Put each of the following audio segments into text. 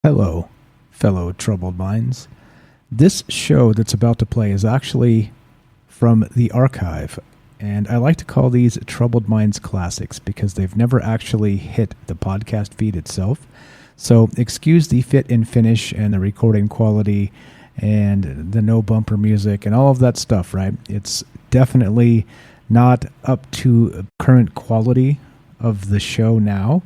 Hello, fellow troubled minds. This show that's about to play is actually from the archive, and I like to call these Troubled Minds classics because they've never actually hit the podcast feed itself. So excuse the fit and finish and the recording quality and the no bumper music and all of that stuff, right? It's definitely not up to current quality of the show now.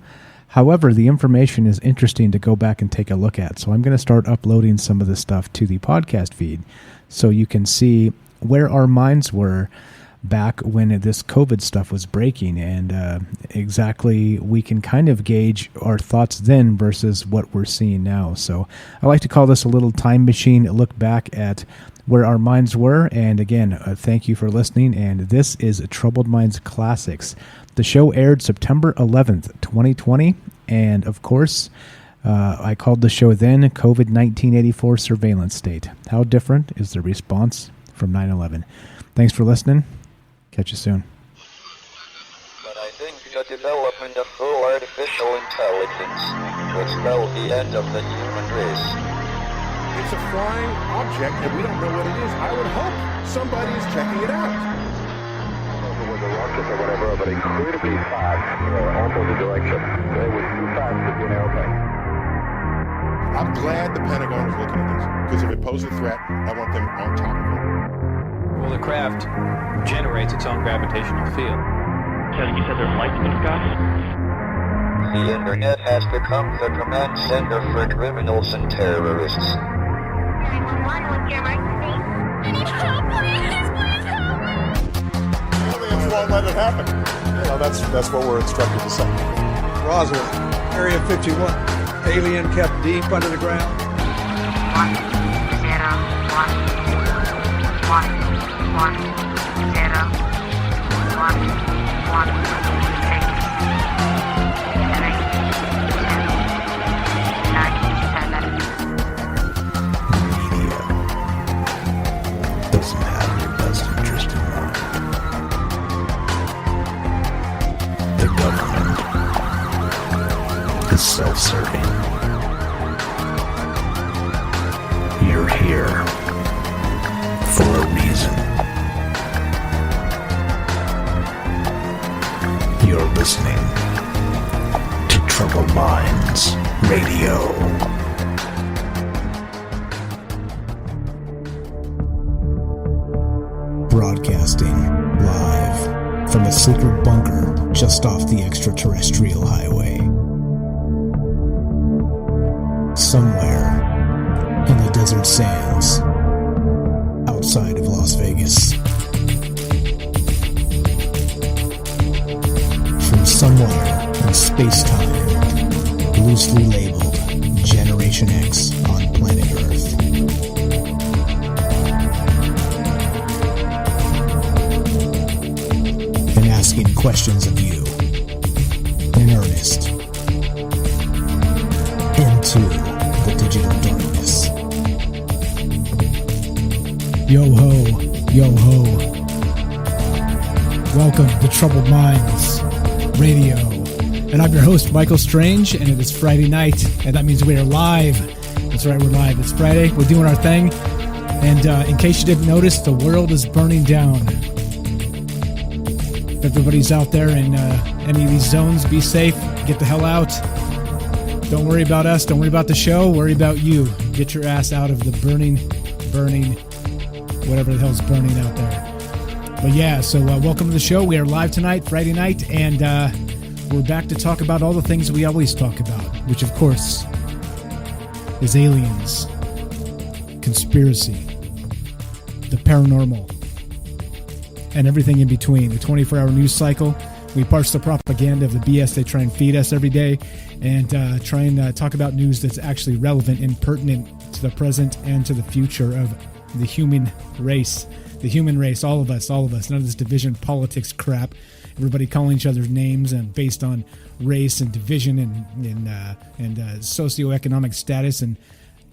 However, the information is interesting to go back and take a look at. So I'm going to start uploading some of this stuff to the podcast feed so you can see where our minds were back when this COVID stuff was breaking, and exactly we can kind of gauge our thoughts then versus what we're seeing now. So I like to call this a little time machine look back at where our minds were. And again, thank you for listening. And this is Troubled Minds Classics. The show aired September 11th, 2020. And of course, I called the show then COVID-1984 Surveillance State. How different is the response from 9/11? Thanks for listening. Catch you soon. But I think the development of full artificial intelligence will spell the end of the human race. It's a flying object, and we don't know what it is. I would hope somebody is checking it out. It was a rocket or whatever, but incredibly fast, opposite direction. It was too fast to be an airplane. I'm glad the Pentagon is looking at this, because if it poses a threat, I want them on top of it. Well, the craft generates its own gravitational field. So you said there's lights in the sky? The internet has become the command center for criminals and terrorists. 911, what's your emergency? I need help, please help me! Aliens won't let it happen. That's what we're instructed to say. Roswell, Area 51. Alien kept deep under the ground. 1, 0, 1, 1. 1, 0, 1, 1, 6, Media doesn't have your best interest in mind. The government is self-serving. You're here for a reason. You're listening to Troubled Minds Radio. Broadcasting live from a secret bunker just off the extraterrestrial highway. Somewhere in the desert sands outside of Las Vegas. From somewhere in space-time, loosely labeled Generation X on planet Earth. And asking questions of you in earnest into the digital darkness. Yo ho, yo ho. Welcome to Troubled Minds Radio. And I'm your host, Michael Strange, and it is Friday night, and that means we are live. That's right, we're live. It's Friday, we're doing our thing, and in case you didn't notice, the world is burning down. If everybody's out there in any of these zones, be safe, get the hell out. Don't worry about us, don't worry about the show, worry about you. Get your ass out of the burning, whatever the hell's burning out there. But yeah, so welcome to the show. We are live tonight, Friday night, and we're back to talk about all the things we always talk about, which of course is aliens, conspiracy, the paranormal, and everything in between. The 24-hour news cycle. We parse the propaganda of the BS they try and feed us every day, and try and talk about news that's actually relevant and pertinent to the present and to the future of the human race. The human race, all of us. None of this division politics crap. Everybody calling each other's names and based on race and division and socioeconomic status. And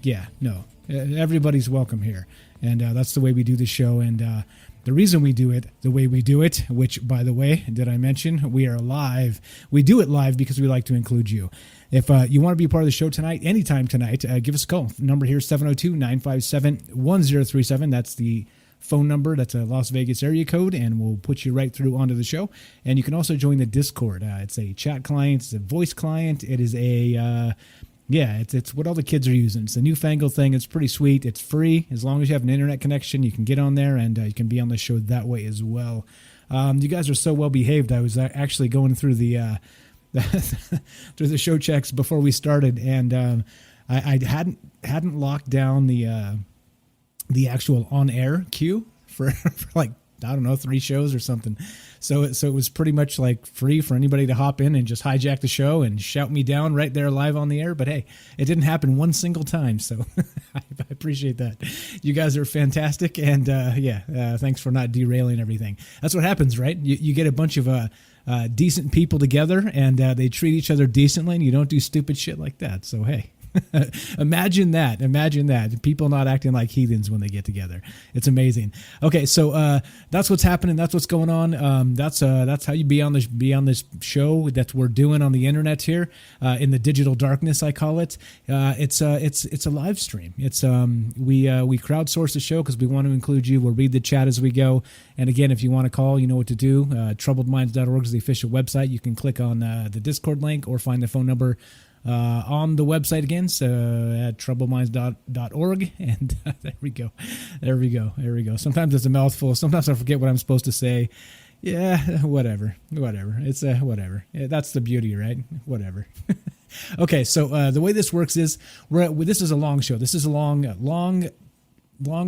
yeah, no, everybody's welcome here. And that's the way we do the show. And The reason we do it the way we do it, which, by the way, did I mention we are live? We do it live because we like to include you. If you want to be part of the show tonight, anytime tonight, give us a call. Number here is 702-957-1037. That's the phone number. That's a Las Vegas area code, and we'll put you right through onto the show. And you can also join the Discord. It's a chat client. It's a voice client. It is a... it's what all the kids are using. It's a newfangled thing. It's pretty sweet. It's free. As long as you have an internet connection, you can get on there, and you can be on the show that way as well. You guys are so well behaved. I was actually going through the through the show checks before we started, and I hadn't locked down the actual on-air queue for like, I don't know, 3 shows or something. So it was pretty much like free for anybody to hop in and just hijack the show and shout me down right there live on the air. But hey, it didn't happen one single time. So I appreciate that. You guys are fantastic. And thanks for not derailing everything. That's what happens, right? You get a bunch of decent people together, and they treat each other decently, and you don't do stupid shit like that. So hey. Imagine that. People not acting like heathens when they get together. It's amazing. Okay, so that's what's happening. That's what's going on. That's how you be on this show that we're doing on the internet here in the digital darkness, I call it. It's a live stream. It's we crowdsource the show because we want to include you. We'll read the chat as we go. And again, if you want to call, you know what to do. Troubledminds.org is the official website. You can click on the Discord link or find the phone number on the website again, so at troubleminds.org, and there we go. Sometimes it's a mouthful. Sometimes I forget what I'm supposed to say. Yeah, whatever. It's whatever. Yeah, that's the beauty, right? Whatever. Okay, so the way this works is this is a long show. This is a long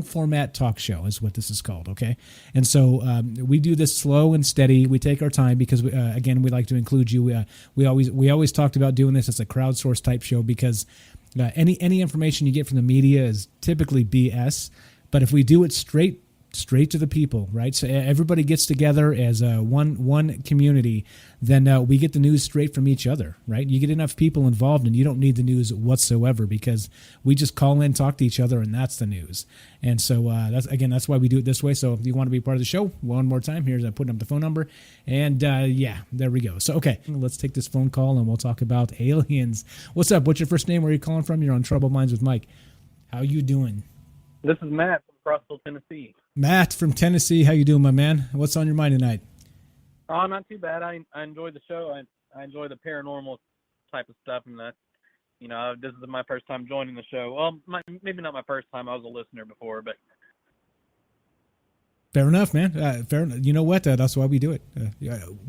format talk show is what this is called, okay? And so we do this slow and steady. We take our time because, again, we like to include you. We always talked about doing this as a crowdsource type show because any information you get from the media is typically BS. But if we do it straight to the people, right? So everybody gets together as one community, then we get the news straight from each other, right? You get enough people involved and you don't need the news whatsoever because we just call in, talk to each other, and that's the news. And so that's why we do it this way. So if you want to be part of the show, one more time, here's putting up the phone number. And there we go. So, okay, let's take this phone call and we'll talk about aliens. What's up? What's your first name? Where are you calling from? You're on Troubled Minds with Mike. How you doing? This is Matt from Crossville, Tennessee. Matt from Tennessee, how you doing, my man? What's on your mind tonight? Oh, not too bad. I enjoy the show. I enjoy the paranormal type of stuff, and that, this is my first time joining the show. Well, maybe not my first time. I was a listener before, but fair enough, man. Fair enough. You know what? That's why we do it.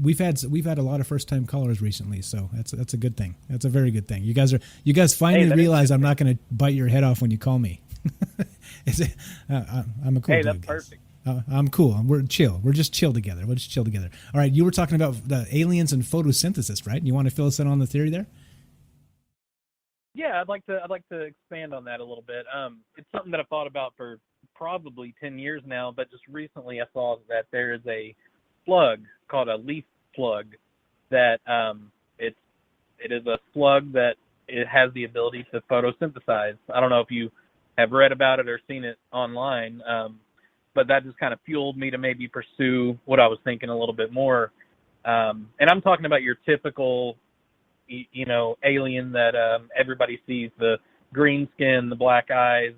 We've had a lot of first time callers recently, so that's a good thing. That's a very good thing. You guys finally realize I'm not going to bite your head off when you call me. I'm a cool dude. Hey, that's perfect. I'm cool. We're chill. We're just chill together. All right, you were talking about the aliens and photosynthesis, right? You want to fill us in on the theory there? Yeah, I'd like to expand on that a little bit. It's something that I've thought about for probably 10 years now, but just recently I saw that there is a slug called a leaf slug that it is a slug that it has the ability to photosynthesize. I don't know if you have read about it or seen it online, but that just kind of fueled me to maybe pursue what I was thinking a little bit more. And I'm talking about your typical, alien that everybody sees, the green skin, the black eyes,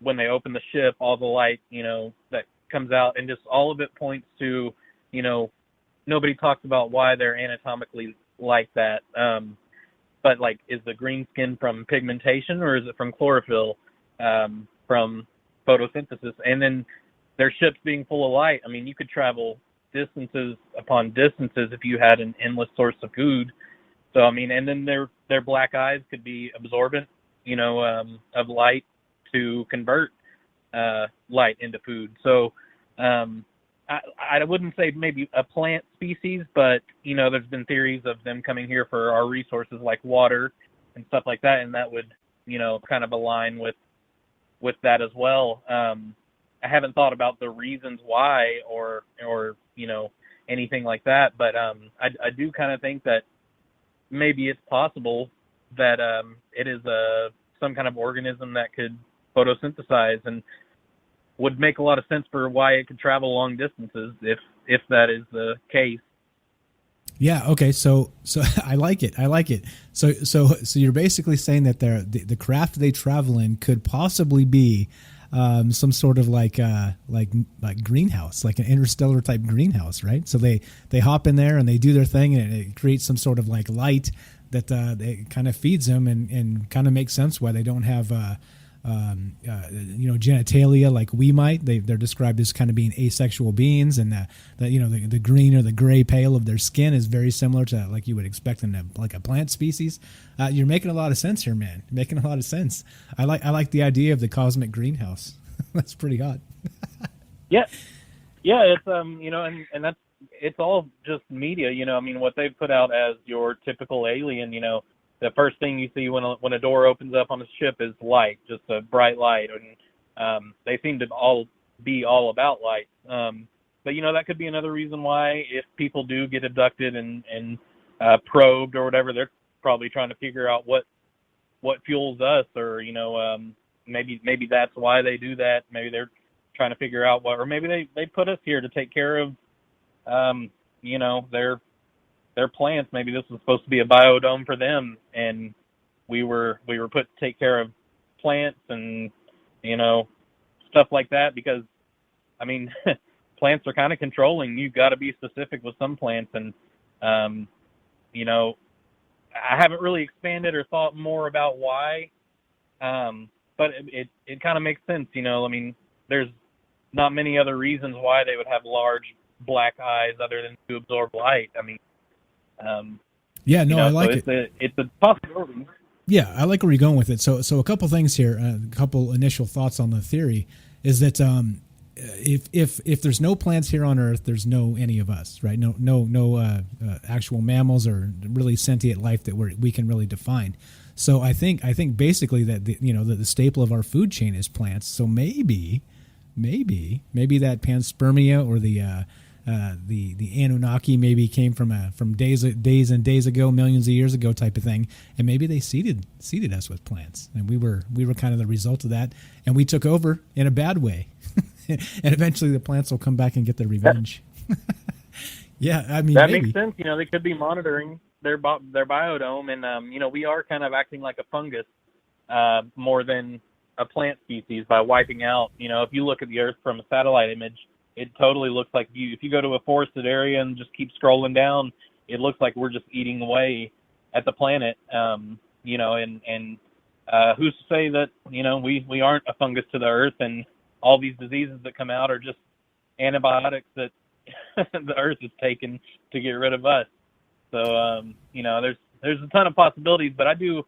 when they open the ship, all the light, that comes out, and just all of it points to, nobody talks about why they're anatomically like that. But like, is the green skin from pigmentation or is it from chlorophyll, from photosynthesis? And then their ships being full of light. I mean, you could travel distances upon distances if you had an endless source of food. So, I mean, and then their black eyes could be absorbent, of light to convert light into food. So I wouldn't say maybe a plant species, but, there's been theories of them coming here for our resources like water and stuff like that, and that would, kind of align with that as well. I haven't thought about the reasons why or anything like that, but I do kind of think that maybe it's possible that it is some kind of organism that could photosynthesize. And would make a lot of sense for why it could travel long distances if that is the case. Yeah. Okay. So I like it. So you're basically saying that the craft they travel in could possibly be some sort of like greenhouse, like an interstellar type greenhouse, right? So they hop in there and they do their thing, and it creates some sort of like light that it kind of feeds them, and kind of makes sense why they don't have genitalia like we might. They're described as kind of being asexual beings, and the green or the gray pale of their skin is very similar to like you would expect in a plant species. You're making a lot of sense here, man. Making a lot of sense. I like the idea of the cosmic greenhouse. That's pretty hot. Yeah, it's and that's, it's all just media. I mean, what they've put out as your typical alien. The first thing you see when a door opens up on a ship is light, just a bright light, and they seem to be all about light. But that could be another reason why, if people do get abducted and probed or whatever, they're probably trying to figure out what fuels us, or maybe that's why they do that. Maybe they're trying to figure out what, or maybe they put us here to take care of their plants. Maybe this was supposed to be a biodome for them, and we were put to take care of plants and stuff like that, because I mean plants are kind of controlling. You've got to be specific with some plants, and I haven't really expanded or thought more about why, but it kind of makes sense. I mean, there's not many other reasons why they would have large black eyes other than to absorb light. I mean, I like it. It's a possibility. Yeah, I like where you're going with it. So a couple things here, a couple initial thoughts on the theory is that if there's no plants here on Earth, there's no any of us, right? No actual mammals or really sentient life that we can really define. So I think basically that the staple of our food chain is plants. So maybe that panspermia or the Anunnaki maybe came from days and days ago, millions of years ago type of thing, and maybe they seeded us with plants, and we were kind of the result of that, and we took over in a bad way, and eventually the plants will come back and get their revenge. Yeah, I mean that maybe. makes sense. They could be monitoring their biodome, and we are kind of acting like a fungus more than a plant species by wiping out. If you look at the Earth from a satellite image, it totally looks like if you go to a forested area and just keep scrolling down, it looks like we're just eating away at the planet. And who's to say that, we aren't a fungus to the Earth, and all these diseases that come out are just antibiotics that the Earth has taken to get rid of us. So, there's a ton of possibilities, but I do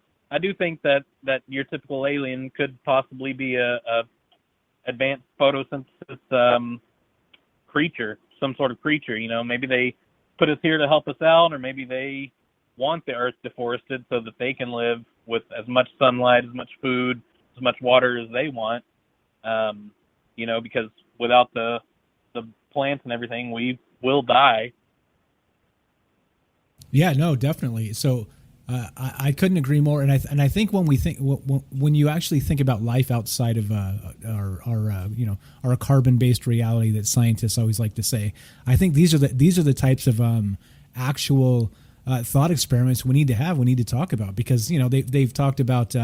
think that your typical alien could possibly be a advanced photosynthesis creature, some sort of creature. Maybe they put us here to help us out, or maybe they want the Earth deforested so that they can live with as much sunlight, as much food, as much water as they want. Because without the plants and everything, we will die. Yeah, no, definitely. So I couldn't agree more. And I think when you actually think about life outside of our carbon-based reality that scientists always like to say, I think these are the types of actual thought experiments we need to talk about, because they've talked about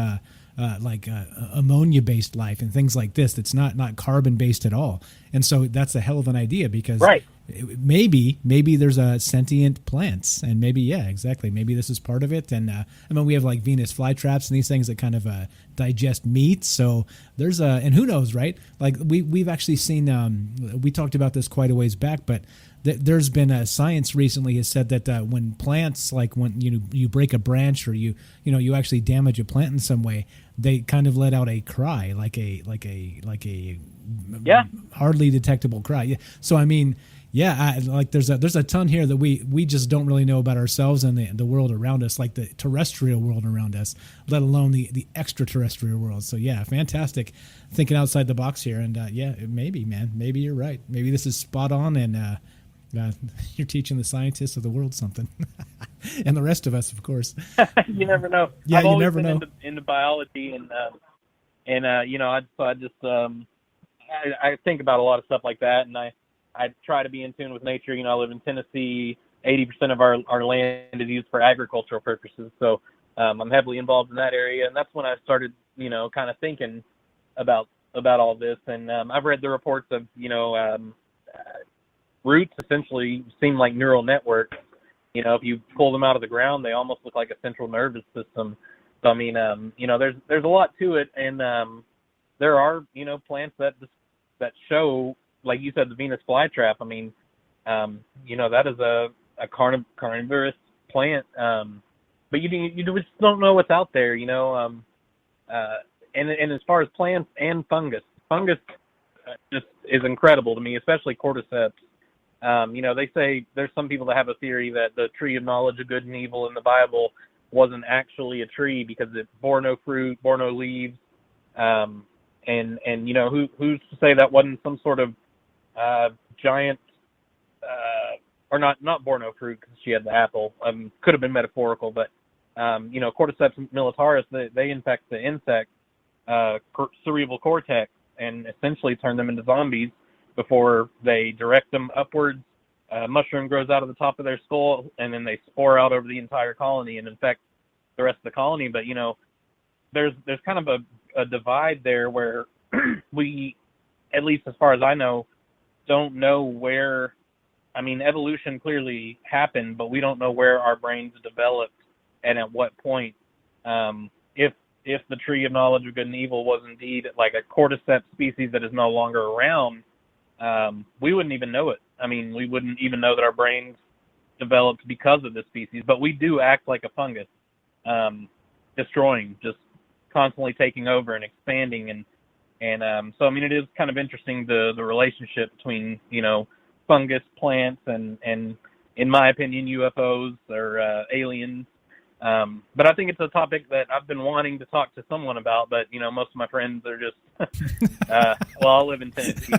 ammonia-based life and things like this that's not carbon-based at all. And so that's a hell of an idea, because right. Maybe there's a sentient plants, and maybe this is part of it. And we have like Venus flytraps and these things that kind of digest meat. So there's and who knows, right? Like we've actually seen. We talked about this quite a ways back, but there's been science recently has said that when plants, like when you break a branch or you actually damage a plant in some way, they kind of let out a cry, like a hardly detectable cry. Yeah. So I mean. Yeah, there's a ton here that we just don't really know about ourselves and the world around us, like the terrestrial world around us, let alone the extraterrestrial world. So yeah, fantastic thinking outside the box here. And maybe you're right. Maybe this is spot on, and you're teaching the scientists of the world something, and the rest of us, of course. You never know. Yeah, I've you always never been know. into biology, and I think about a lot of stuff like that, and I try to be in tune with nature. I live in Tennessee. 80% of our land is used for agricultural purposes, so I'm heavily involved in that area, and that's when I started, kind of thinking about all this. And I've read the reports of, roots essentially seem like neural networks. If you pull them out of the ground, they almost look like a central nervous system. So I mean, there's a lot to it, and there are plants that show, like you said, the Venus flytrap. I mean, that is a carnivorous plant, but you just don't know what's out there, and as far as plants and fungus just is incredible to me, especially cordyceps. They say there's some people that have a theory that the tree of knowledge of good and evil in the Bible wasn't actually a tree because it bore no fruit, bore no leaves, and who's to say that wasn't some sort of giant, or not bore no fruit because she had the apple. Could have been metaphorical, but Cordyceps militaris, they infect the insect cerebral cortex and essentially turn them into zombies before they direct them upwards. A mushroom grows out of the top of their skull, and then they spore out over the entire colony and infect the rest of the colony. But there's kind of a divide there where we, at least as far as I know, don't know where. I mean, evolution clearly happened, but we don't know where our brains developed and at what point. If the tree of knowledge of good and evil was indeed like a cordyceps species that is no longer around, we wouldn't even know it. I mean, we wouldn't even know that our brains developed because of this species, but we do act like a fungus, destroying, just constantly taking over and expanding. And so, I mean, it is kind of interesting, the relationship between, fungus, plants, and in my opinion, UFOs or aliens. But I think it's a topic that I've been wanting to talk to someone about, but most of my friends are just I live in Tennessee.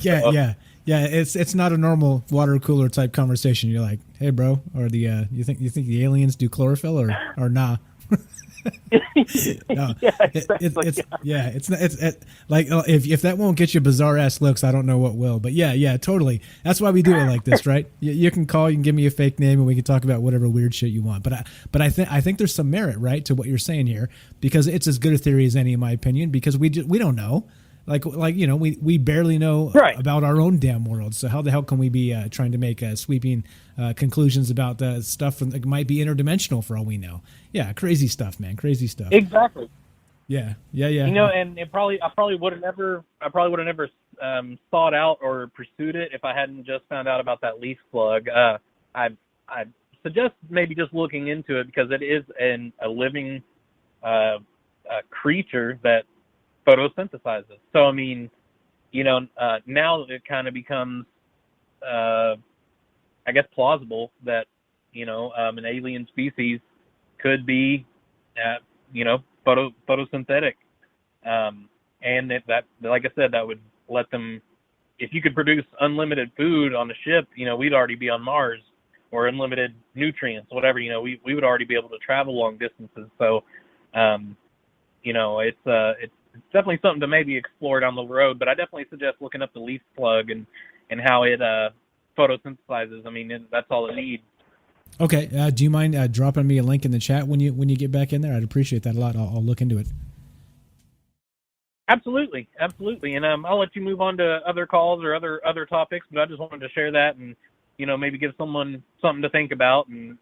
Yeah. It's not a normal water cooler type conversation. You're like, hey bro, or you think the aliens do chlorophyll or nah? No, Yeah, exactly. it's like if that won't get you bizarre ass looks, I don't know what will. But yeah, totally. That's why we do it like this, right? You can call, you can give me a fake name, and we can talk about whatever weird shit you want. But I think there's some merit, right, to what you're saying here, because it's as good a theory as any, in my opinion, because we don't know. Like we barely know about our own damn world. So how the hell can we be trying to make sweeping conclusions about stuff that might be interdimensional for all we know? Yeah, crazy stuff, man. Crazy stuff. Exactly. Yeah. And I probably would have never thought out or pursued it if I hadn't just found out about that leaf slug. I suggest maybe just looking into it because it is a living creature that photosynthesizes. So, I mean, now it kind of becomes, I guess, plausible that, an alien species could be, photosynthetic. And that, like I said, that would let them, if you could produce unlimited food on a ship, we'd already be on Mars, or unlimited nutrients, whatever, we would already be able to travel long distances. So, it's definitely something to maybe explore down the road, but I definitely suggest looking up the leaf slug and how it photosynthesizes. I mean, that's all it needs. Okay. Do you mind dropping me a link in the chat when you get back in there? I'd appreciate that a lot. I'll look into it. Absolutely. And I'll let you move on to other calls or other topics, but I just wanted to share that and, maybe give someone something to think about. And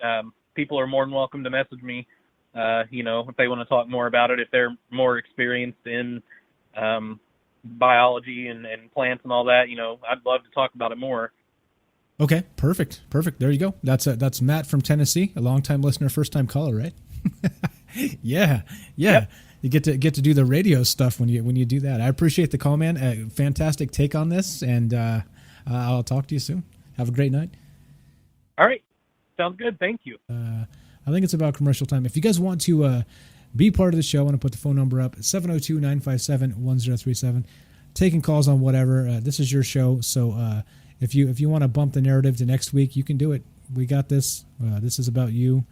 people are more than welcome to message me. If they want to talk more about it, if they're more experienced in biology and plants and all that, I'd love to talk about it more. Okay, perfect. There you go. That's Matt from Tennessee, a longtime listener, first time caller, right? Yeah. Yep. You get to do the radio stuff when you do that. I appreciate the call, man. Fantastic take on this, and I'll talk to you soon. Have a great night. All right, sounds good. Thank you. I think it's about commercial time. If you guys want to be part of the show, I want to put the phone number up, 702-957-1037. Taking calls on whatever. This is your show, so if you want to bump the narrative to next week, you can do it. We got this. This is about you,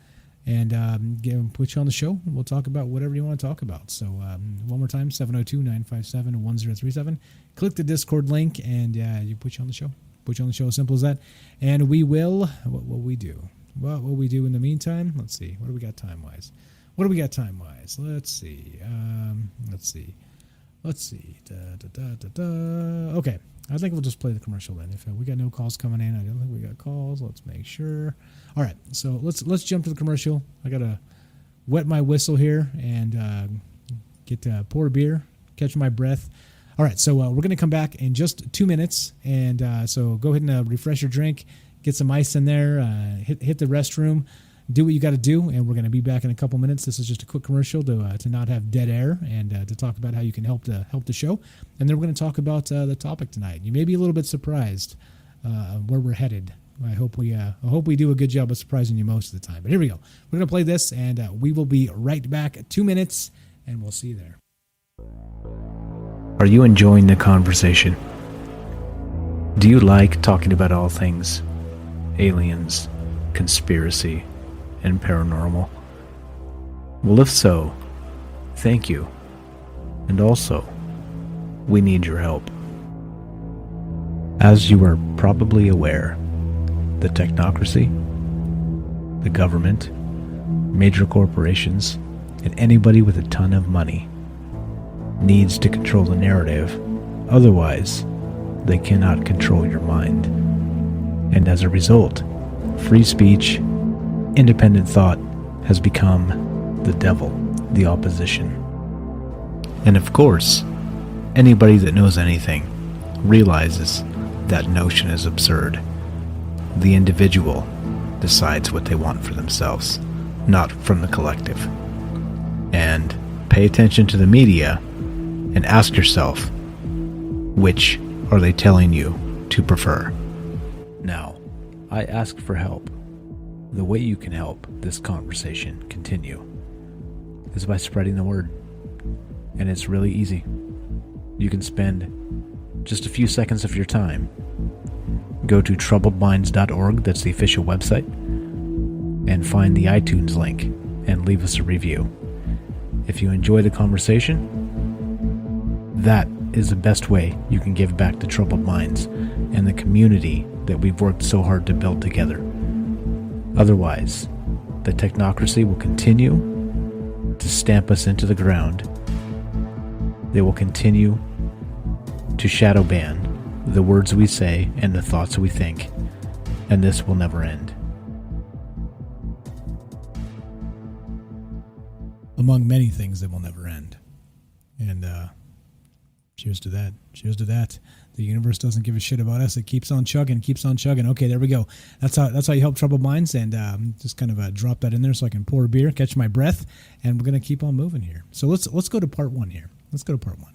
and put you on the show. We'll talk about whatever you want to talk about. So one more time, 702-957-1037. Click the Discord link, and you put you on the show. Put you on the show, as simple as that. And we will, what will we do? What will we do in the meantime? Let's see. What do we got time-wise? Let's see. Okay. I think we'll just play the commercial then. If we got no calls coming in, I don't think we got calls. Let's make sure. All right, so let's jump to the commercial. I gotta wet my whistle here and pour a beer, catch my breath. All right, so we're gonna come back in just 2 minutes, and so go ahead and refresh your drink, get some ice in there, hit the restroom. Do what you got to do, and we're going to be back in a couple minutes. This is just a quick commercial to not have dead air, and to talk about how you can help the show. And then we're going to talk about the topic tonight. You may be a little bit surprised where we're headed. I hope we do a good job of surprising you most of the time. But here we go. We're going to play this, and we will be right back. 2 minutes, and we'll see you there. Are you enjoying the conversation? Do you like talking about all things aliens, conspiracy, and paranormal? Well, if so, thank you. And also, we need your help. As you are probably aware, the technocracy, the government, major corporations, and anybody with a ton of money needs to control the narrative. Otherwise, they cannot control your mind. And as a result, free speech, independent thought has become the devil, the opposition. And of course, anybody that knows anything realizes that notion is absurd. The individual decides what they want for themselves, not from the collective. And pay attention to the media and ask yourself, which are they telling you to prefer? Now, I ask for help. The way you can help this conversation continue is by spreading the word. And it's really easy. You can spend just a few seconds of your time. Go to troubledminds.org, that's the official website, and find the iTunes link and leave us a review. If you enjoy the conversation, that is the best way you can give back to Troubled Minds and the community that we've worked so hard to build together. Otherwise, the technocracy will continue to stamp us into the ground. They will continue to shadow ban the words we say and the thoughts we think, and this will never end. Among many things that will never end. And cheers to that. Cheers to that. The universe doesn't give a shit about us. It keeps on chugging, keeps on chugging. Okay, there we go. That's how you help Troubled Minds, and just kind of drop that in there so I can pour a beer, catch my breath, and we're going to keep on moving here. So let's go to part one here. Let's go to part one.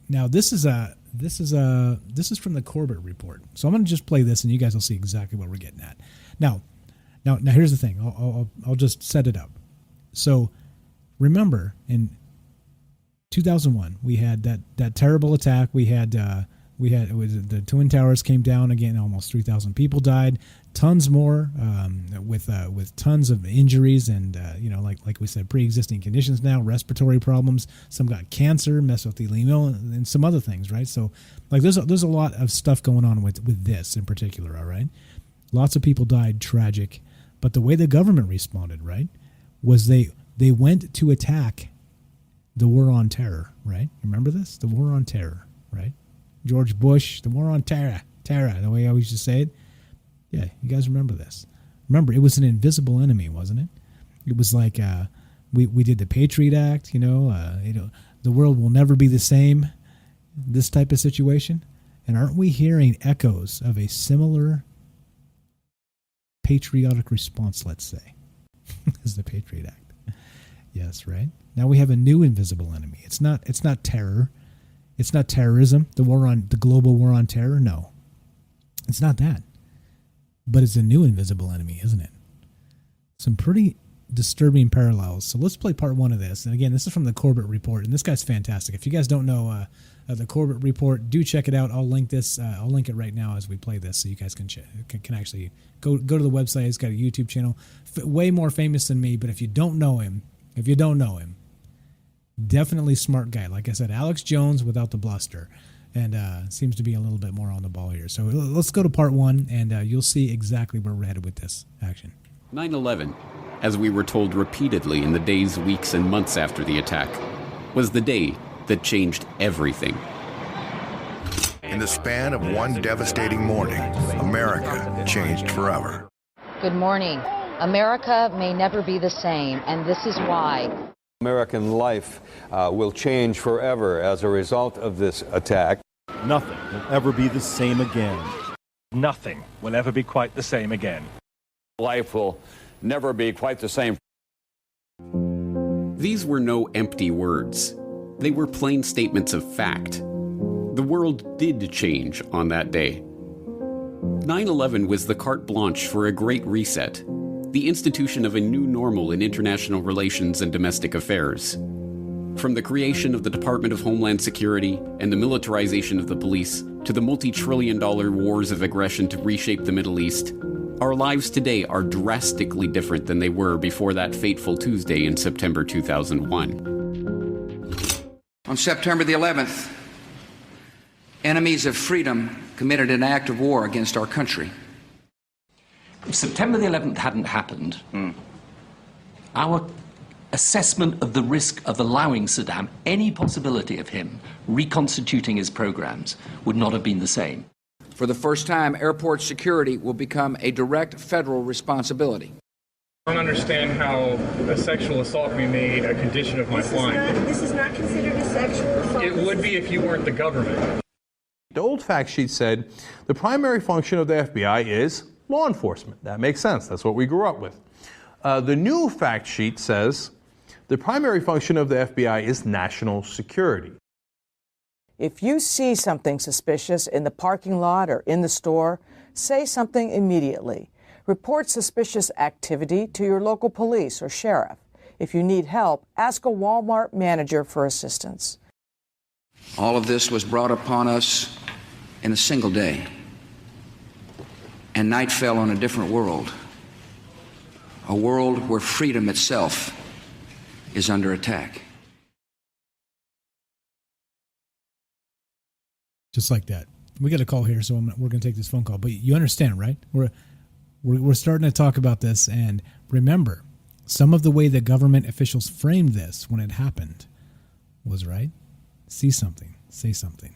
Now this is from the Corbett Report. So I'm going to just play this, and you guys will see exactly what we're getting at. Now here's the thing. I'll just set it up. So remember in 2001, we had that terrible attack. We had the Twin Towers came down again. Almost 3,000 people died. Tons more with tons of injuries and like we said, pre-existing conditions now, respiratory problems. Some got cancer, mesothelioma, and some other things, right? So like there's a lot of stuff going on with this in particular. All right, lots of people died, tragic. But the way the government responded, right, was they went to attack the war on terror, right? Remember this? The war on terror, right? George Bush, the war on terror, the way I always used to say it. Yeah, you guys remember this. Remember, it was an invisible enemy, wasn't it? It was like we did the Patriot Act, the world will never be the same, this type of situation. And aren't we hearing echoes of a similar patriotic response, let's say, as the Patriot Act? Yes, right? Now we have a new invisible enemy. It's not terror. It's not terrorism, the global war on terror. No. It's not that. But it's a new invisible enemy, isn't it? Some pretty disturbing parallels. So let's play part one of this. And again, this is from the Corbett Report, and this guy's fantastic. If you guys don't know the Corbett Report. Do check it out. I'll link this. I'll link it right now as we play this, so you guys can actually go to the website. He's got a YouTube channel, way more famous than me. But if you don't know him, definitely smart guy. Like I said, Alex Jones without the bluster, and seems to be a little bit more on the ball here. So let's go to part one, and you'll see exactly where we're headed with this action. 9/11, as we were told repeatedly in the days, weeks, and months after the attack, was the day that changed everything. In the span of one devastating morning, America changed forever. Good morning. America may never be the same, and this is why. American life will change forever as a result of this attack. Nothing will ever be the same again. Nothing will ever be quite the same again. Life will never be quite the same. These were no empty words. They were plain statements of fact. The world did change on that day. 9/11 was the carte blanche for a great reset, the institution of a new normal in international relations and domestic affairs. From the creation of the Department of Homeland Security and the militarization of the police to the multi-trillion-dollar wars of aggression to reshape the Middle East, our lives today are drastically different than they were before that fateful Tuesday in September 2001. On September the 11th, enemies of freedom committed an act of war against our country. If September the 11th hadn't happened, our assessment of the risk of allowing Saddam any possibility of him reconstituting his programs would not have been the same. For the first time, airport security will become a direct federal responsibility. I don't understand how a sexual assault can be made a condition of my flying. This is not considered a sexual assault. It would be if you weren't the government. The old fact sheet said the primary function of the FBI is law enforcement. That makes sense. That's what we grew up with. The new fact sheet says the primary function of the FBI is national security. If you see something suspicious in the parking lot or in the store, say something immediately. Report suspicious activity to your local police or sheriff. If you need help, ask a Walmart manager for assistance. All of this was brought upon us in a single day. And night fell on a different world. A world where freedom itself is under attack. Just like that. We got a call here, so we're going to take this phone call. But you understand, right? We're starting to talk about this, and remember, some of the way the government officials framed this when it happened was right. See something, say something,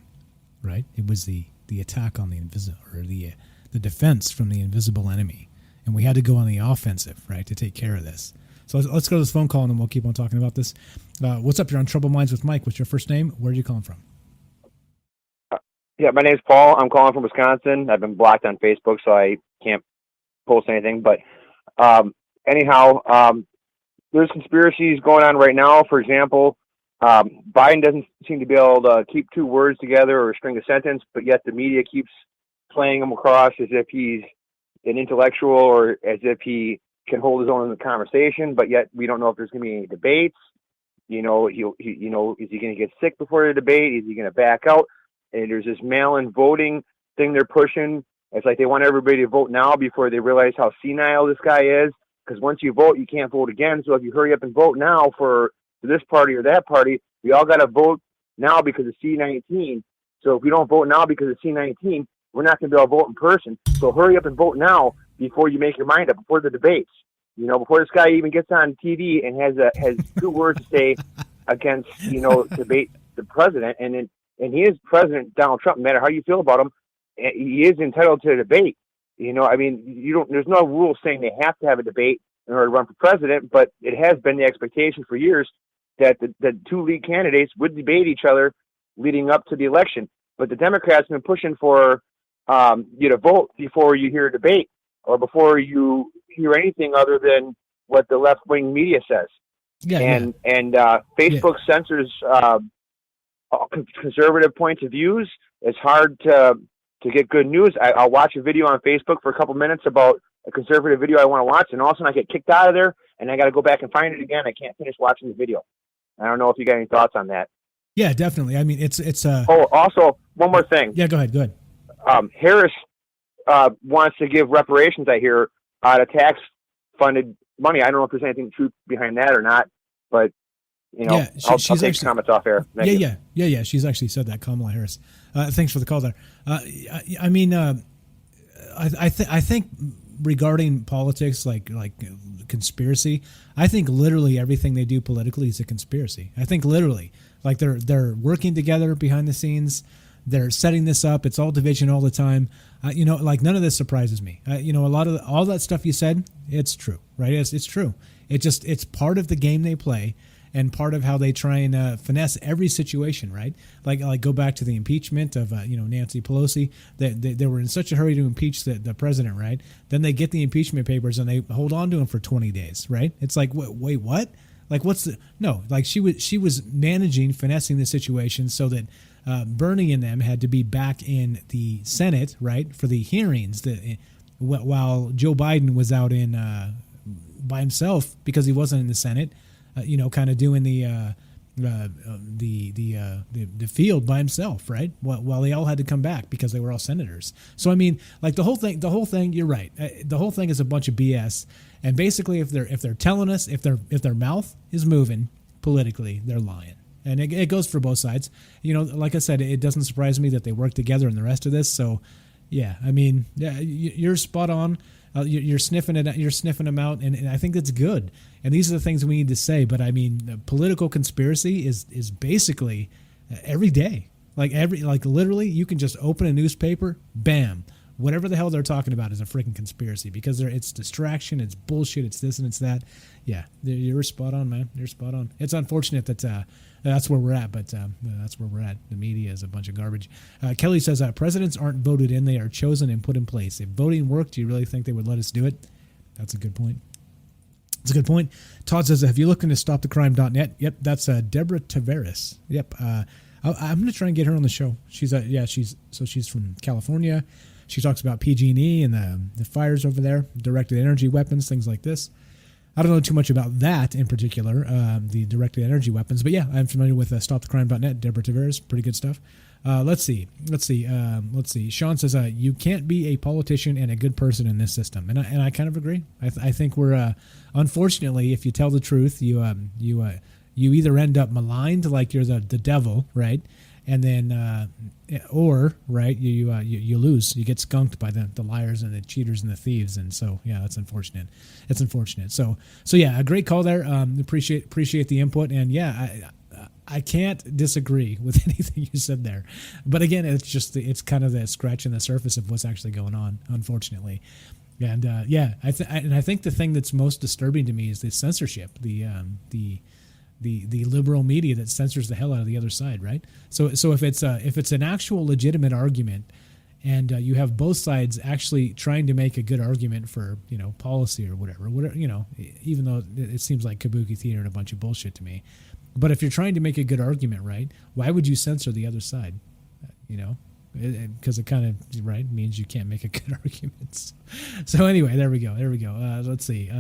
right? It was the attack on the invisible, or the defense from the invisible enemy, and we had to go on the offensive, right, to take care of this. So let's go to this phone call, and then we'll keep on talking about this. What's up? You're on Troubled Minds with Mike. What's your first name? Where are you calling from? Yeah, my name's Paul. I'm calling from Wisconsin. I've been blocked on Facebook, so I can't post anything. But anyhow, there's conspiracies going on right now. For example, Biden doesn't seem to be able to keep two words together or string a sentence, but yet the media keeps playing him across as if he's an intellectual or as if he can hold his own in the conversation. But yet we don't know if there's going to be any debates. You know, is he going to get sick before the debate? Is he going to back out? And there's this mail-in voting thing they're pushing. It's like they want everybody to vote now before they realize how senile this guy is. Because once you vote, you can't vote again. So if you hurry up and vote now for this party or that party, we all got to vote now because of C-19. So if we don't vote now because of C-19, we're not going to be able to vote in person. So hurry up and vote now before you make your mind up, before the debates. You know, before this guy even gets on TV and has two words to say against, debate the president. And he is President Donald Trump, no matter how you feel about him, he is entitled to a debate. There's no rule saying they have to have a debate in order to run for president, but it has been the expectation for years that the two lead candidates would debate each other leading up to the election. But the Democrats have been pushing for you to vote before you hear a debate or before you hear anything other than what the left-wing media says. Facebook censors conservative points of views. It's hard to get good news. I'll watch a video on Facebook for a couple minutes about a conservative video I want to watch, and all of a sudden I get kicked out of there, and I got to go back and find it again. I can't finish watching the video. I don't know if you got any thoughts on that. Yeah, definitely. I mean, it's. Oh, also one more thing. Yeah, go ahead. Go ahead. Harris wants to give reparations, I hear, out of tax-funded money. I don't know if there's anything true behind that or not, but I'll take comments off air. Yeah. She's actually said that, Kamala Harris. Thanks for the call there. I mean, I think regarding politics, like conspiracy, I think literally everything they do politically is a conspiracy. I think literally, like they're working together behind the scenes. They're setting this up. It's all division all the time. Like none of this surprises me. A lot of all that stuff you said, it's true, right? It's true. It's part of the game they play and part of how they try and finesse every situation, right? Like go back to the impeachment of Nancy Pelosi. They were in such a hurry to impeach the president, right? Then they get the impeachment papers and they hold on to him for 20 days, right? It's like, wait, what? Like she was finessing the situation so that Bernie and them had to be back in the Senate, right, for the hearings while Joe Biden was out in by himself because he wasn't in the Senate, kind of doing the field by himself, right? While they all had to come back because they were all senators. So I mean, like the whole thing. You're right. The whole thing is a bunch of BS. And basically, if they're telling us, if their mouth is moving politically, they're lying. And it goes for both sides. Like I said, it doesn't surprise me that they work together in the rest of this. So, yeah, I mean, you're spot on. You're sniffing it. You're sniffing them out, and I think that's good. And these are the things we need to say. But I mean, political conspiracy is basically every day. Like literally, you can just open a newspaper, bam. Whatever the hell they're talking about is a freaking conspiracy because it's distraction, it's bullshit, it's this and it's that. Yeah, you're spot on, man. You're spot on. It's unfortunate that that's where we're at, but that's where we're at. The media is a bunch of garbage. Kelly says, presidents aren't voted in, they are chosen and put in place. If voting worked, do you really think they would let us do it? That's a good point. That's a good point. Todd says, have you looked into stopthecrime.net? Yep, that's Deborah Tavares. Yep. I'm going to try and get her on the show. She's from California. She talks about PG&E and the fires over there, directed energy weapons, things like this. I don't know too much about that in particular, the directed energy weapons, but yeah, I'm familiar with stopthecrime.net. Deborah Tavares, pretty good stuff. Let's see. Sean says, you can't be a politician and a good person in this system, and I kind of agree. I think we're unfortunately, if you tell the truth, you either end up maligned like you're the devil, right? And then, or right, you lose. You get skunked by the liars and the cheaters and the thieves. And so, yeah, that's unfortunate. It's unfortunate. So yeah, a great call there. Appreciate the input. And yeah, I can't disagree with anything you said there. But again, it's kind of the scratching the surface of what's actually going on, unfortunately. And yeah, I think the thing that's most disturbing to me is the censorship, the liberal media that censors the hell out of the other side, right? So if it's an actual legitimate argument, and you have both sides actually trying to make a good argument for policy or whatever, even though it seems like kabuki theater and a bunch of bullshit to me, but if you're trying to make a good argument, right, why would you censor the other side? Because it kind of means you can't make a good argument. So anyway, there we go. Let's see.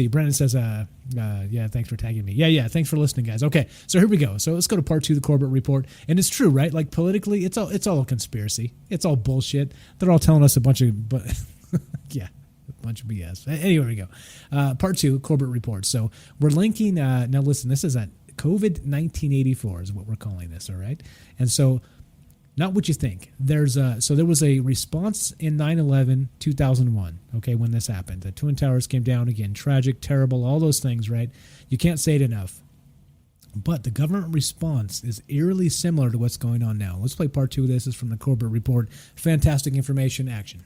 Brendan says, yeah, thanks for tagging me. Yeah, thanks for listening, guys. Okay, so here we go. So let's go to part 2 of the Corbett Report. And it's true, right? Like politically, it's all a conspiracy. It's all bullshit. They're all telling us a bunch of BS. Anyway, here we go. Part 2, Corbett Report. So we're linking. Now listen, this is COVID 1984 is what we're calling this. All right, and so. Not what you think. There was a response in 9/11, 2001. Okay, when this happened, the Twin Towers came down again. Tragic, terrible, all those things. Right? You can't say it enough. But the government response is eerily similar to what's going on now. Let's play part 2 of this. This is from the Corbett Report. Fantastic information. Action.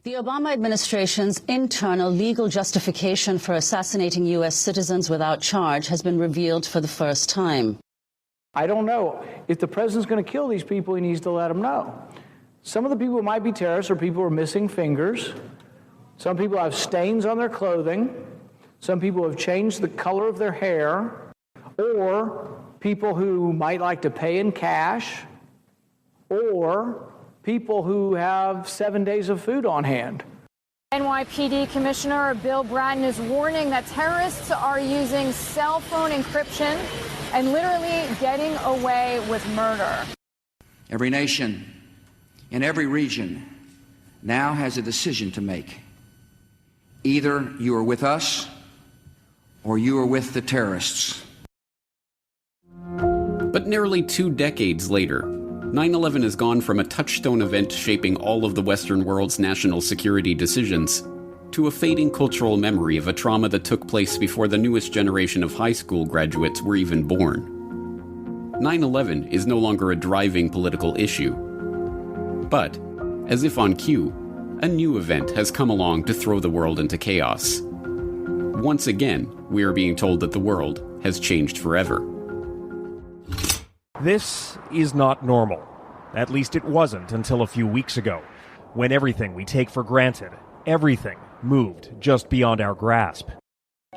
The Obama administration's internal legal justification for assassinating U.S. citizens without charge has been revealed for the first time. I don't know. If the president's going to kill these people, he needs to let them know. Some of the people might be terrorists or people who are missing fingers. Some people have stains on their clothing. Some people have changed the color of their hair. Or people who might like to pay in cash. Or people who have 7 days of food on hand. NYPD Commissioner Bill Bratton is warning that terrorists are using cell phone encryption and literally getting away with murder. Every nation in every region now has a decision to make. Either you are with us or you are with the terrorists. But nearly 2 decades later, 9/11 has gone from a touchstone event shaping all of the Western world's national security decisions to a fading cultural memory of a trauma that took place before the newest generation of high school graduates were even born. 9/11 is no longer a driving political issue. But, as if on cue, a new event has come along to throw the world into chaos. Once again, we are being told that the world has changed forever. This is not normal. At least it wasn't until a few weeks ago, when everything we take for granted, everything, moved just beyond our grasp.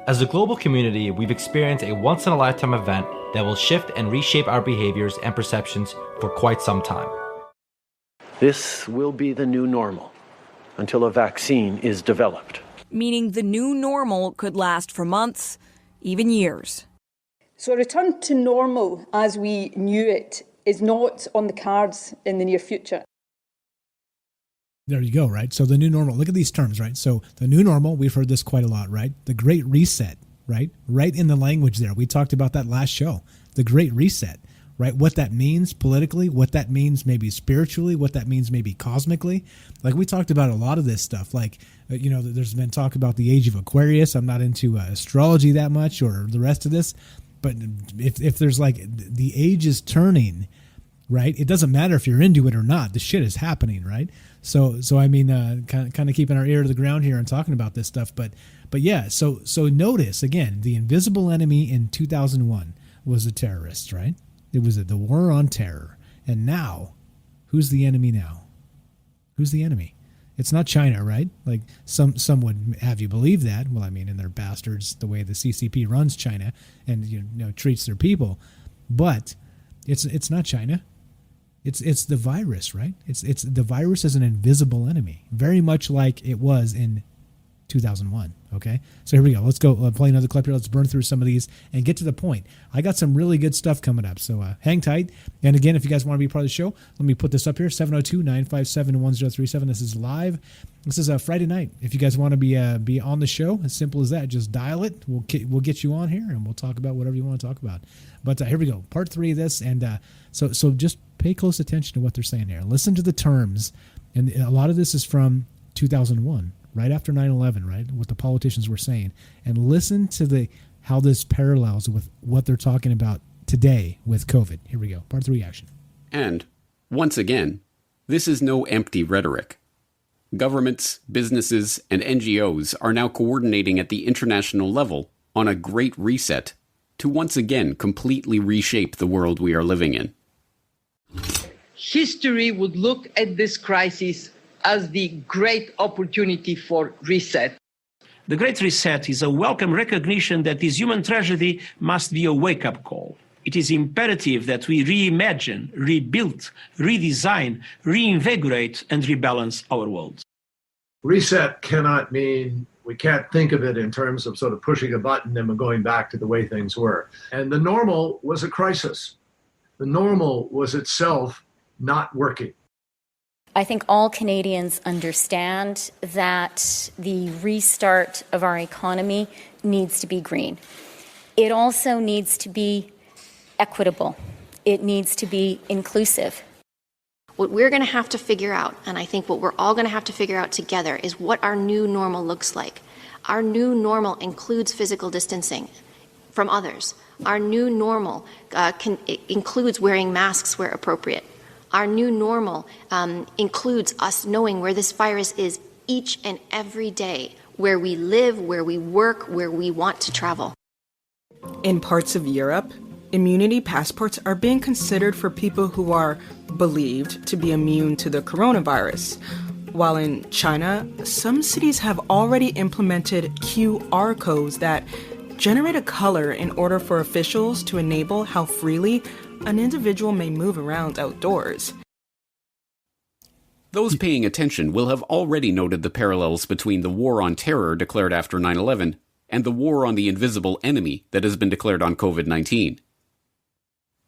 As a global community, we've experienced a once-in-a-lifetime event that will shift and reshape our behaviors and perceptions for quite some time. This will be the new normal until a vaccine is developed. Meaning the new normal could last for months, even years. So a return to normal as we knew it is not on the cards in the near future. There you go, right? So the new normal, look at these terms, right? So the new normal, we've heard this quite a lot, right? The Great Reset, right? Right in the language there. We talked about that last show. The Great Reset, right? What that means politically, what that means maybe spiritually, what that means maybe cosmically. Like we talked about a lot of this stuff. Like, there's been talk about the age of Aquarius. I'm not into astrology that much or the rest of this. But if there's like the age is turning, right? It doesn't matter if you're into it or not. The shit is happening, right? So I mean, kind of keeping our ear to the ground here and talking about this stuff. But yeah, so notice again, the invisible enemy in 2001 was the terrorists, right? It was the war on terror. And now, who's the enemy now? Who's the enemy? It's not China, right? Like some would have you believe that. Well, I mean, and they're bastards the way the CCP runs China and treats their people. But it's not China. It's the virus, right? It's the virus as an invisible enemy, very much like it was in 2001. Okay, so here we go. Let's go play another clip here. Let's burn through some of these and get to the point. I got some really good stuff coming up, so hang tight. And again, if you guys want to be part of the show, let me put this up here: 702-957-1037. This is live. This is a Friday night. If you guys want to be on the show, as simple as that, just dial it. We'll get you on here, and we'll talk about whatever you want to talk about. But here we go, part 3 of this, and so just pay close attention to what they're saying here. Listen to the terms, and a lot of this is from 2001. Right after 9/11, right? What the politicians were saying, and listen to how this parallels with what they're talking about today with COVID. Here we go. Part 3 action. And, once again, this is no empty rhetoric. Governments, businesses, and NGOs are now coordinating at the international level on a great reset to once again completely reshape the world we are living in. History would look at this crisis as the great opportunity for reset. The Great Reset is a welcome recognition that this human tragedy must be a wake-up call. It is imperative that we reimagine, rebuild, redesign, reinvigorate, and rebalance our world. Reset cannot mean we can't think of it in terms of sort of pushing a button and going back to the way things were. And the normal was a crisis. The normal was itself not working. I think all Canadians understand that the restart of our economy needs to be green. It also needs to be equitable. It needs to be inclusive. What we're going to have to figure out, and I think what we're all going to have to figure out together, is what our new normal looks like. Our new normal includes physical distancing from others. Our new normal includes wearing masks where appropriate. Our new normal includes us knowing where this virus is each and every day, where we live, where we work, where we want to travel. In parts of Europe, immunity passports are being considered for people who are believed to be immune to the coronavirus. While in China, some cities have already implemented QR codes that generate a color in order for officials to enable how freely an individual may move around outdoors. Those paying attention will have already noted the parallels between the war on terror declared after 9/11 and the war on the invisible enemy that has been declared on COVID-19.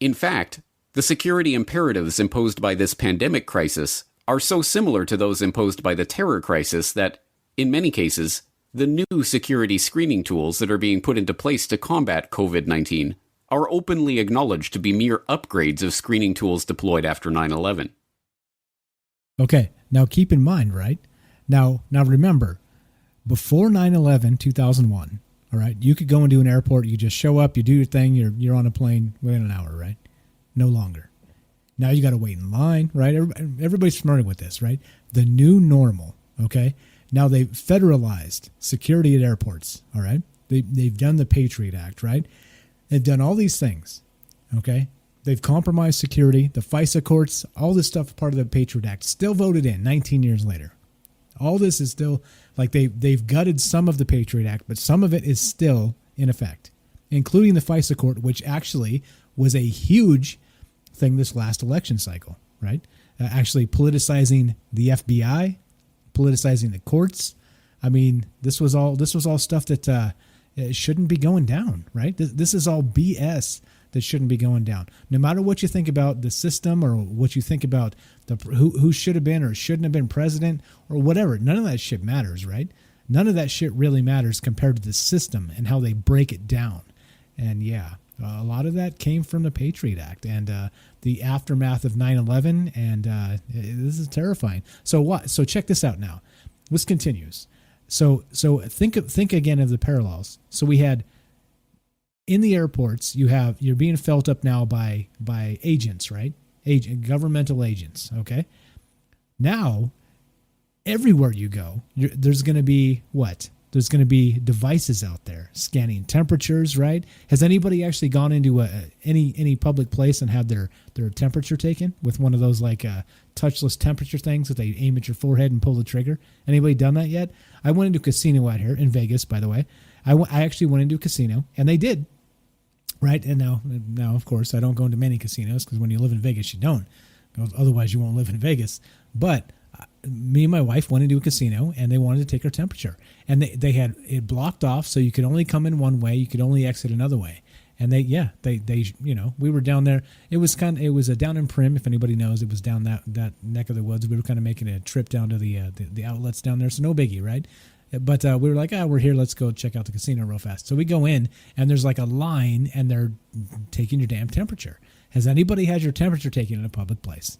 In fact, the security imperatives imposed by this pandemic crisis are so similar to those imposed by the terror crisis that, in many cases, the new security screening tools that are being put into place to combat COVID-19 are openly acknowledged to be mere upgrades of screening tools deployed after 9/11. Okay, now keep in mind, right? Now remember, before 9/11, 2001, all right, you could go into an airport, you just show up, you do your thing, you're on a plane within an hour, right? No longer. Now you got to wait in line, right? Everybody's familiar with this, right? The new normal, okay? Now they've federalized security at airports, all right? They've done the Patriot Act, right? They've done all these things, okay? They've compromised security, the FISA courts, all this stuff part of the Patriot Act, still voted in 19 years later. All this is still, like they've gutted some of the Patriot Act, but some of it is still in effect, including the FISA court, which actually was a huge thing this last election cycle, right? Actually politicizing the FBI, politicizing the courts. I mean, this was all stuff that shouldn't be going down, right? This is all BS that shouldn't be going down. No matter what you think about the system or what you think about who should have been or shouldn't have been president or whatever, none of that shit matters, right? None of that shit really matters compared to the system and how they break it down. And yeah, a lot of that came from the Patriot Act and the aftermath of 9/11, and this is terrifying. So what? So check this out now. This continues. So think again of the parallels. So we had in the airports, you're being felt up now by agents, right? Governmental agents. Okay. Now, everywhere you go, there's going to be what? There's going to be devices out there scanning temperatures, right? Has anybody actually gone into any public place and had their temperature taken with one of those like touchless temperature things that they aim at your forehead and pull the trigger? Anybody done that yet? I went into a casino out here in Vegas, by the way. I actually went into a casino, and they did, right? And now, of course, I don't go into many casinos because when you live in Vegas, you don't. Otherwise, you won't live in Vegas. But me and my wife went into a casino, and they wanted to take our temperature. And they had it blocked off, so you could only come in one way, you could only exit another way. And they we were down there. It was down in Prim, if anybody knows. It was down that neck of the woods. We were kind of making a trip down to the outlets down there, so no biggie, right? But we were like, we're here. Let's go check out the casino real fast. So we go in, and there's like a line, and they're taking your damn temperature. Has anybody had your temperature taken in a public place?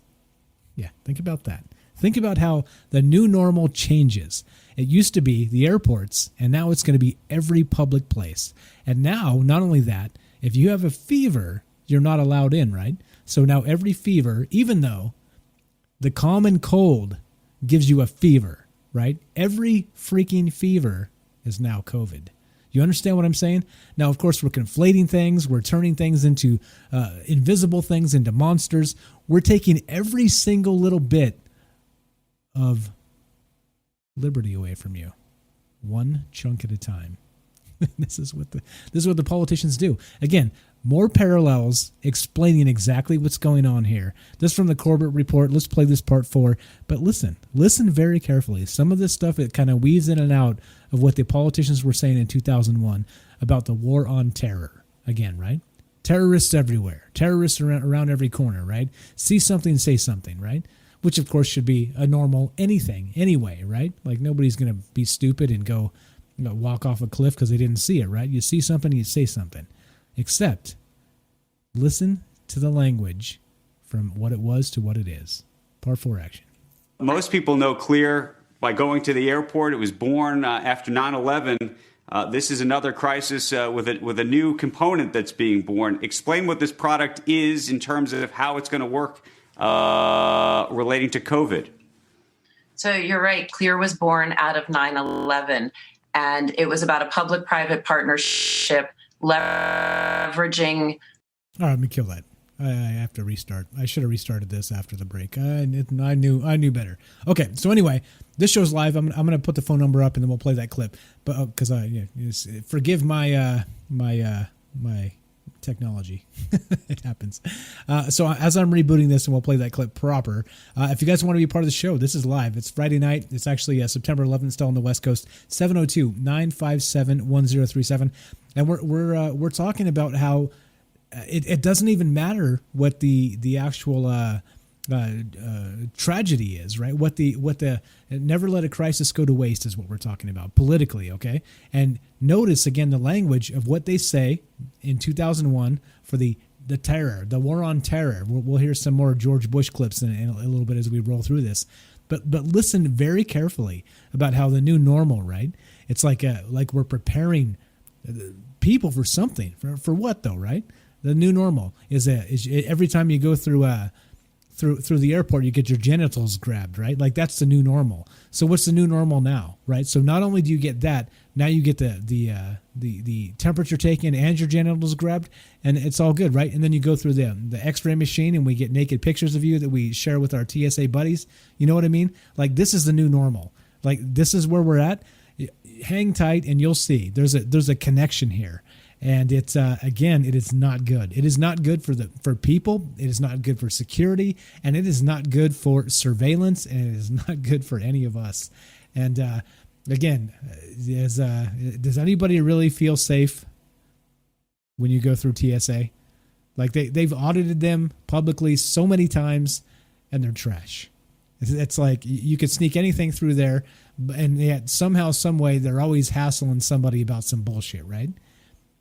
Yeah, think about that. Think about how the new normal changes. It used to be the airports, and now it's going to be every public place. And now, not only that, if you have a fever, you're not allowed in, right? So now every fever, even though the common cold gives you a fever, right? Every freaking fever is now COVID. You understand what I'm saying? Now, of course, we're conflating things. We're turning things into invisible things into monsters. We're taking every single little bit of liberty away from you, one chunk at a time. This is what the politicians do. Again, more parallels explaining exactly what's going on here. This from the Corbett Report. Let's play this part 4. But listen very carefully. Some of this stuff, it kind of weaves in and out of what the politicians were saying in 2001 about the war on terror. Again, right? Terrorists everywhere. Terrorists around every corner, right? See something, say something, right? Which, of course, should be a normal anything, anyway, right? Like, nobody's going to be stupid and go walk off a cliff because they didn't see it, right? You see something, you say something. Except, listen to the language from what it was to what it is. Part 4 action. Most people know Clear by going to the airport. It was born after 9/11. This is another crisis with a new component that's being born. Explain what this product is in terms of how it's going to work relating to COVID. So you're right. Clear was born out of 9/11, and it was about a public-private partnership leveraging. All right, let me kill that. I have to restart. I should have restarted this after the break. I knew better. Okay, so anyway, this show's live. I'm going to put the phone number up and then we'll play that clip. But because forgive my technology. It happens. So as I'm rebooting this, and we'll play that clip proper, if you guys want to be part of the show, this is live. It's Friday night. It's actually September 11th, still on the West Coast. 702-957-1037. And we're talking about how it doesn't even matter what the actual tragedy is, right? What the never let a crisis go to waste is what we're talking about politically, okay? And notice again the language of what they say in 2001 for the terror, the war on terror. We'll hear some more George Bush clips in a little bit as we roll through this, but listen very carefully about how the new normal, right? It's like we're preparing people for something. For what though, right? The new normal is every time you go through the airport, you get your genitals grabbed, right? Like that's the new normal. So what's the new normal now, right? So not only do you get that, now you get the temperature taken and your genitals grabbed, and it's all good, right? And then you go through the X-ray machine, and we get naked pictures of you that we share with our TSA buddies. You know what I mean? Like this is the new normal. Like this is where we're at. Hang tight, and you'll see. There's a connection here. And it's again, it is not good. It is not good for people. It is not good for security, and it is not good for surveillance, and it is not good for any of us. And again, does anybody really feel safe when you go through TSA? Like they've audited them publicly so many times, and they're trash. It's like you could sneak anything through there, and yet somehow, some way, they're always hassling somebody about some bullshit, right?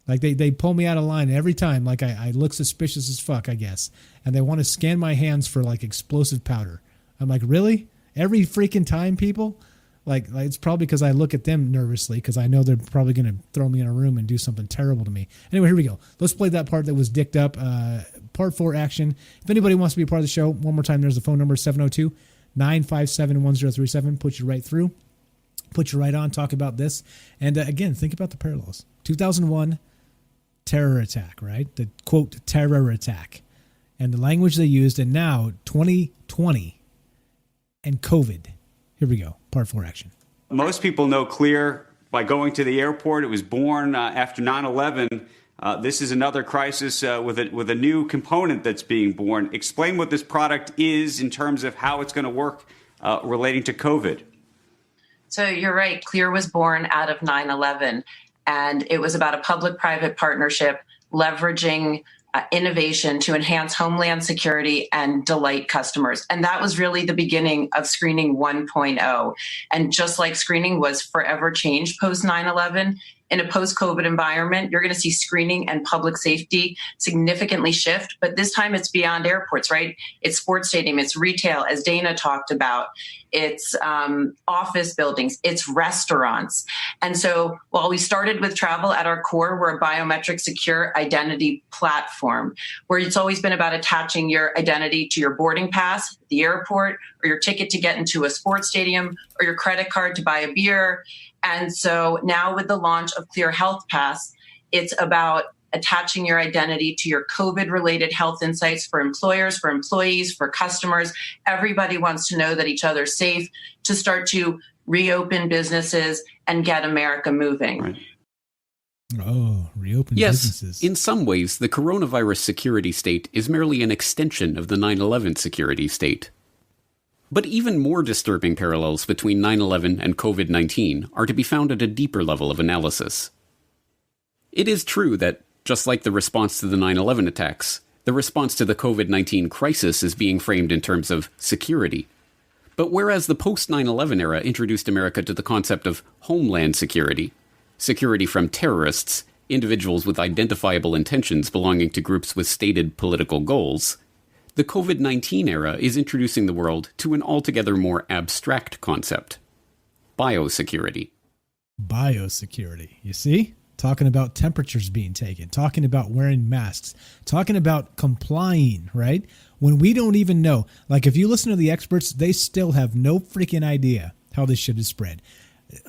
Like they pull me out of line every time. Like I look suspicious as fuck, I guess. And they want to scan my hands for like explosive powder. I'm like, really? Every freaking time, people? Like it's probably because I look at them nervously because I know they're probably going to throw me in a room and do something terrible to me. Anyway, here we go. Let's play that part that was dicked up. Part 4 action. If anybody wants to be a part of the show, one more time, there's the phone number, 702-957-1037. Put you right through. Put you right on. Talk about this. And again, think about the parallels. 2001. Terror attack, right? The quote terror attack, and the language they used, and now 2020 and COVID. Here we go. Part 4 action. Most people know Clear by going to the airport. It was born after 9/11. This is another crisis with a new component that's being born. Explain what this product is in terms of how it's going to work relating to COVID. So you're right. Clear was born out of 9/11. And it was about a public-private partnership leveraging innovation to enhance homeland security and delight customers. And that was really the beginning of Screening 1.0. And just like screening was forever changed post 9/11, in a post-COVID environment, you're going to see screening and public safety significantly shift. But this time it's beyond airports, right? It's sports stadium, it's retail, as Dana talked about. It's office buildings, it's restaurants. And so while we started with travel at our core, we're a biometric secure identity platform where it's always been about attaching your identity to your boarding pass at the airport, or your ticket to get into a sports stadium, or your credit card to buy a beer. And so now with the launch of Clear Health Pass, it's about attaching your identity to your COVID-related health insights for employers, for employees, for customers. Everybody wants to know that each other's safe to start to reopen businesses and get America moving. Right. Oh, reopen businesses. Yes, in some ways, the coronavirus security state is merely an extension of the 9/11 security state. But even more disturbing parallels between 9/11 and COVID-19 are to be found at a deeper level of analysis. It is true that, just like the response to the 9/11 attacks, the response to the COVID-19 crisis is being framed in terms of security. But whereas the post-9/11 era introduced America to the concept of homeland security, security from terrorists, individuals with identifiable intentions belonging to groups with stated political goals, the COVID-19 era is introducing the world to an altogether more abstract concept: biosecurity. Biosecurity. You see? Talking about temperatures being taken, talking about wearing masks, talking about complying, right? When we don't even know. Like if you listen to the experts, they still have no freaking idea how this shit is spread.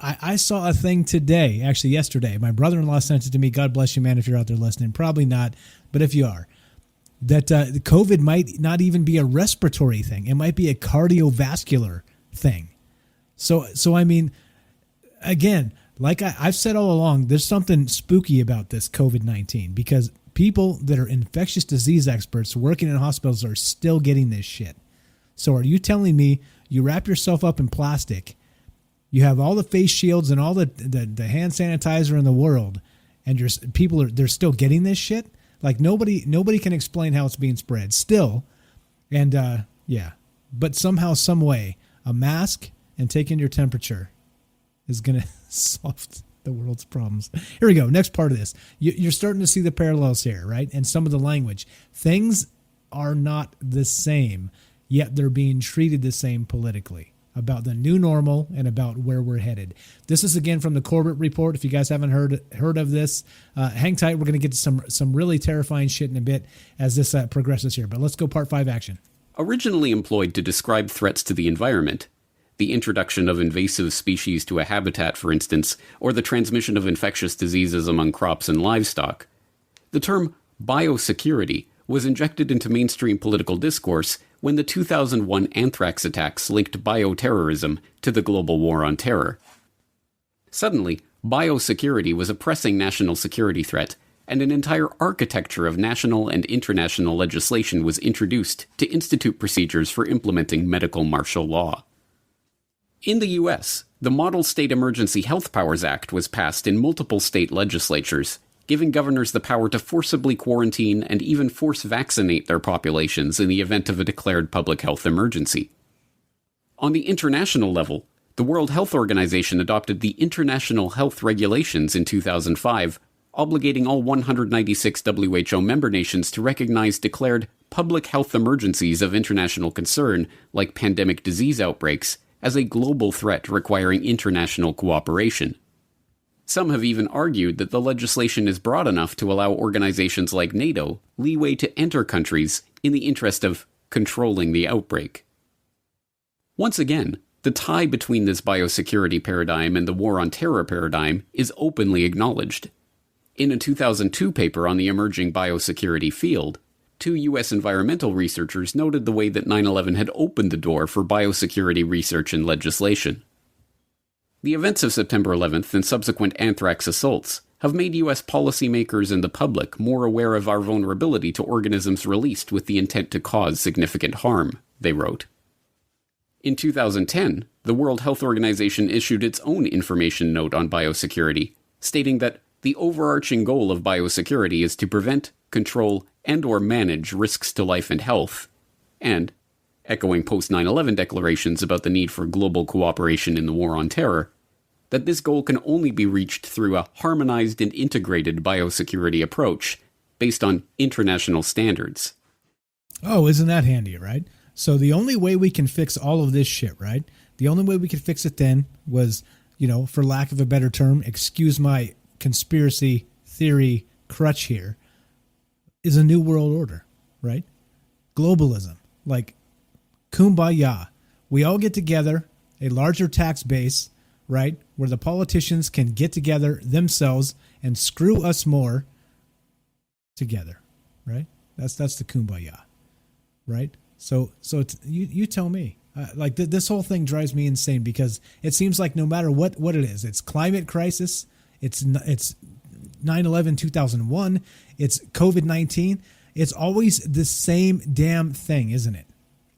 I saw a thing today, actually yesterday. My brother-in-law sent it to me. God bless you, man, if you're out there listening. Probably not, but if you are. That COVID might not even be a respiratory thing. It might be a cardiovascular thing. So I mean, again, like I've said all along, there's something spooky about this COVID-19 because people that are infectious disease experts working in hospitals are still getting this shit. So are you telling me you wrap yourself up in plastic, you have all the face shields and all the hand sanitizer in the world, and they're still getting this shit? Like nobody can explain how it's being spread still. And but somehow, some way, a mask and taking your temperature is going to solve the world's problems. Here we go. Next part of this. You're starting to see the parallels here, right? And some of the language. Things are not the same, yet they're being treated the same politically, about the new normal and about where we're headed. This is, again, from the Corbett Report. If you guys haven't heard of this, hang tight. We're going to get to some really terrifying shit in a bit as this progresses here. But let's go part 5 action. Originally employed to describe threats to the environment, the introduction of invasive species to a habitat, for instance, or the transmission of infectious diseases among crops and livestock, the term biosecurity was injected into mainstream political discourse when the 2001 anthrax attacks linked bioterrorism to the global war on terror. Suddenly, biosecurity was a pressing national security threat, and an entire architecture of national and international legislation was introduced to institute procedures for implementing medical martial law. In the U.S., the Model State Emergency Health Powers Act was passed in multiple state legislatures, giving governors the power to forcibly quarantine and even force vaccinate their populations in the event of a declared public health emergency. On the international level, the World Health Organization adopted the International Health Regulations in 2005, obligating all 196 WHO member nations to recognize declared public health emergencies of international concern, like pandemic disease outbreaks, as a global threat requiring international cooperation. Some have even argued that the legislation is broad enough to allow organizations like NATO leeway to enter countries in the interest of controlling the outbreak. Once again, the tie between this biosecurity paradigm and the war on terror paradigm is openly acknowledged. In a 2002 paper on the emerging biosecurity field, 2 U.S. environmental researchers noted the way that 9/11 had opened the door for biosecurity research and legislation. The events of September 11th and subsequent anthrax assaults have made U.S. policymakers and the public more aware of our vulnerability to organisms released with the intent to cause significant harm, they wrote. In 2010, the World Health Organization issued its own information note on biosecurity, stating that the overarching goal of biosecurity is to prevent, control, and/or manage risks to life and health, and, echoing post-9/11 declarations about the need for global cooperation in the war on terror, that this goal can only be reached through a harmonized and integrated biosecurity approach based on international standards. Oh, isn't that handy, right? So the only way we can fix all of this shit, right? The only way we could fix it then was, for lack of a better term, excuse my conspiracy theory crutch here, is a new world order, right? Globalism, like kumbaya. We all get together, a larger tax base, right? Where the politicians can get together themselves and screw us more together, right? That's the kumbaya, right? So it's, you tell me. This whole thing drives me insane because it seems like no matter what it is, it's climate crisis, it's 9/11, 2001, it's COVID-19. It's always the same damn thing, isn't it?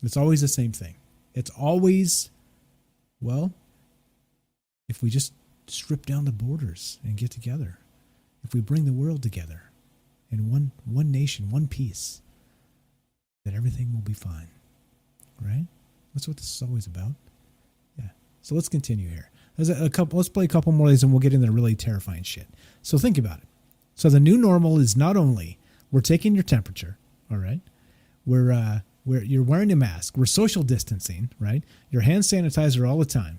It's always the same thing. It's always, if we just strip down the borders and get together, if we bring the world together in one nation, one piece, then everything will be fine, right? That's what this is always about. Yeah. So let's continue here. Let's play a couple more of these and we'll get into the really terrifying shit. So think about it. So the new normal is not only we're taking your temperature, all right? You're wearing a mask. We're social distancing, right? Your hand sanitizer all the time.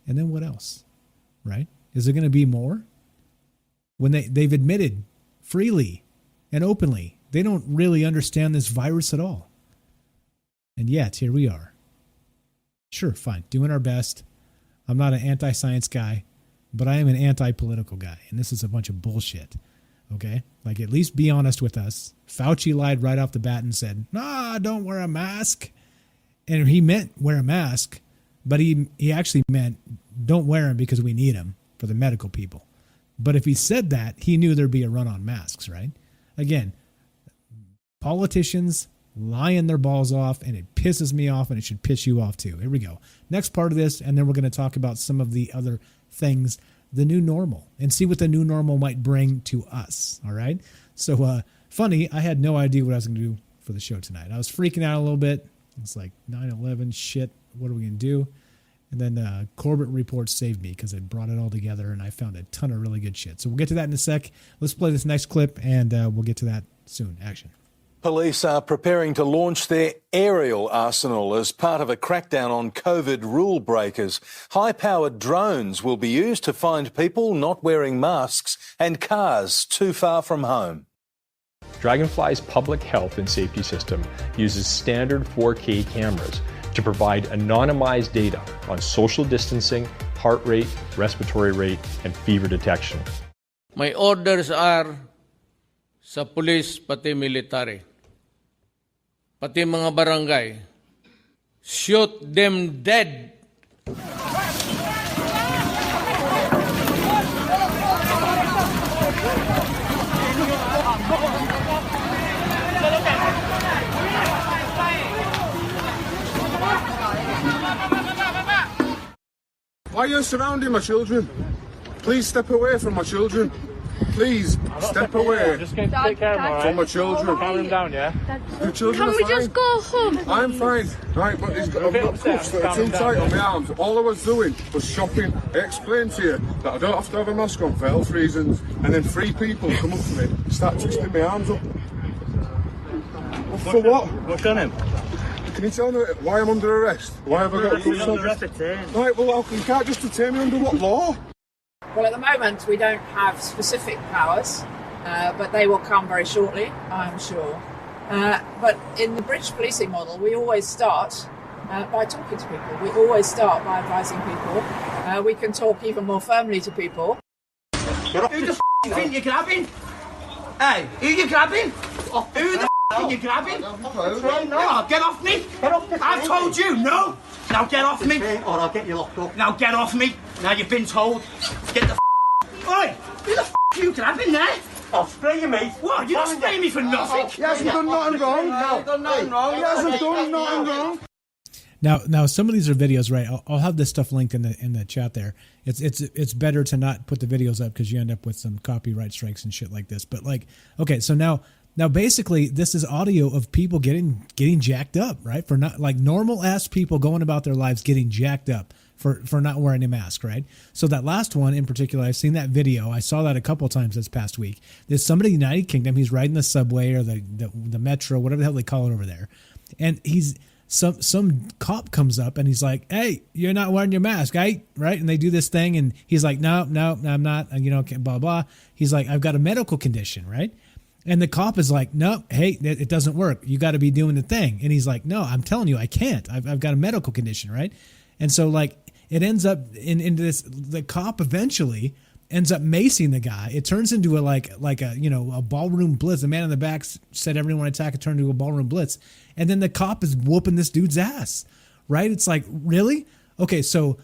And then what else, right? Is there going to be more? When they've admitted freely and openly, they don't really understand this virus at all. And yet, here we are. Sure, fine, doing our best. I'm not an anti-science guy, but I am an anti-political guy, and this is a bunch of bullshit, okay? Like, at least be honest with us. Fauci lied right off the bat and said, don't wear a mask. And he meant wear a mask, but he actually meant don't wear them because we need them for the medical people. But if he said that, he knew there'd be a run on masks, right? Again, Politicians lying their balls off, and it pisses me off, and it should piss you off too. Here we go. Next part of this, and then we're going to talk about some of the other things, the new normal, and see what the new normal might bring to us. All right? So, funny, I had no idea what I was going to do for the show tonight. I was freaking out a little bit. It's like 9/11, shit, what are we going to do? And then Corbett Report saved me because it brought it all together, and I found a ton of really good shit. So we'll get to that in a sec. Let's play this next clip, and we'll get to that soon. Action. Police are preparing to launch their aerial arsenal as part of a crackdown on COVID rule breakers. High-powered drones will be used to find people not wearing masks and cars too far from home. Dragonfly's public health and safety system uses standard 4K cameras to provide anonymized data on social distancing, heart rate, respiratory rate, and fever detection. My orders are sa police pati military, pati mga barangay, shoot them dead. Why are you surrounding my children? Please step away from my children. Please step away from my children. Calm him down, yeah? The children Can are we fine. just go home? I'm fine. Right, but I've got cuffs that are too tight on my arms. All I was doing was shopping. I explained to you that I don't have to have a mask on for health reasons. And then 3 people come up to me, start twisting my arms up. For what? What's on him? Can you tell me why I'm under arrest? Why have I got cuffs on? Right, well, you can't just detain me under what law? Well, at the moment, we don't have specific powers, but they will come very shortly, I'm sure. But in the British policing model, we always start by talking to people. We always start by advising people. We can talk even more firmly to people. Who the f*** you think you're grabbing? Hey, who you grabbing? Who the f*** are you grabbing? No, get off me! I've told you, no! Now get off me! Or I'll get you locked up. Now get off me! Now you've been told. Get the f***. Oi! Who the f*** are you grabbing there? I'll spray you, mate. What? You're not spraying me for nothing? He hasn't done nothing wrong. He hasn't done nothing wrong. Now some of these are videos, right? I'll have this stuff linked in the chat there. It's better to not put the videos up because you end up with some copyright strikes and shit like this. But like, okay, so now basically this is audio of people getting jacked up, right? For not like normal ass people going about their lives getting jacked up for not wearing a mask, right? So that last one in particular, I've seen that video. I saw that a couple of times this past week. There's somebody in the United Kingdom. He's riding the subway or the metro, whatever the hell they call it over there, and some cop comes up and he's like, "Hey, you're not wearing your mask, right?" And they do this thing, and he's like, "No, I'm not." And blah blah. He's like, "I've got a medical condition, right?" And the cop is like, "No, hey, it doesn't work. You got to be doing the thing." And he's like, "No, I'm telling you, I can't. I've got a medical condition, right?" And so like it ends up into this. The cop eventually ends up macing the guy. It turns into a ballroom blitz. The man in the back said everyone attack it turned into a ballroom blitz. And then the cop is whooping this dude's ass, right? It's like, really? Okay, so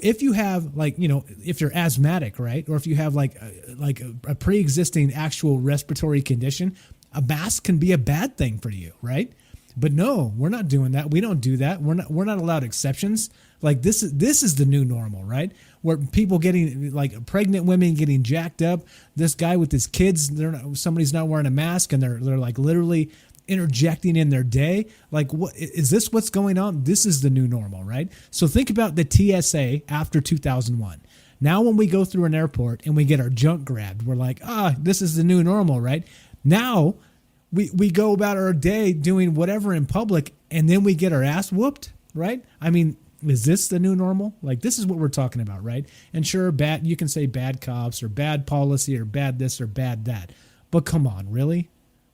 if you have if you're asthmatic, right? Or if you have a pre-existing actual respiratory condition, a mask can be a bad thing for you, right? But no, we're not doing that. We don't do that. We're not allowed exceptions. Like this is the new normal, right? Where people getting like pregnant women getting jacked up. This guy with his kids, somebody's not wearing a mask and they're like literally interjecting in their day. Like, what is this? What's going on? This is the new normal, right? So think about the TSA after 2001. Now when we go through an airport and we get our junk grabbed, we're like, this is the new normal, right? Now we go about our day doing whatever in public and then we get our ass whooped, right? I mean, is this the new normal? Like, this is what we're talking about, right? And sure, you can say bad cops or bad policy or bad this or bad that. But come on, really?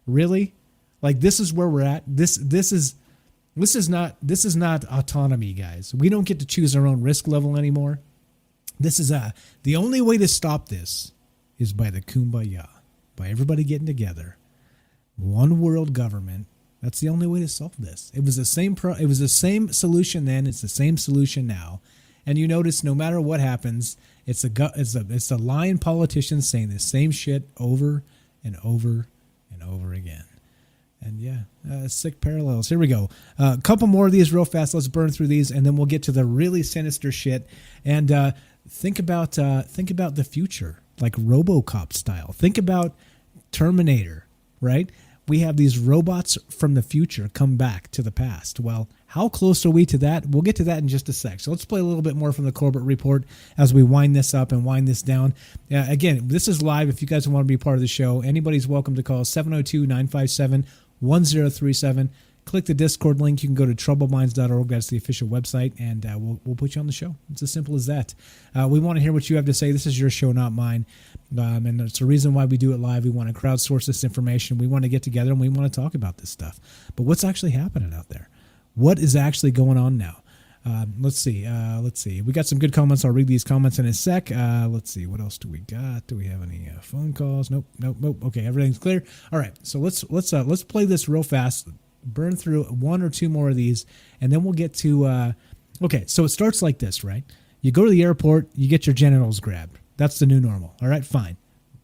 Really? Like, this is where we're at. This is not autonomy, guys. We don't get to choose our own risk level anymore. This is the only way to stop this is by the kumbaya, by everybody getting together. One world government. That's the only way to solve this. It was the same solution then. It's the same solution now. And you notice no matter what happens, it's the lying politicians saying the same shit over and over and over again. And Sick parallels. Here we go. A couple more of these real fast. Let's burn through these, and then we'll get to the really sinister shit. And think about the future, like RoboCop style. Think about Terminator, right? We have these robots from the future come back to the past. Well, how close are we to that? We'll get to that in just a sec. So let's play a little bit more from the Corbett Report as we wind this up and wind this down. Again, this is live. If you guys want to be part of the show, anybody's welcome to call 702-957-1037. Click the Discord link. You can go to troubledminds.org. That's the official website, and we'll put you on the show. It's as simple as that. We want to hear what you have to say. This is your show, not mine. And it's the reason why we do it live. We want to crowdsource this information. We want to get together, and we want to talk about this stuff. But what's actually happening out there? What is actually going on now? Let's see. We got some good comments. I'll read these comments in a sec. Let's see. What else do we got? Do we have any phone calls? Nope. Okay, everything's clear. All right. So let's play this real fast. Burn through one or two more of these, and then we'll get to. Okay, so it starts like this, right? You go to the airport, you get your genitals grabbed. That's the new normal. All right, fine,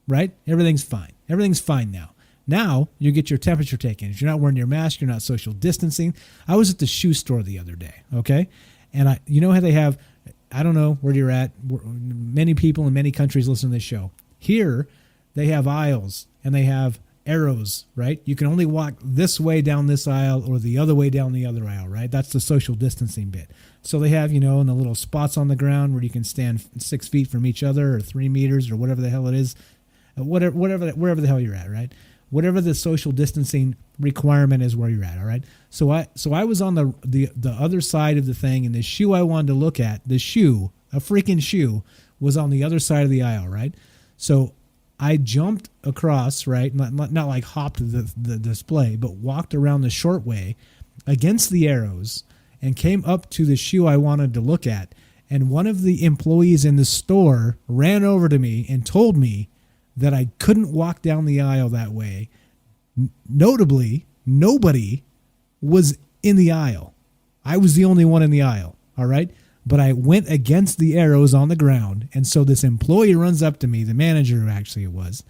right? Everything's fine. Everything's fine now. Now you get your temperature taken. If you're not wearing your mask, you're not social distancing. I was at the shoe store the other day, okay, and you know how they have. I don't know where you're at. Many people in many countries listen to this show. Here, they have aisles and they have arrows, right? You can only walk this way down this aisle or the other way down the other aisle, right? That's the social distancing bit. So they have, in the little spots on the ground where you can stand 6 feet from each other or 3 meters or whatever the hell it is, wherever the hell you're at, right? Whatever the social distancing requirement is where you're at, all right? So I was on the other side of the thing, and the shoe I wanted to look at, a freaking shoe, was on the other side of the aisle, right? So I jumped across, right? Not like hopped the display, but walked around the short way against the arrows and came up to the shoe I wanted to look at. And one of the employees in the store ran over to me and told me that I couldn't walk down the aisle that way. Notably, nobody was in the aisle. I was the only one in the aisle, all right? But I went against the arrows on the ground, and so this employee runs up to me, the manager actually it was,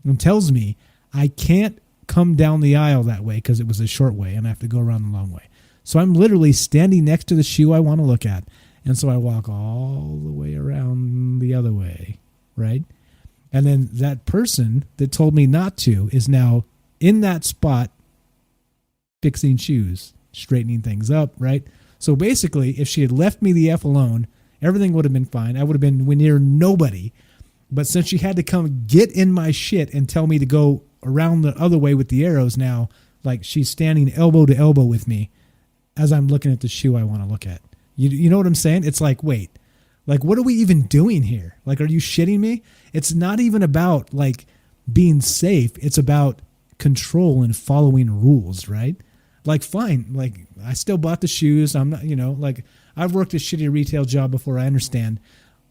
and tells me I can't come down the aisle that way because it was a short way, and I have to go around the long way. So I'm literally standing next to the shoe I want to look at, and so I walk all the way around the other way, right? And then that person that told me not to is now in that spot fixing shoes, straightening things up, right? So basically, if she had left me the F alone, everything would have been fine. I would have been near nobody. But since she had to come get in my shit and tell me to go around the other way with the arrows now, like she's standing elbow to elbow with me as I'm looking at the shoe I want to look at. You know what I'm saying? It's like, wait, like what are we even doing here? Like, are you shitting me? It's not even about like being safe. It's about control and following rules, right? Like, fine, like, I still bought the shoes. I'm not, like, I've worked a shitty retail job before. I understand.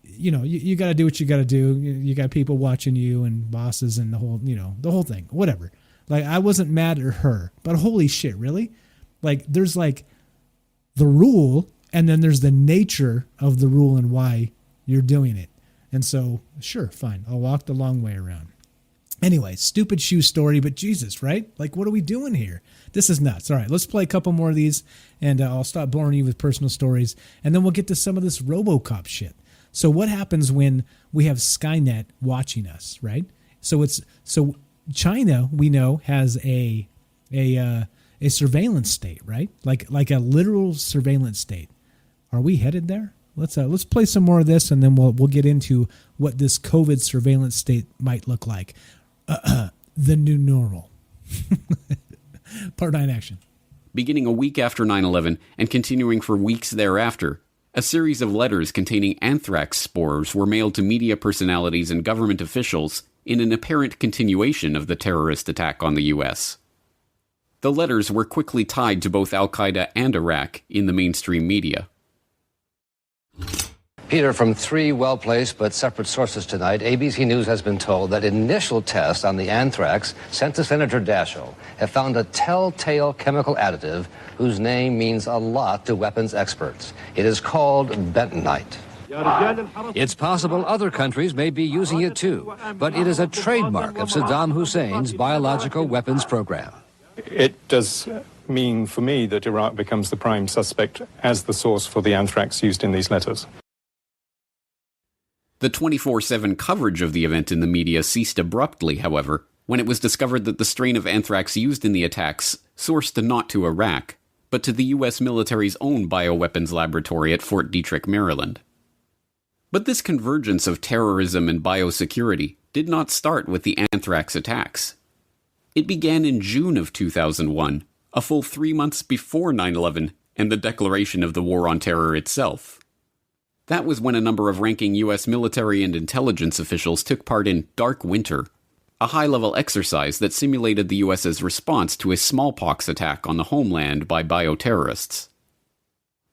You got to do what you got to do. You got people watching you and bosses and the whole thing, whatever. Like, I wasn't mad at her, but holy shit, really? Like, there's like the rule, and then there's the nature of the rule and why you're doing it. And so, sure, fine, I'll walk the long way around. Anyway, stupid shoe story, but Jesus, right? Like, what are we doing here? This is nuts. All right, let's play a couple more of these, and I'll stop boring you with personal stories, and then we'll get to some of this RoboCop shit. So what happens when we have Skynet watching us, right? So China, we know, has a surveillance state, right? Like a literal surveillance state. Are we headed there? Let's play some more of this, and then we'll get into what this COVID surveillance state might look like. The new normal. Part 9 action. Beginning a week after 9/11 and continuing for weeks thereafter, a series of letters containing anthrax spores were mailed to media personalities and government officials in an apparent continuation of the terrorist attack on the U.S. The letters were quickly tied to both Al-Qaeda and Iraq in the mainstream media. Peter, from 3 well-placed but separate sources tonight, ABC News has been told that initial tests on the anthrax sent to Senator Daschle have found a telltale chemical additive whose name means a lot to weapons experts. It is called bentonite. It's possible other countries may be using it too, but it is a trademark of Saddam Hussein's biological weapons program. It does mean for me that Iraq becomes the prime suspect as the source for the anthrax used in these letters. The 24/7 coverage of the event in the media ceased abruptly, however, when it was discovered that the strain of anthrax used in the attacks sourced not to Iraq, but to the U.S. military's own bioweapons laboratory at Fort Detrick, Maryland. But this convergence of terrorism and biosecurity did not start with the anthrax attacks. It began in June of 2001, a full 3 months before 9/11 and the declaration of the War on Terror itself. That was when a number of ranking U.S. military and intelligence officials took part in Dark Winter, a high-level exercise that simulated the U.S.'s response to a smallpox attack on the homeland by bioterrorists.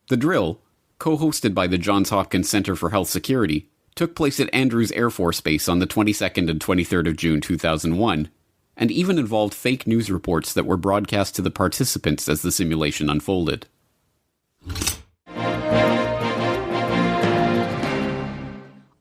The drill, co-hosted by the Johns Hopkins Center for Health Security, took place at Andrews Air Force Base on the 22nd and 23rd of June 2001, and even involved fake news reports that were broadcast to the participants as the simulation unfolded.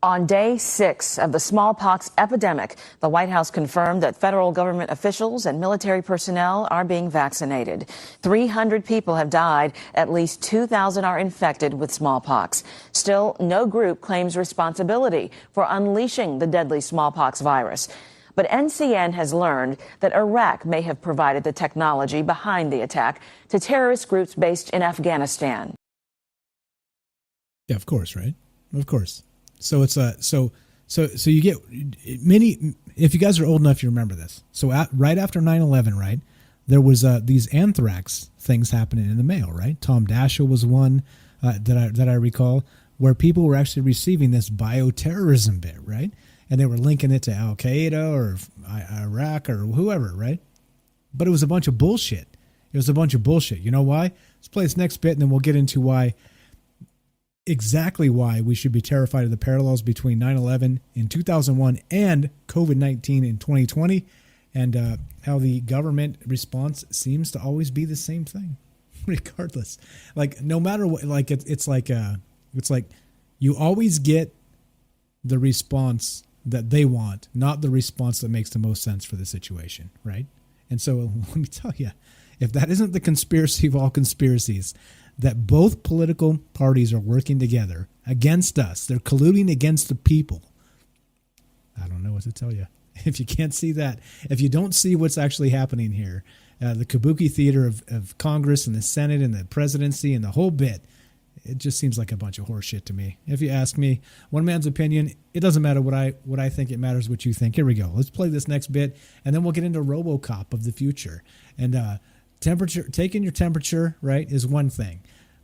On day 6 of the smallpox epidemic, the White House confirmed that federal government officials and military personnel are being vaccinated. 300 people have died. At least 2,000 are infected with smallpox. Still, no group claims responsibility for unleashing the deadly smallpox virus. But NCN has learned that Iraq may have provided the technology behind the attack to terrorist groups based in Afghanistan. Yeah, of course, right? Of course. So it's so you get many. If you guys are old enough, you remember this. So right after 9/11, right, there was these anthrax things happening in the mail, right? Tom Daschle was one that I recall, where people were actually receiving this bioterrorism bit, right? And they were linking it to Al Qaeda or Iraq or whoever, right? But it was a bunch of bullshit. It was a bunch of bullshit. You know why? Let's play this next bit, and then we'll get into exactly why we should be terrified of the parallels between 9/11 in 2001 and COVID-19 in 2020, and how the government response seems to always be the same thing, regardless. Like, no matter what, like it's like you always get the response that they want, not the response that makes the most sense for the situation, right? And so let me tell you, if that isn't the conspiracy of all conspiracies, that both political parties are working together against us, they're colluding against the people, I don't know what to tell you. If you can't see that, if you don't see what's actually happening here, the kabuki theater of Congress and the Senate and the presidency and the whole bit, it just seems like a bunch of horse shit to me. If you ask me, one man's opinion, it doesn't matter what I think, it matters what you think. Here we go. Let's play this next bit, and then we'll get into RoboCop of the future. And taking your temperature, right, is one thing.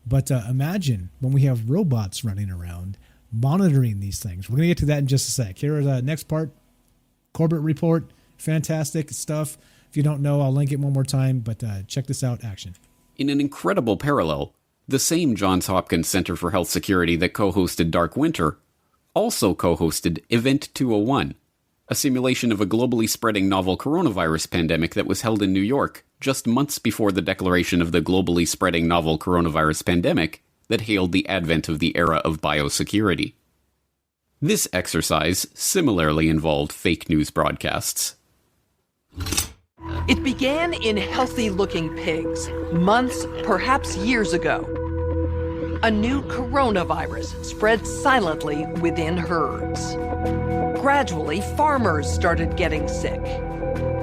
But imagine when we have robots running around monitoring these things. We're going to get to that in just a sec. Here is the next part, Corbett Report. Fantastic stuff. If you don't know, I'll link it one more time, but check this out, action. In an incredible parallel, the same Johns Hopkins Center for Health Security that co-hosted Dark Winter also co-hosted Event 201, a simulation of a globally spreading novel coronavirus pandemic that was held in New York just months before the declaration of the globally spreading novel coronavirus pandemic that hailed the advent of the era of biosecurity. This exercise similarly involved fake news broadcasts. It began in healthy-looking pigs, months, perhaps years ago. A new coronavirus spread silently within herds. Gradually, farmers started getting sick.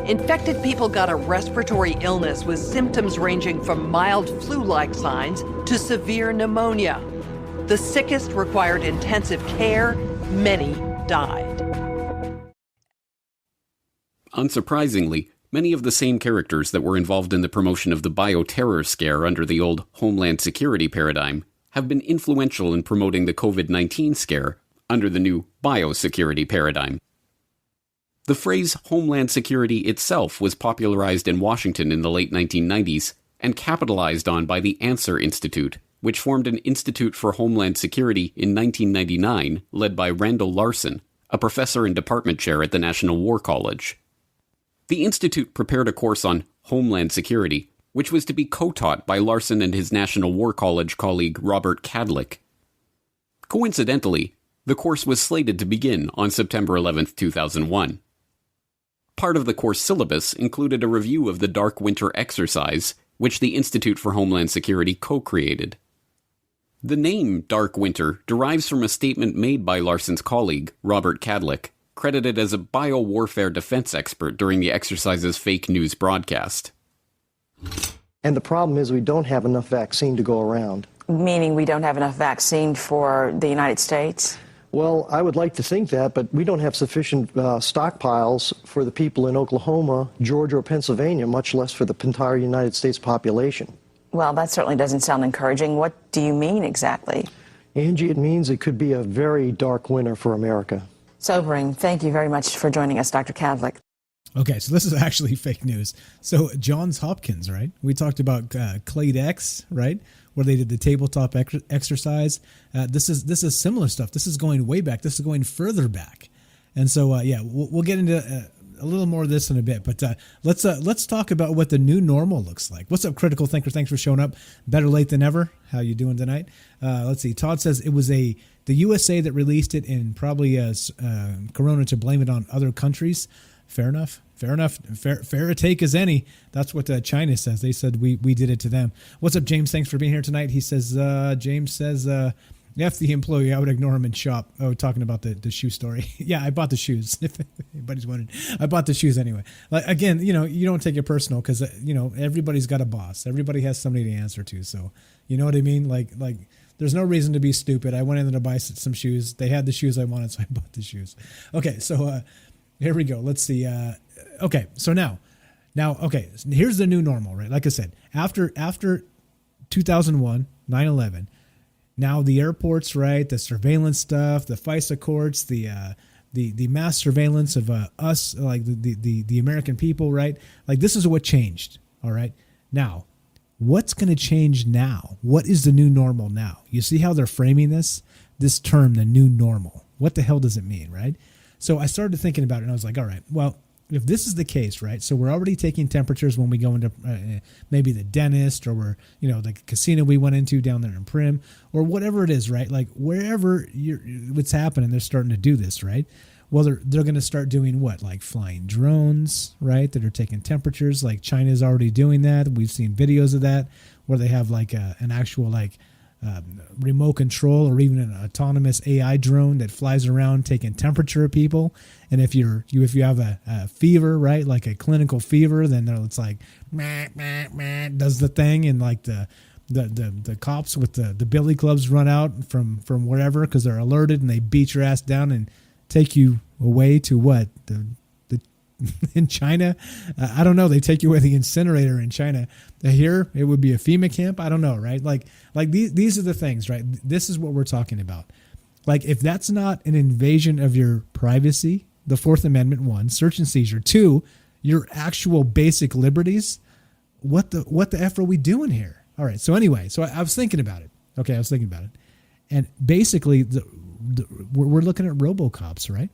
Infected people got a respiratory illness with symptoms ranging from mild flu-like signs to severe pneumonia. The sickest required intensive care. Many died. Unsurprisingly, many of the same characters that were involved in the promotion of the bioterror scare under the old Homeland Security paradigm have been influential in promoting the COVID-19 scare under the new biosecurity paradigm. The phrase Homeland Security itself was popularized in Washington in the late 1990s and capitalized on by the Answer Institute, which formed an Institute for Homeland Security in 1999, led by Randall Larson, a professor and department chair at the National War College. The Institute prepared a course on Homeland Security, which was to be co-taught by Larson and his National War College colleague Robert Kadlick. Coincidentally, the course was slated to begin on September 11, 2001. Part of the course syllabus included a review of the Dark Winter exercise, which the Institute for Homeland Security co-created. The name Dark Winter derives from a statement made by Larson's colleague, Robert Kadlec, credited as a biowarfare defense expert during the exercise's fake news broadcast. And the problem is we don't have enough vaccine to go around. Meaning we don't have enough vaccine for the United States? Well, I would like to think that, but we don't have sufficient stockpiles for the people in Oklahoma, Georgia, or Pennsylvania, much less for the entire United States population. Well, that certainly doesn't sound encouraging. What do you mean exactly? Angie, it means it could be a very dark winter for America. Sobering. Thank you very much for joining us, Dr. Kadlec. Okay, so this is actually fake news. So Johns Hopkins, right? We talked about Clade X, right? Where they did the tabletop exercise. This is similar stuff. This is going way back. This is going further back. And so, we'll get into a little more of this in a bit. But let's talk about what the new normal looks like. What's up, Critical Thinker? Thanks for showing up. Better late than never. How you doing tonight? Let's see. Todd says it was the USA that released it, and probably Corona to blame it on other countries. Fair enough. Fair enough. Fair a take as any. That's what China says. They said we did it to them. What's up, James? Thanks for being here tonight. He says, James says, F the employee. I would ignore him in shop. Oh, talking about the shoe story. Yeah, I bought the shoes. If anybody's wondering, I bought the shoes anyway. Like, again, you don't take it personal because, everybody's got a boss. Everybody has somebody to answer to. So, you know what I mean? Like there's no reason to be stupid. I went in there to buy some shoes. They had the shoes I wanted, so I bought the shoes. Okay, so here we go. Let's see. Okay, so now, okay, here's the new normal, right? Like I said, after 2001, 9/11, now the airports, right? The surveillance stuff, the FISA courts, the mass surveillance of us, like the American people, right? Like this is what changed. All right, now what's going to change now? What is the new normal now? You see how they're framing this term, the new normal. What the hell does it mean, right? So I started thinking about it, and I was like, all right, well, if this is the case, right, so we're already taking temperatures when we go into maybe the dentist or we're, the casino we went into down there in Prim or whatever it is, right, like wherever what's happening, they're starting to do this, right? Well, they're going to start doing what, like flying drones, right, that are taking temperatures, like China's already doing that. We've seen videos of that where they have like an actual remote control or even an autonomous AI drone that flies around taking temperature of people. And if you have a fever, right, like a clinical fever, then it's like does the thing, and like the cops with the billy clubs run out from wherever because they're alerted, and they beat your ass down and take you away to what in China. I don't know. They take you away to the incinerator in China. Here, it would be a FEMA camp. I don't know, right? Like these are the things, right? This is what we're talking about. Like, if that's not an invasion of your privacy, the Fourth Amendment, 1, search and seizure, 2, your actual basic liberties, what the F are we doing here? All right. So anyway, I was thinking about it. Okay, I was thinking about it. And basically, we're looking at RoboCops, right?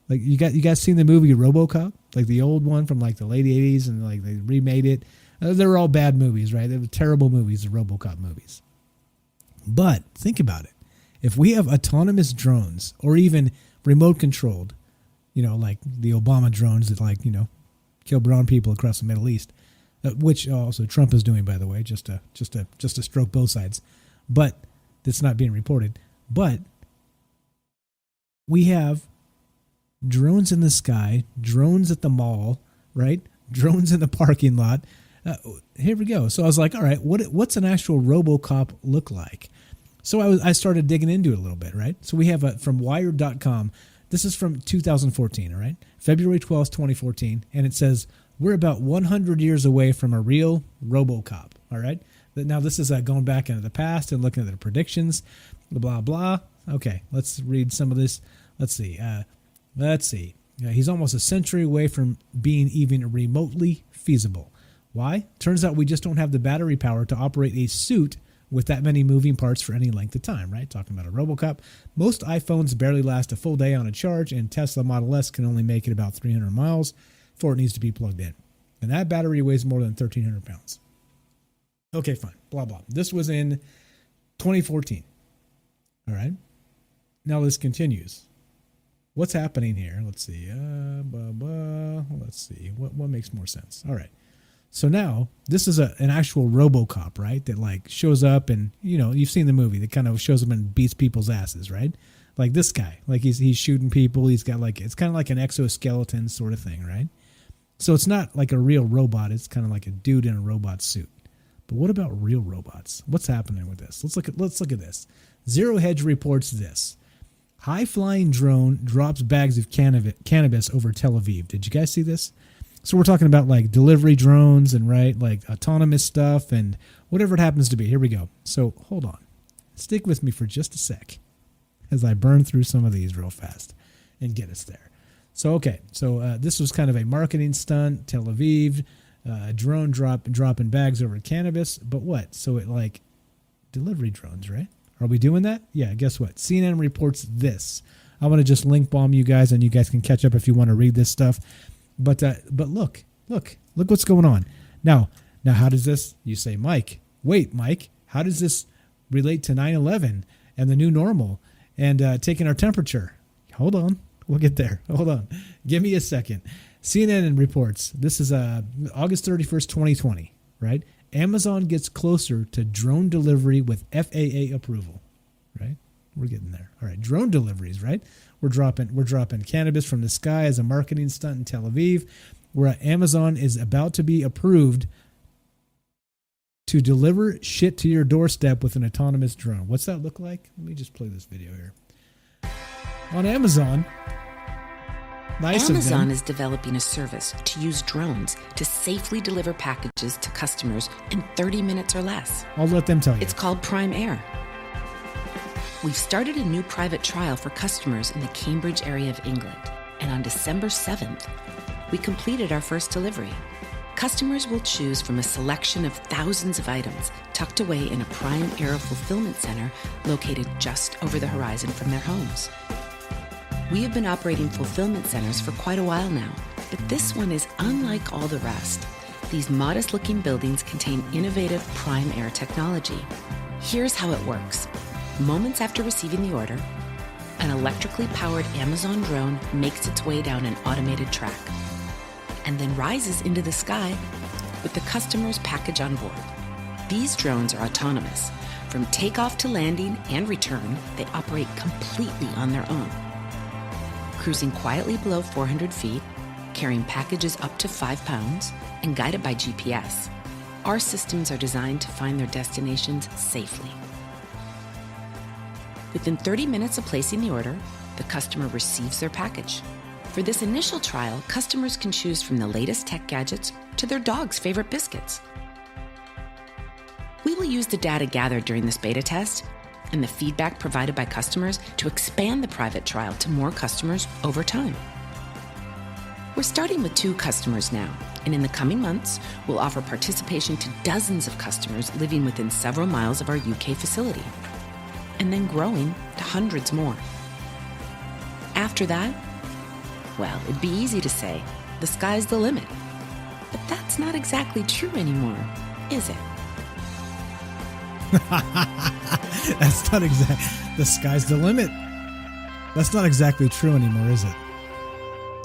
Like you guys seen the movie RoboCop, like the old one from like the late 80s, and like they remade it. They were all bad movies, right? They were terrible movies, the RoboCop movies. But think about it. If we have autonomous drones or even remote controlled, like the Obama drones that kill brown people across the Middle East, which also Trump is doing, by the way, just to stroke both sides. But that's not being reported. But we have drones in the sky, drones at the mall, right? Drones in the parking lot. Here we go. So I was like, all right, what's an actual RoboCop look like? So I started digging into it a little bit, right? So we have from Wired.com. This is from 2014, all right? February 12th, 2014. And it says, we're about 100 years away from a real RoboCop, all right? Now, this is going back into the past and looking at the predictions, blah, blah. Okay, let's read some of this. Let's see. He's almost a century away from being even remotely feasible. Why? Turns out we just don't have the battery power to operate a suit with that many moving parts for any length of time, right? Talking about a RoboCop. Most iPhones barely last a full day on a charge, and Tesla Model S can only make it about 300 miles before it needs to be plugged in. And that battery weighs more than 1,300 pounds. Okay, fine. Blah, blah. This was in 2014. All right. Now this continues. what's happening here? Let's see. Let's see. What makes more sense? All right. So now this is an actual RoboCop, right? That like shows up and, you know, you've seen the movie that kind of shows up and beats people's asses, right? Like this guy, like he's shooting people. He's got like, it's kind of like an exoskeleton sort of thing, right? So it's not like a real robot. It's kind of like a dude in a robot suit. But what about real robots? What's happening with this? Let's look at this. Zero Hedge reports this. High-flying drone drops bags of cannabis over Tel Aviv. Did you guys see this? So we're talking about like delivery drones and right, like autonomous stuff and whatever it happens to be. Here we go. So hold on. Stick with me for just a sec as I burn through some of these real fast and get us there. So, okay. So this was kind of a marketing stunt. Tel Aviv, drone dropping bags over cannabis. But what? So it like delivery drones, right? Are we doing that? Yeah, guess what? CNN reports this. I want to just link bomb you guys, and you guys can catch up if you want to read this stuff. But look what's going on. Now how does this, you say, Mike, how does this relate to 9/11 and the new normal and taking our temperature? Hold on. We'll get there. Hold on. Give me a second. CNN reports, this is August 31st, 2020, right? Amazon gets closer to drone delivery with FAA approval, right? We're getting there. All right, drone deliveries, right? We're dropping cannabis from the sky as a marketing stunt in Tel Aviv, where Amazon is about to be approved to deliver shit to your doorstep with an autonomous drone. What's that look like? Let me just play this video here. On Amazon, Amazon is developing a service to use drones to safely deliver packages to customers in 30 minutes or less. I'll let them tell you. It's called Prime Air. We've started a new private trial for customers in the Cambridge area of England, and on December 7th, we completed our first delivery. Customers will choose from a selection of thousands of items tucked away in a Prime Air fulfillment center located just over the horizon from their homes. We have been operating fulfillment centers for quite a while now, but this one is unlike all the rest. These modest-looking buildings contain innovative Prime Air technology. Here's how it works. Moments after receiving the order, an electrically powered Amazon drone makes its way down an automated track and then rises into the sky with the customer's package on board. These drones are autonomous. From takeoff to landing and return, they operate completely on their own. Cruising quietly below 400 feet, carrying packages up to 5 pounds, and guided by GPS, our systems are designed to find their destinations safely. Within 30 minutes of placing the order, the customer receives their package. For this initial trial, customers can choose from the latest tech gadgets to their dog's favorite biscuits. We will use the data gathered during this beta test and the feedback provided by customers to expand the private trial to more customers over time. We're starting with 2 customers now, and in the coming months, we'll offer participation to dozens of customers living within several miles of our UK facility, and then growing to hundreds more. After that, well, it'd be easy to say, the sky's the limit. But that's not exactly true anymore, is it? That's not exact. The sky's the limit. That's not exactly true anymore, is it?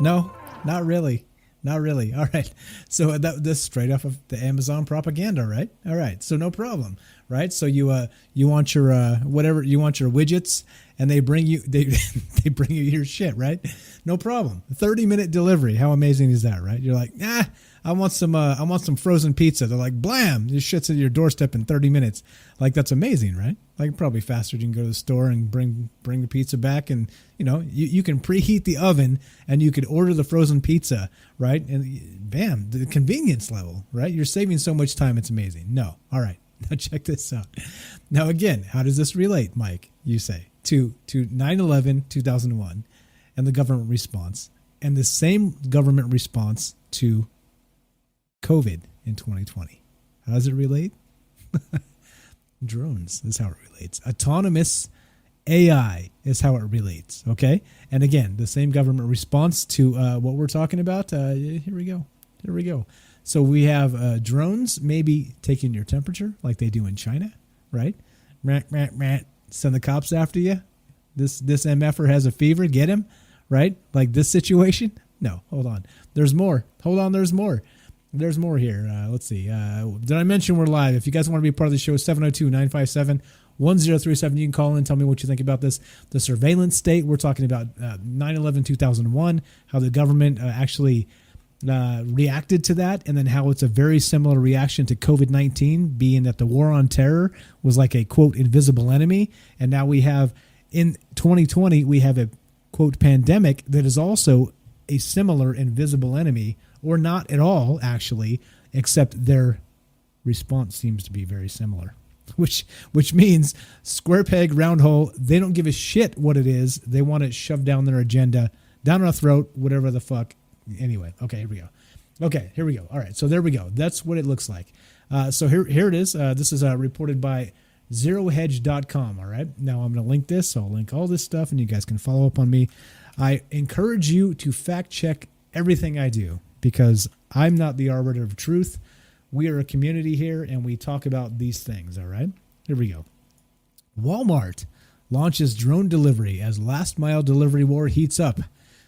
No, not really. Not really. All right. So this straight off of the Amazon propaganda, right? All right. So no problem, right? So you want your whatever you want your widgets, and they bring you they bring you your shit, right? No problem. 30-minute delivery. How amazing is that, right? You're like, I want some frozen pizza. They're like, blam, this shit's at your doorstep in 30 minutes. Like, that's amazing, right? Like, probably faster. You can go to the store and bring the pizza back, and you can preheat the oven and you could order the frozen pizza, right? And bam, the convenience level, right? You're saving so much time. It's amazing. No. All right. Now check this out. Now again, how does this relate, Mike? You say to 9/11, 2001, and the government response, and the same government response to COVID in 2020. How does it relate? Drones is how it relates. Autonomous AI is how it relates. Okay. And again, the same government response to what we're talking about. Here we go. So we have drones maybe taking your temperature like they do in China, right? Send the cops after you. This MFer has a fever. Get him, right? Like this situation? No, hold on. There's more. Hold on, there's more. There's more here. Let's see. Did I mention we're live? If you guys want to be part of the show, 702-957-1037. You can call in and tell me what you think about this. The surveillance state, we're talking about 9/11-2001, how the government actually reacted to that, and then how it's a very similar reaction to COVID-19, being that the war on terror was like a, quote, invisible enemy. And now we have, in 2020, we have a, quote, pandemic that is also a similar invisible enemy, or not at all, actually, except their response seems to be very similar, which means square peg, round hole. They don't give a shit what it is. They want it shoved down their agenda, down our throat, whatever the fuck. Anyway, okay, here we go. Okay, here we go. All right, so there we go. That's what it looks like. So here it is. This is reported by zerohedge.com. All right, now I'm going to link this. So I'll link all this stuff, and you guys can follow up on me. I encourage you to fact check everything I do, because I'm not the arbiter of truth. We are a community here, and we talk about these things, all right? Here we go. Walmart launches drone delivery as last-mile delivery war heats up.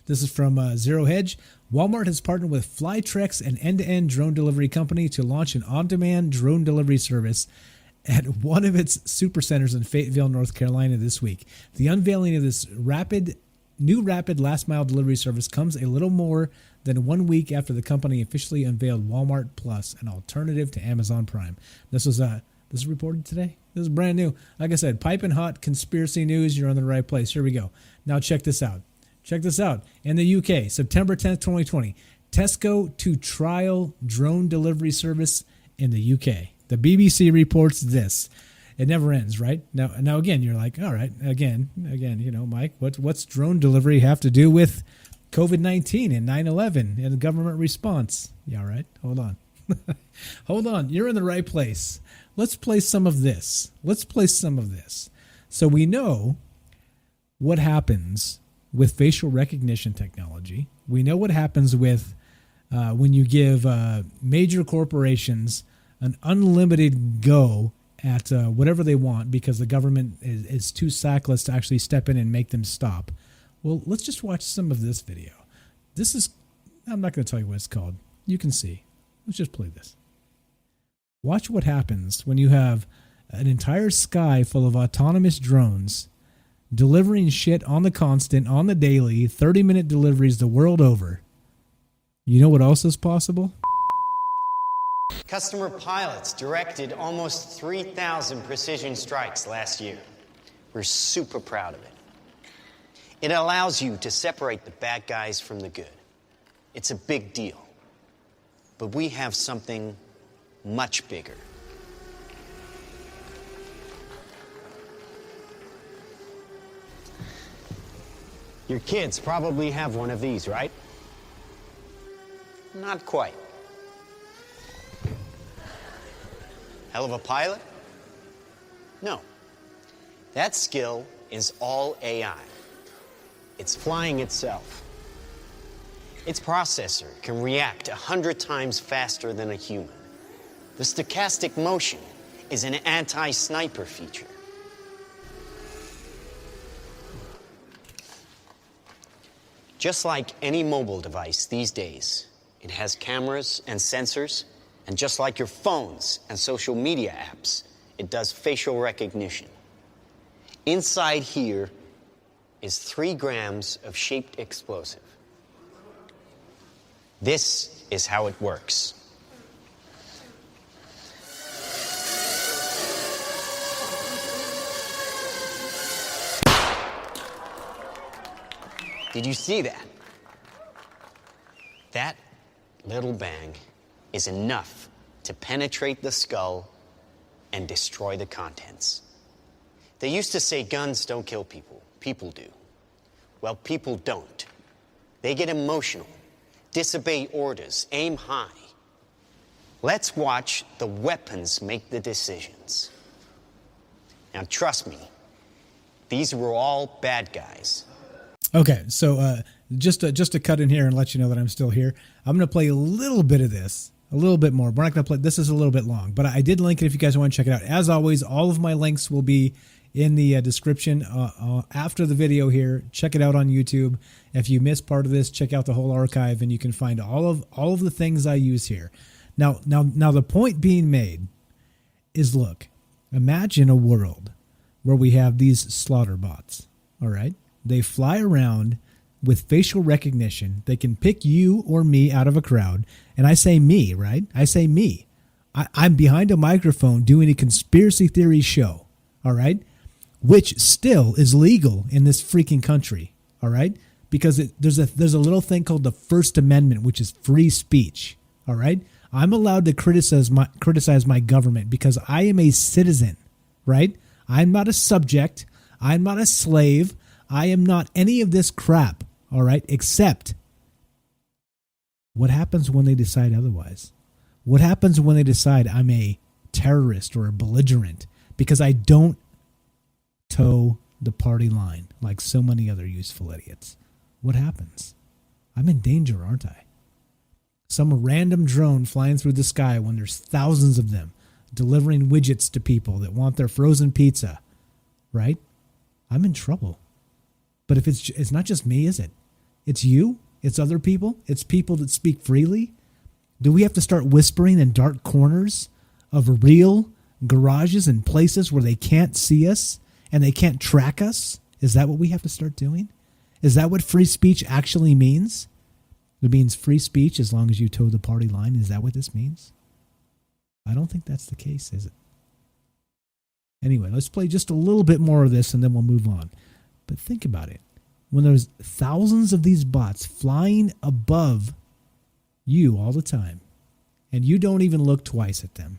This is from Zero Hedge. Walmart has partnered with Flytrex, an end-to-end drone delivery company, to launch an on-demand drone delivery service at one of its supercenters in Fayetteville, North Carolina this week. The unveiling of this new rapid last-mile delivery service comes a little more than 1 week after the company officially unveiled Walmart Plus, an alternative to Amazon Prime. This is reported today. This is brand new. Like I said, piping hot conspiracy news. You're on the right place. Here we go. Now check this out. Check this out. In the UK, September 10th, 2020, Tesco to trial drone delivery service in the UK. The BBC reports this. It never ends, right? Now again, you're like, all right, again, you know, Mike, what's drone delivery have to do with COVID-19 and 9/11 and the government response? Yeah, all right, hold on. Hold on, you're in the right place. Let's play some of this. So we know what happens with facial recognition technology. We know what happens with when you give major corporations an unlimited go at whatever they want because the government is too sackless to actually step in and make them stop. Well, let's just watch some of this video. I'm not going to tell you what it's called. You can see. Let's just play this. Watch what happens when you have an entire sky full of autonomous drones delivering shit on the constant, on the daily, 30-minute deliveries the world over. You know what else is possible? Customer pilots directed almost 3,000 precision strikes last year. We're super proud of it. It allows you to separate the bad guys from the good. It's a big deal. But we have something much bigger. Your kids probably have one of these, right? Not quite. Hell of a pilot? No. That skill is all AI. It's flying itself. Its processor can react 100 times faster than a human. The stochastic motion is an anti-sniper feature. Just like any mobile device these days, it has cameras and sensors, and just like your phones and social media apps, it does facial recognition. Inside here is 3 grams of shaped explosive. This is how it works. Did you see that? That little bang is enough to penetrate the skull and destroy the contents. They used to say guns don't kill people. People do. Well, people don't. They get emotional, disobey orders, aim high. Let's watch the weapons make the decisions. Now, trust me, these were all bad guys. Okay, so just to cut in here and let you know that I'm still here, I'm going to play a little bit of this, a little bit more. We're not going to play. This is a little bit long, but I did link it if you guys want to check it out. As always, all of my links will be in the description after the video here. Check it out on YouTube. If you missed part of this, check out the whole archive, and you can find all of the things I use here. Now, the point being made is, look, imagine a world where we have these slaughter bots. All right, they fly around with facial recognition. They can pick you or me out of a crowd, and I say me, right? I say me. I'm behind a microphone doing a conspiracy theory show. All right, which still is legal in this freaking country. All right, because there's a little thing called the First Amendment, which is free speech. All right, I'm allowed to criticize my government because I am a citizen. Right? I'm not a subject. I'm not a slave. I am not any of this crap. All right, except what happens when they decide otherwise? What happens when they decide I'm a terrorist or a belligerent because I don't toe the party line like so many other useful idiots? What happens? I'm in danger, aren't I? Some random drone flying through the sky when there's thousands of them delivering widgets to people that want their frozen pizza, right? I'm in trouble. But if it's not just me, is it? It's you? It's other people? It's people that speak freely? Do we have to start whispering in dark corners of real garages and places where they can't see us and they can't track us? Is that what we have to start doing? Is that what free speech actually means? It means free speech as long as you toe the party line. Is that what this means? I don't think that's the case, is it? Anyway, let's play just a little bit more of this and then we'll move on. But think about it. When there's thousands of these bots flying above you all the time, and you don't even look twice at them,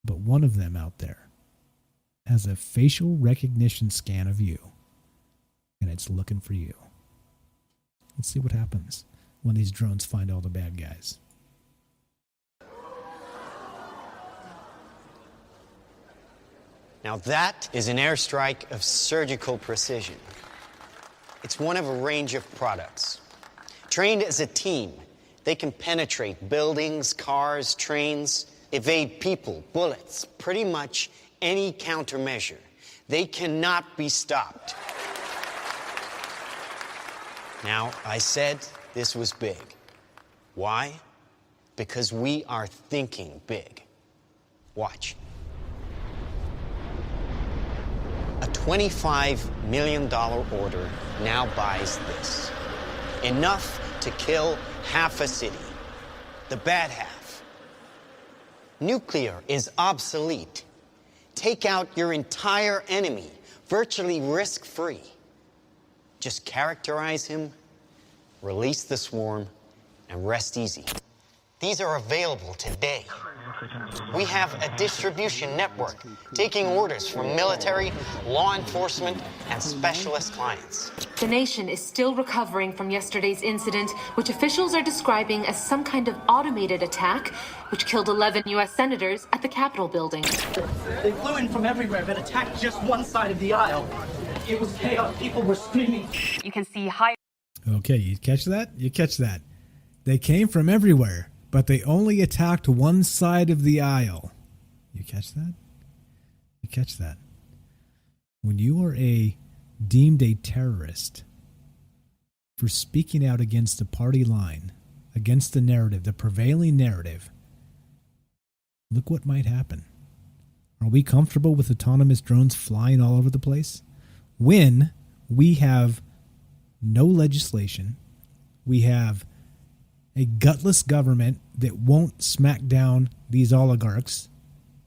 but one of them out there has a facial recognition scan of you, and it's looking for you. Let's see what happens when these drones find all the bad guys. Now that is an airstrike of surgical precision. It's one of a range of products. Trained as a team, they can penetrate buildings, cars, trains, evade people, bullets, pretty much any countermeasure. They cannot be stopped. Now, I said this was big. Why? Because we are thinking big. Watch. A $25 million order now buys this. Enough to kill half a city. The bad half. Nuclear is obsolete. Take out your entire enemy, virtually risk-free. Just characterize him, release the swarm, and rest easy. These are available today. We have a distribution network taking orders from military, law enforcement, and specialist clients. The nation is still recovering from yesterday's incident, which officials are describing as some kind of automated attack, which killed 11 U.S. senators at the Capitol building. They flew in from everywhere but attacked just one side of the aisle. It was chaos. People were screaming. You can see high. Okay, you catch that? You catch that. They came from everywhere, but they only attacked one side of the aisle. You catch that? You catch that? When you are deemed a terrorist for speaking out against the party line, against the narrative, the prevailing narrative, look what might happen. Are we comfortable with autonomous drones flying all over the place? When we have no legislation, we have a gutless government that won't smack down these oligarchs,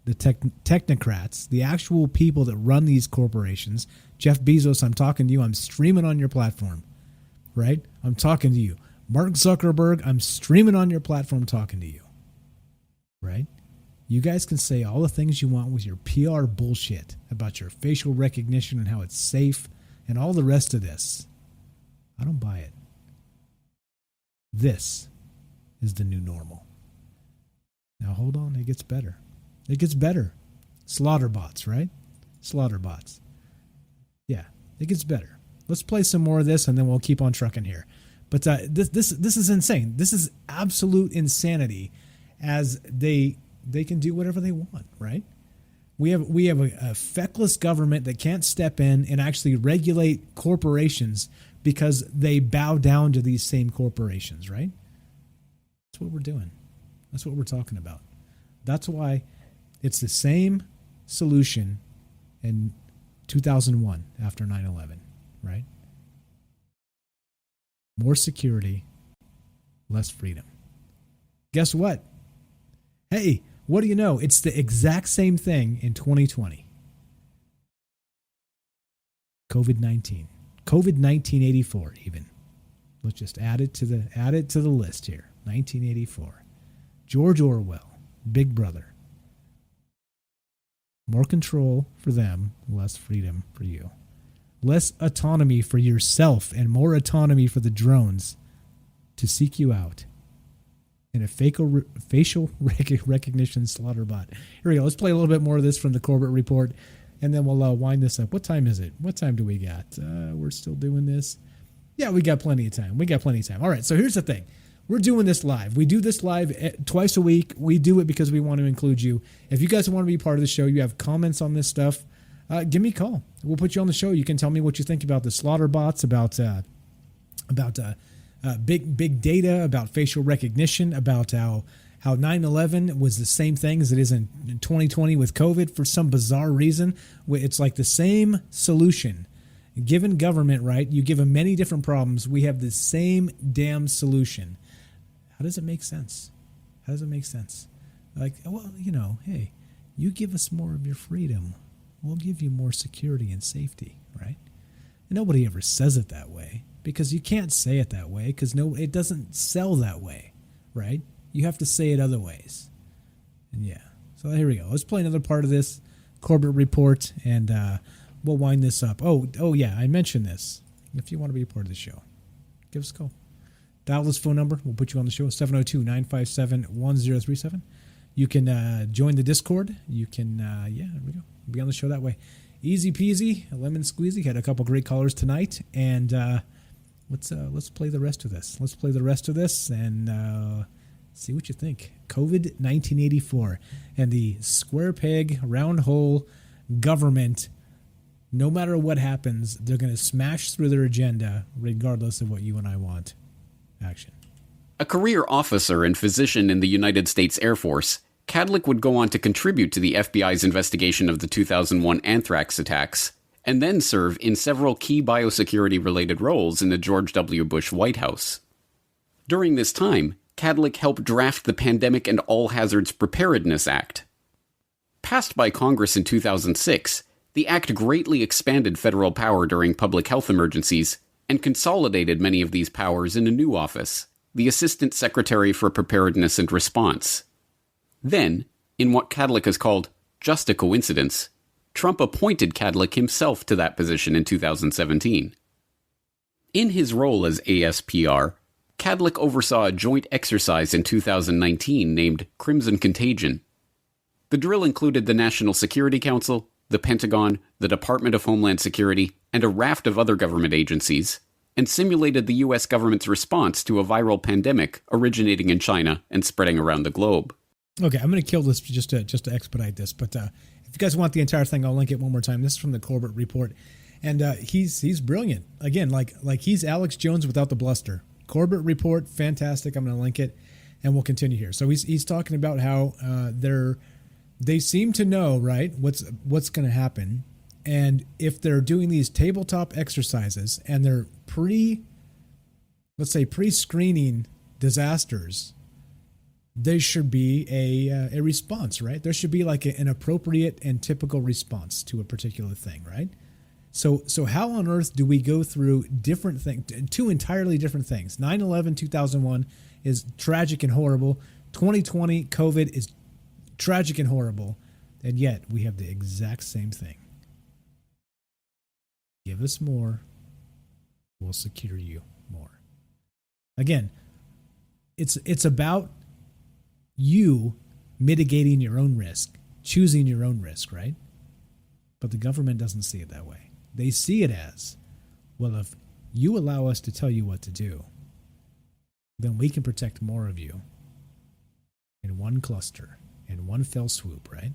the technocrats, the actual people that run these corporations. Jeff Bezos, I'm talking to you. I'm streaming on your platform, right? I'm talking to you. Mark Zuckerberg, I'm streaming on your platform talking to you, right? You guys can say all the things you want with your PR bullshit about your facial recognition and how it's safe and all the rest of this. I don't buy it. This is the new normal. Now hold on, it gets better. It gets better. Slaughter bots, right? Slaughter bots. Yeah, it gets better. Let's play some more of this and then we'll keep on trucking here. But this is insane. This is absolute insanity, as they can do whatever they want, right? We have a feckless government that can't step in and actually regulate corporations because they bow down to these same corporations, right? That's what we're doing. That's what we're talking about. That's why it's the same solution in 2001 after 9/11, right? More security, less freedom. Guess what? Hey, what do you know? It's the exact same thing in 2020. COVID-19. COVID-1984 even. Let's just add it to the list here. 1984. George Orwell, Big Brother. More control for them, less freedom for you. Less autonomy for yourself and more autonomy for the drones to seek you out. In a facial recognition slaughter bot. Here we go. Let's play a little bit more of this from the Corbett Report, and then we'll wind this up. What time is it? What time do we got? We're still doing this. Yeah, we got plenty of time. All right, so here's the thing. We're doing this live. We do this live twice a week. We do it because we want to include you. If you guys want to be part of the show, you have comments on this stuff, give me a call. We'll put you on the show. You can tell me what you think about the slaughter bots, about big data, about facial recognition, about how 9/11 was the same thing as it is in 2020 with COVID for some bizarre reason. It's like the same solution. Given government, right? You give them many different problems. We have the same damn solution. How does it make sense? Like, well, hey, you give us more of your freedom. We'll give you more security and safety, right? And nobody ever says it that way. Because you can't say it that way because it doesn't sell that way, right? You have to say it other ways. And yeah, so here we go. Let's play another part of this Corbett Report, and we'll wind this up. Oh yeah, I mentioned this. If you want to be a part of the show, give us a call. Dial this phone number. We'll put you on the show, 702-957-1037. You can join the Discord. You can, there we go, be on the show that way. Easy peasy, lemon squeezy. Had a couple great callers tonight, and let's play the rest of this. And see what you think. COVID-1984 and the square peg, round hole government. No matter what happens, they're going to smash through their agenda regardless of what you and I want. Action. A career officer and physician in the United States Air Force, Kadlec would go on to contribute to the FBI's investigation of the 2001 anthrax attacks, and then serve in several key biosecurity-related roles in the George W. Bush White House. During this time, Kadlec helped draft the Pandemic and All Hazards Preparedness Act. Passed by Congress in 2006, the act greatly expanded federal power during public health emergencies and consolidated many of these powers in a new office, the Assistant Secretary for Preparedness and Response. Then, in what Kadlec has called just a coincidence, Trump appointed Kadlec himself to that position in 2017. In his role as ASPR, Kadlec oversaw a joint exercise in 2019 named Crimson Contagion. The drill included the National Security Council, the Pentagon, the Department of Homeland Security, and a raft of other government agencies, and simulated the U.S. government's response to a viral pandemic originating in China and spreading around the globe. Okay, I'm going to kill this just to expedite this, but if you guys want the entire thing, I'll link it one more time. This is from the Corbett Report, and he's brilliant. Again, like he's Alex Jones without the bluster. Corbett Report, fantastic. I'm going to link it, and we'll continue here. So he's talking about how they seem to know, right, what's going to happen, and if they're doing these tabletop exercises and they're pre-screening disasters, there should be a response, right? There should be like an appropriate and typical response to a particular thing, right? So how on earth do we go through different things, two entirely different things? 9/11, 2001 is tragic and horrible. 2020, COVID is tragic and horrible. And yet we have the exact same thing. Give us more, we'll secure you more. Again, it's about you mitigating your own risk, choosing your own risk, right? But the government doesn't see it that way. They see it as, well, if you allow us to tell you what to do, then we can protect more of you in one cluster, in one fell swoop, right?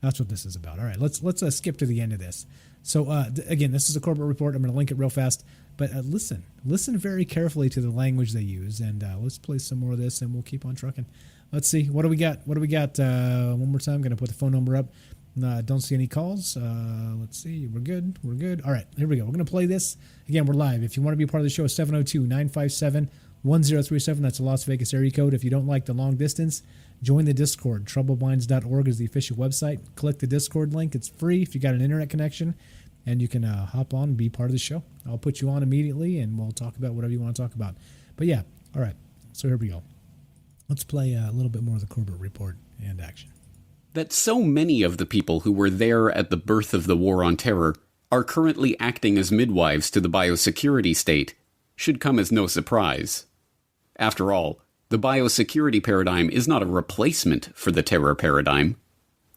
That's what this is about. All right, let's skip to the end of this. So again, this is a corporate report. I'm going to link it real fast, but listen very carefully to the language they use, and let's play some more of this, and we'll keep on trucking. Let's see, what do we got? One more time. I'm going to put the phone number up. Don't see any calls. Let's see. We're good. All right, here we go. We're going to play this. Again, we're live. If you want to be part of the show, 702-957-1037. That's a Las Vegas area code. If you don't like the long distance, join the Discord. Troubledminds.org is the official website. Click the Discord link. It's free if you got an internet connection, and you can hop on and be part of the show. I'll put you on immediately, and we'll talk about whatever you want to talk about. But yeah, all right. So here we go. Let's play a little bit more of the corporate report and action. That so many of the people who were there at the birth of the War on Terror are currently acting as midwives to the biosecurity state should come as no surprise. After all, the biosecurity paradigm is not a replacement for the terror paradigm.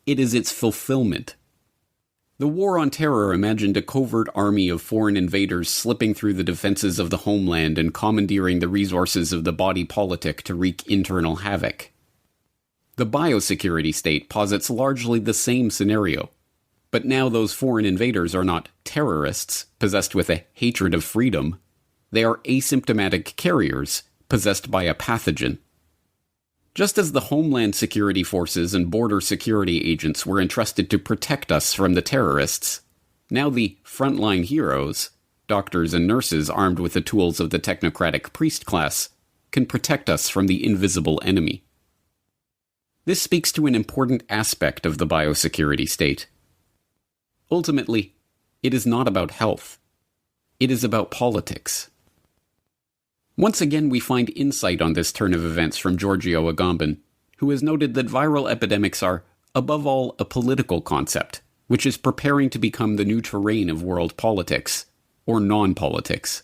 It is its fulfillment. The War on Terror imagined a covert army of foreign invaders slipping through the defenses of the homeland and commandeering the resources of the body politic to wreak internal havoc. The biosecurity state posits largely the same scenario, but now those foreign invaders are not terrorists possessed with a hatred of freedom. They are asymptomatic carriers possessed by a pathogen. Just as the Homeland Security Forces and border security agents were entrusted to protect us from the terrorists, now the frontline heroes, doctors and nurses armed with the tools of the technocratic priest class, can protect us from the invisible enemy. This speaks to an important aspect of the biosecurity state. Ultimately, it is not about health. It is about politics. Once again, we find insight on this turn of events from Giorgio Agamben, who has noted that viral epidemics are, above all, a political concept, which is preparing to become the new terrain of world politics, or non-politics.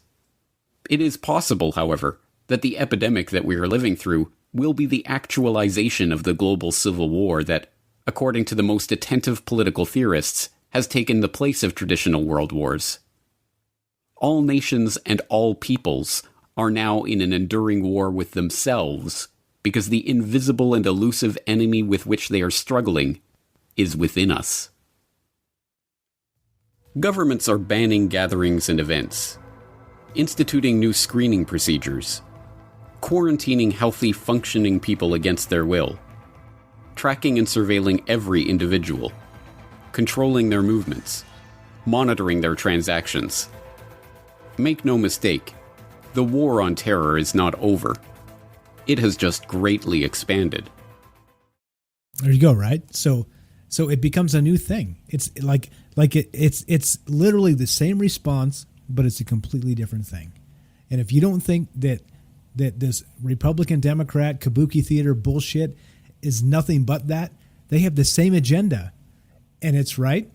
It is possible, however, that the epidemic that we are living through will be the actualization of the global civil war that, according to the most attentive political theorists, has taken the place of traditional world wars. All nations and all peoples are now in an enduring war with themselves, because the invisible and elusive enemy with which they are struggling is within us. Governments are banning gatherings and events, instituting new screening procedures, quarantining healthy, functioning people against their will, tracking and surveilling every individual, controlling their movements, monitoring their transactions. Make no mistake, the war on terror is not over. It has just greatly expanded. There you go, right? So it becomes a new thing. It's it's literally the same response, but it's a completely different thing. And if you don't think that this Republican Democrat kabuki theater bullshit is nothing but that, they have the same agenda, and it's right.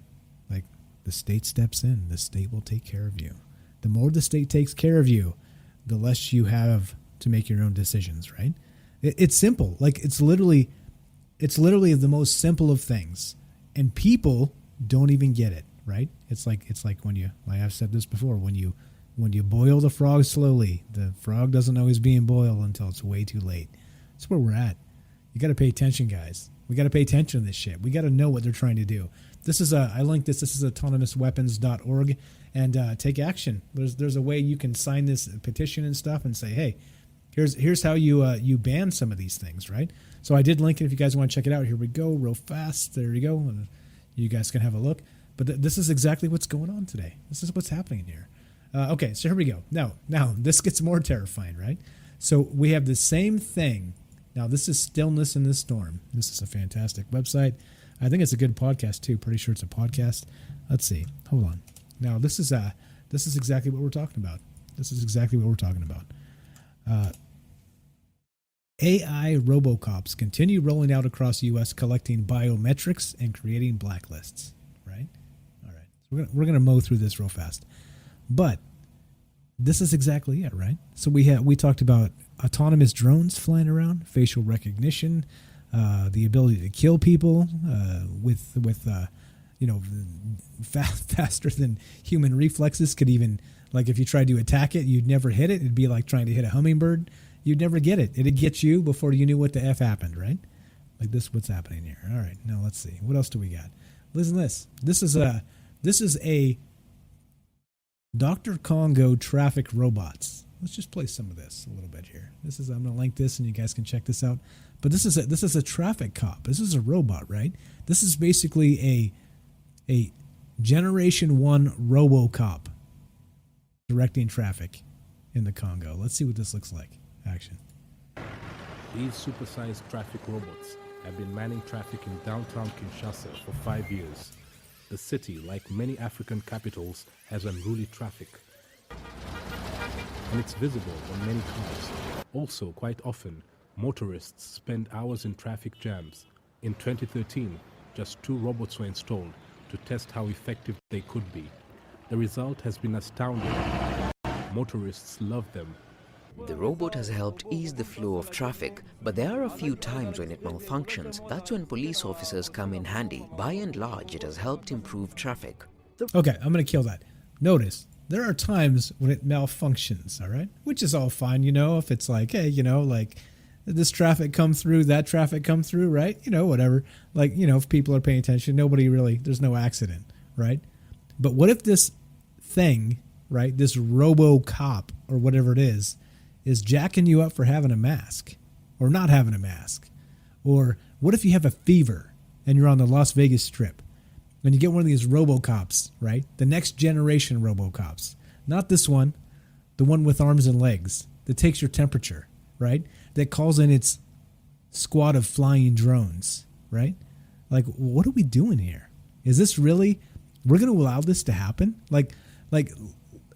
Like, the state steps in, the state will take care of you. The more the state takes care of you, the less you have to make your own decisions, right? It's simple. Like, it's literally the most simple of things, and people don't even get it, right? It's like when you, like I've said this before, when you boil the frog slowly, the frog doesn't know he's being boiled until it's way too late. That's where we're at. You got to pay attention, guys. We got to pay attention to this shit. We got to know what they're trying to do. I linked this. This is autonomousweapons.org, and take action. There's a way you can sign this petition and stuff and say, hey, here's how you ban some of these things, right? So I did link it if you guys want to check it out. Here we go, real fast. There you go. And you guys can have a look. But this is exactly what's going on today. This is what's happening here. Okay, so here we go. Now this gets more terrifying, right? So we have the same thing. Now, this is Stillness in the Storm. This is a fantastic website. I think it's a good podcast, too. Pretty sure it's a podcast. Let's see. Hold on. Now, this is exactly what we're talking about. AI robocops continue rolling out across the U.S., collecting biometrics and creating blacklists, right? All right. So we're gonna mow through this real fast. But this is exactly it, right? So we talked about autonomous drones flying around, facial recognition, the ability to kill people with faster than human reflexes could even, like, if you tried to attack it, you'd never hit it. It'd be like trying to hit a hummingbird. You'd never get it. It'd get you before you knew what the F happened, right? Like this, what's happening here? All right, now let's see. What else do we got? Listen to this. This is a Dr. Congo traffic robots. Let's just play some of this a little bit here. I'm gonna link this and you guys can check this out. But this is a traffic cop. This is a robot, right? This is basically a Generation 1 RoboCop directing traffic in the Congo. Let's see what this looks like. Action. These supersized traffic robots have been manning traffic in downtown Kinshasa for 5 years. The city, like many African capitals, has unruly traffic. And it's visible on many cars. Also, quite often, motorists spend hours in traffic jams. In 2013, just 2 robots were installed to test how effective they could be. The result has been astounding. Motorists love them. The robot has helped ease the flow of traffic, but there are a few times when it malfunctions. That's when police officers come in handy. By and large, it has helped improve traffic. Okay, I'm going to kill that. Notice, there are times when it malfunctions, all right? Which is all fine, if it's like, hey, like this traffic come through, that traffic come through, right? Whatever. Like, if people are paying attention, there's no accident, right? But what if this thing, right, this RoboCop or whatever it is jacking you up for having a mask or not having a mask? Or what if you have a fever and you're on the Las Vegas Strip and you get one of these RoboCops, right? The next generation RoboCops, not this one, the one with arms and legs that takes your temperature, right? That calls in its squad of flying drones, right? Like, what are we doing here? Is this really, we're going to allow this to happen? Like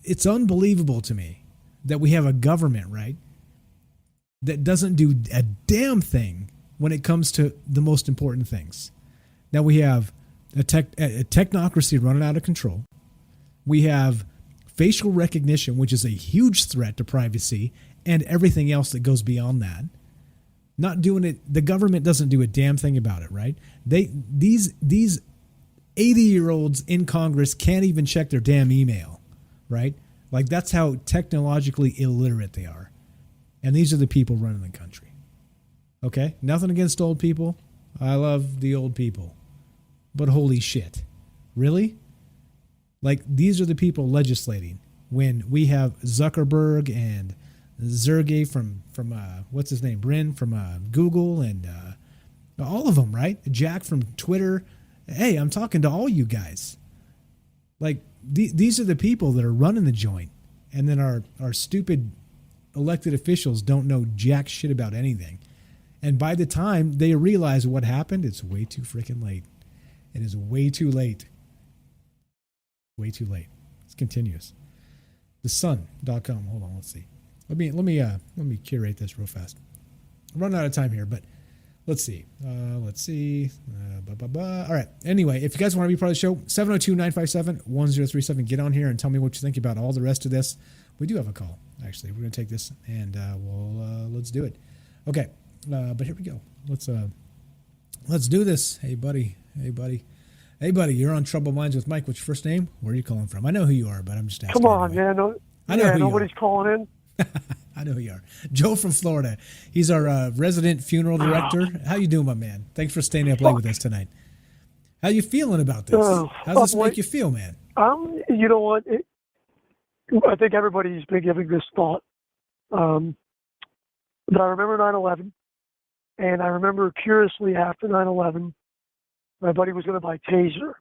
it's unbelievable to me that we have a government, right, that doesn't do a damn thing when it comes to the most important things. Now we have a technocracy running out of control. We have facial recognition, which is a huge threat to privacy and everything else that goes beyond that. Not doing it, the government doesn't do a damn thing about it, right? These 80-year-olds in Congress can't even check their damn email, right? Like, that's how technologically illiterate they are. And these are the people running the country. Okay? Nothing against old people. I love the old people. But holy shit. Really? Like, these are the people legislating when we have Zuckerberg and Sergey from what's his name? Brin from Google and all of them, right? Jack from Twitter. Hey, I'm talking to all you guys. Like, these are the people that are running the joint, and then our stupid elected officials don't know jack shit about anything. And by the time they realize what happened, it's way too freaking late. It is way too late. Way too late. It continues. TheSun.com. Hold on, let's see. Let me curate this real fast. I'm running out of time here, but let's see. All right. Anyway, if you guys want to be part of the show, 702-957-1037. Get on here and tell me what you think about all the rest of this. We do have a call, actually. We're going to take this and let's do it. Okay. But here we go. Let's do this. Hey, buddy. You're on Troubled Minds with Mike. What's your first name? Where are you calling from? I know who you are, but I'm just asking. Come on, anyway. man. I know who nobody's you are. calling in. I know who you are. Joe from Florida. He's our resident funeral director. How you doing, my man? Thanks for staying up late with us tonight. How you feeling about this? How does this make you feel, man? You know what? I think everybody's been giving this thought. But I remember 9/11, and I remember curiously after 9/11, my buddy was going to buy Taser.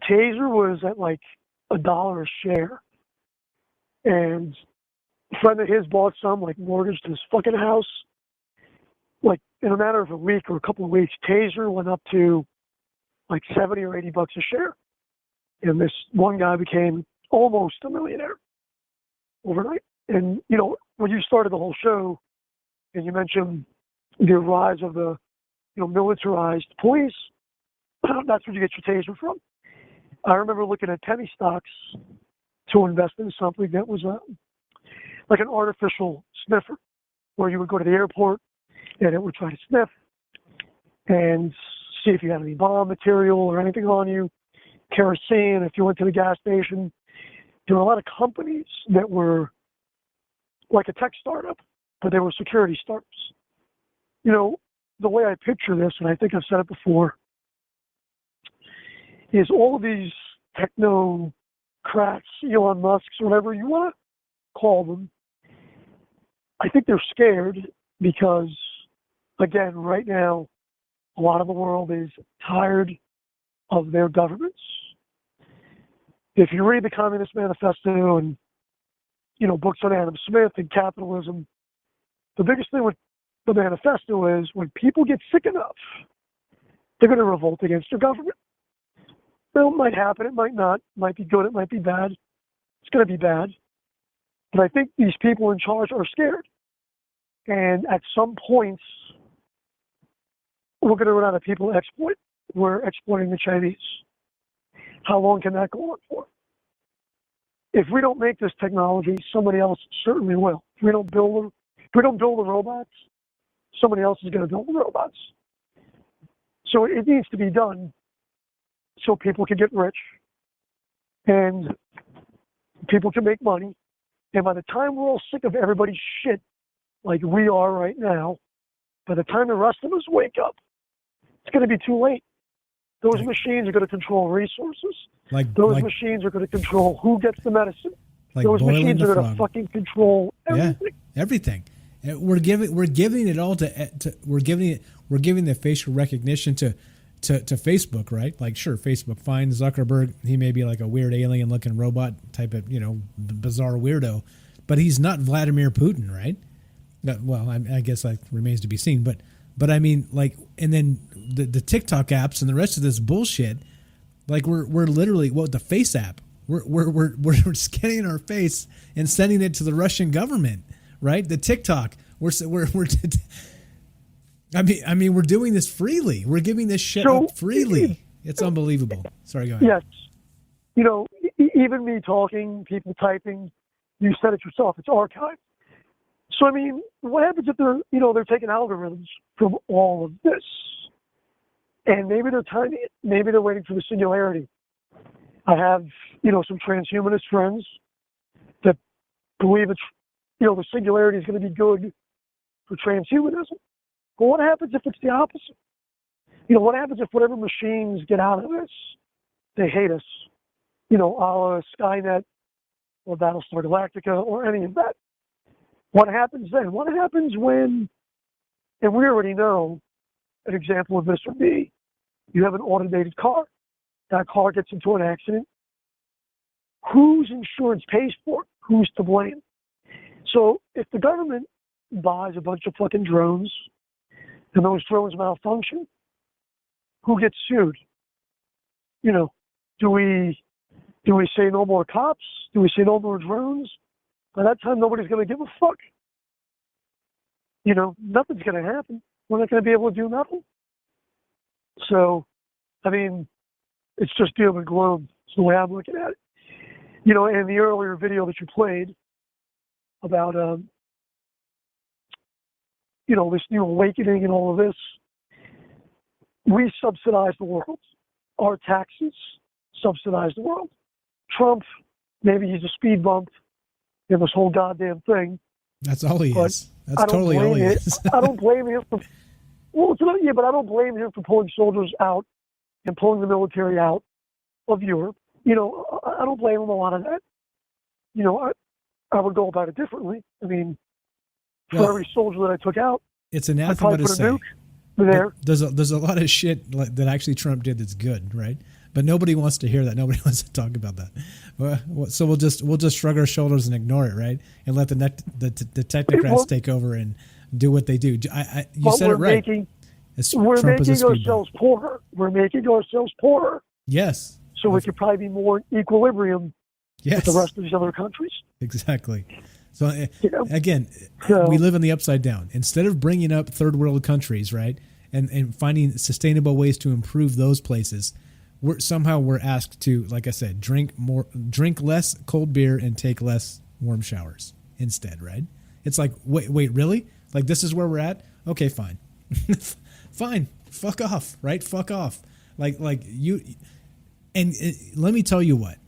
Taser was at like $1 a share, and a friend of his bought some, like mortgaged his fucking house. Like in a matter of a week or a couple of weeks, Taser went up to like $70 or $80 a share, and this one guy became almost a millionaire overnight. And you know, when you started the whole show, and you mentioned the rise of the militarized police, that's where you get your Taser from. I remember looking at penny stocks to invest in something that was like an artificial sniffer, where you would go to the airport and it would try to sniff and see if you had any bomb material or anything on you, kerosene. If you went to the gas station, there were a lot of companies that were like a tech startup, but they were security startups. You know, the way I picture this, and I think I've said it before, is all of these technocrats, Elon Musks, whatever you want to call them, I think they're scared because, again, right now, a lot of the world is tired of their governments. If you read the Communist Manifesto and, books on Adam Smith and capitalism, the biggest thing with the manifesto is when people get sick enough, they're going to revolt against their government. Well, it might happen, it might not, it might be good, it might be bad. It's going to be bad. But I think these people in charge are scared. And at some points, we're going to run out of people to exploit. We're exploiting the Chinese. How long can that go on for? If we don't make this technology, somebody else certainly will. If we don't build the robots, somebody else is going to build the robots. So it needs to be done so people can get rich and people can make money. And by the time we're all sick of everybody's shit, like we are right now, by the time the rest of us wake up, it's going to be too late. Those machines are going to control resources. Those machines are going to control who gets the medicine. Those machines are going to fucking control everything. Yeah, everything. We're giving it all to we're giving the facial recognition to Facebook, right? Like, sure, Facebook, fine. Zuckerberg, he may be like a weird alien looking robot type of, bizarre weirdo, but he's not Vladimir Putin, right? Well, I guess that remains to be seen, but I mean, like, and then the TikTok apps and the rest of this bullshit, like we're literally the Face app. We're scanning our face and sending it to the Russian government, right? The TikTok, we're I mean, we're doing this freely. We're giving this shit up freely. It's unbelievable. Sorry, go ahead. Yes, even me talking, people typing, you said it yourself. It's archived. So I mean, what happens if they're taking algorithms from all of this, and maybe they're timing it, maybe they're waiting for the singularity. I have some transhumanist friends that believe it's the singularity is going to be good for transhumanism. But what happens if it's the opposite? What happens if whatever machines get out of this, they hate us? A la Skynet or Battlestar Galactica or any of that. What happens then? What happens when, and we already know, an example of this would be, you have an automated car. That car gets into an accident. Whose insurance pays for it? Who's to blame? So if the government buys a bunch of fucking drones and those drones malfunction, who gets sued? Do we say no more cops? Do we say no more drones? By that time, nobody's going to give a fuck. Nothing's going to happen. We're not going to be able to do nothing. So, I mean, it's just doom and gloom. It's the way I'm looking at it. And the earlier video that you played about, this new awakening and all of this, we subsidize the world. Our taxes subsidize the world. Trump, maybe he's a speed bump in this whole goddamn thing. That's all he is. That's totally all he is. I don't blame him for. Well, but I don't blame him for pulling soldiers out and pulling the military out of Europe. I don't blame him a lot of that. I would go about it differently. I mean, for every soldier that I took out, it's anathema to say. There's a lot of shit that actually Trump did that's good, right? But nobody wants to hear that. Nobody wants to talk about that. So we'll just shrug our shoulders and ignore it, right? And let the technocrats take over and do what they do. You said it right. We're making ourselves poorer. We're making ourselves poorer. Yes. So we could probably be more in equilibrium with the rest of these other countries. Exactly. So again, we live in the upside down. Instead of bringing up third world countries, right, and finding sustainable ways to improve those places, we're asked to, like I said, drink less cold beer and take less warm showers instead, right? It's like, wait, really? Like, this is where we're at? Okay, fine. Fine. Fuck off, right? Fuck off. Like you, and let me tell you what,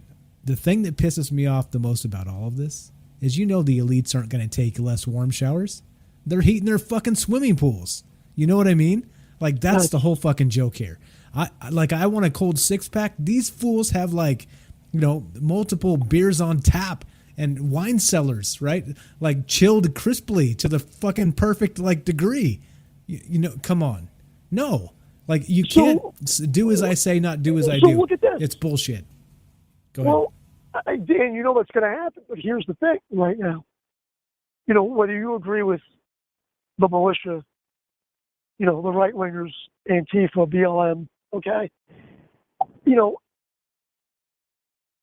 the thing that pisses me off the most about all of this is, the elites aren't going to take less warm showers. They're heating their fucking swimming pools. You know what I mean? Like, that's the whole fucking joke here. I want a cold 6-pack. These fools have, like, you know, multiple beers on tap and wine cellars, right? Like, chilled crisply to the fucking perfect, like, degree. You know, come on. No. Like, you can't do as I say, not do as I do. Look at this. It's bullshit. Go ahead. Well, Dan, you know what's going to happen, but here's the thing right now. You know, whether you agree with the militia, you know, the right-wingers, Antifa, BLM, okay? You know,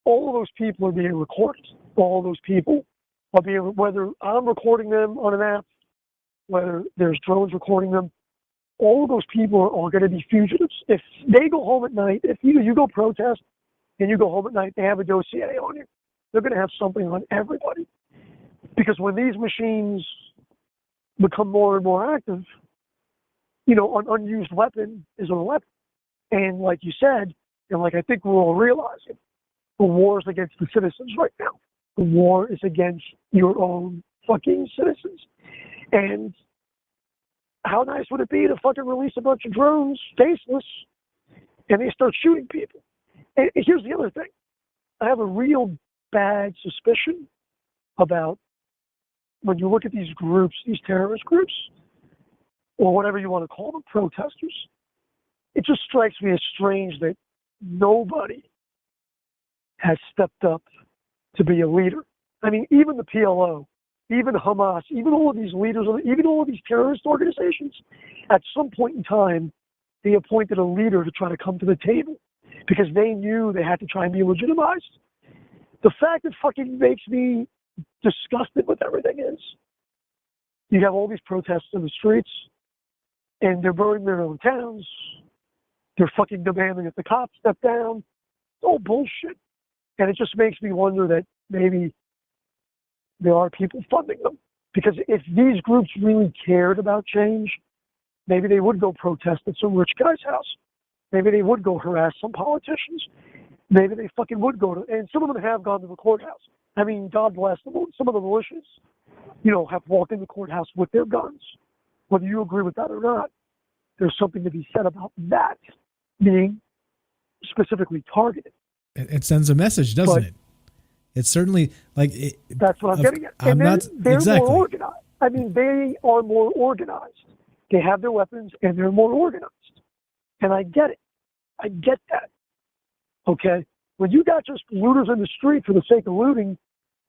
all of those people are being recorded. All of those people are being, whether I'm recording them on an app, whether there's drones recording them, all of those people are going to be fugitives. If they go home at night, if you go protest and you go home at night, they have a dossier on you. They're going to have something on everybody. Because when these machines become more and more active, you know, an unused weapon is a weapon. And like you said, and like I think we're all realizing, the war is against the citizens right now. The war is against your own fucking citizens. And how nice would it be to fucking release a bunch of drones, faceless, and they start shooting people? And here's the other thing. I have a real bad suspicion about when you look at these groups, these terrorist groups, or whatever you want to call them, protesters, it just strikes me as strange that nobody has stepped up to be a leader. I mean, even the PLO, even Hamas, even all of these leaders, even all of these terrorist organizations, at some point in time, they appointed a leader to try to come to the table because they knew they had to try and be legitimized. The fact that fucking makes me disgusted with everything is you have all these protests in the streets and they're burning their own towns. They're fucking demanding that the cops step down. It's all bullshit. And it just makes me wonder that maybe there are people funding them. Because if these groups really cared about change, maybe they would go protest at some rich guy's house. Maybe they would go harass some politicians. Maybe they fucking would go to, and some of them have gone to the courthouse. I mean, God bless them. Some of the militias, you know, have walked in the courthouse with their guns. Whether you agree with that or not, there's something to be said about that being specifically targeted. It sends a message, doesn't it? It's certainly like it, that's what I'm getting at. I'm not they're exactly more organized. I mean, they are more organized. They have their weapons and they're more organized. And I get it. I get that. Okay? When you got just looters in the street for the sake of looting,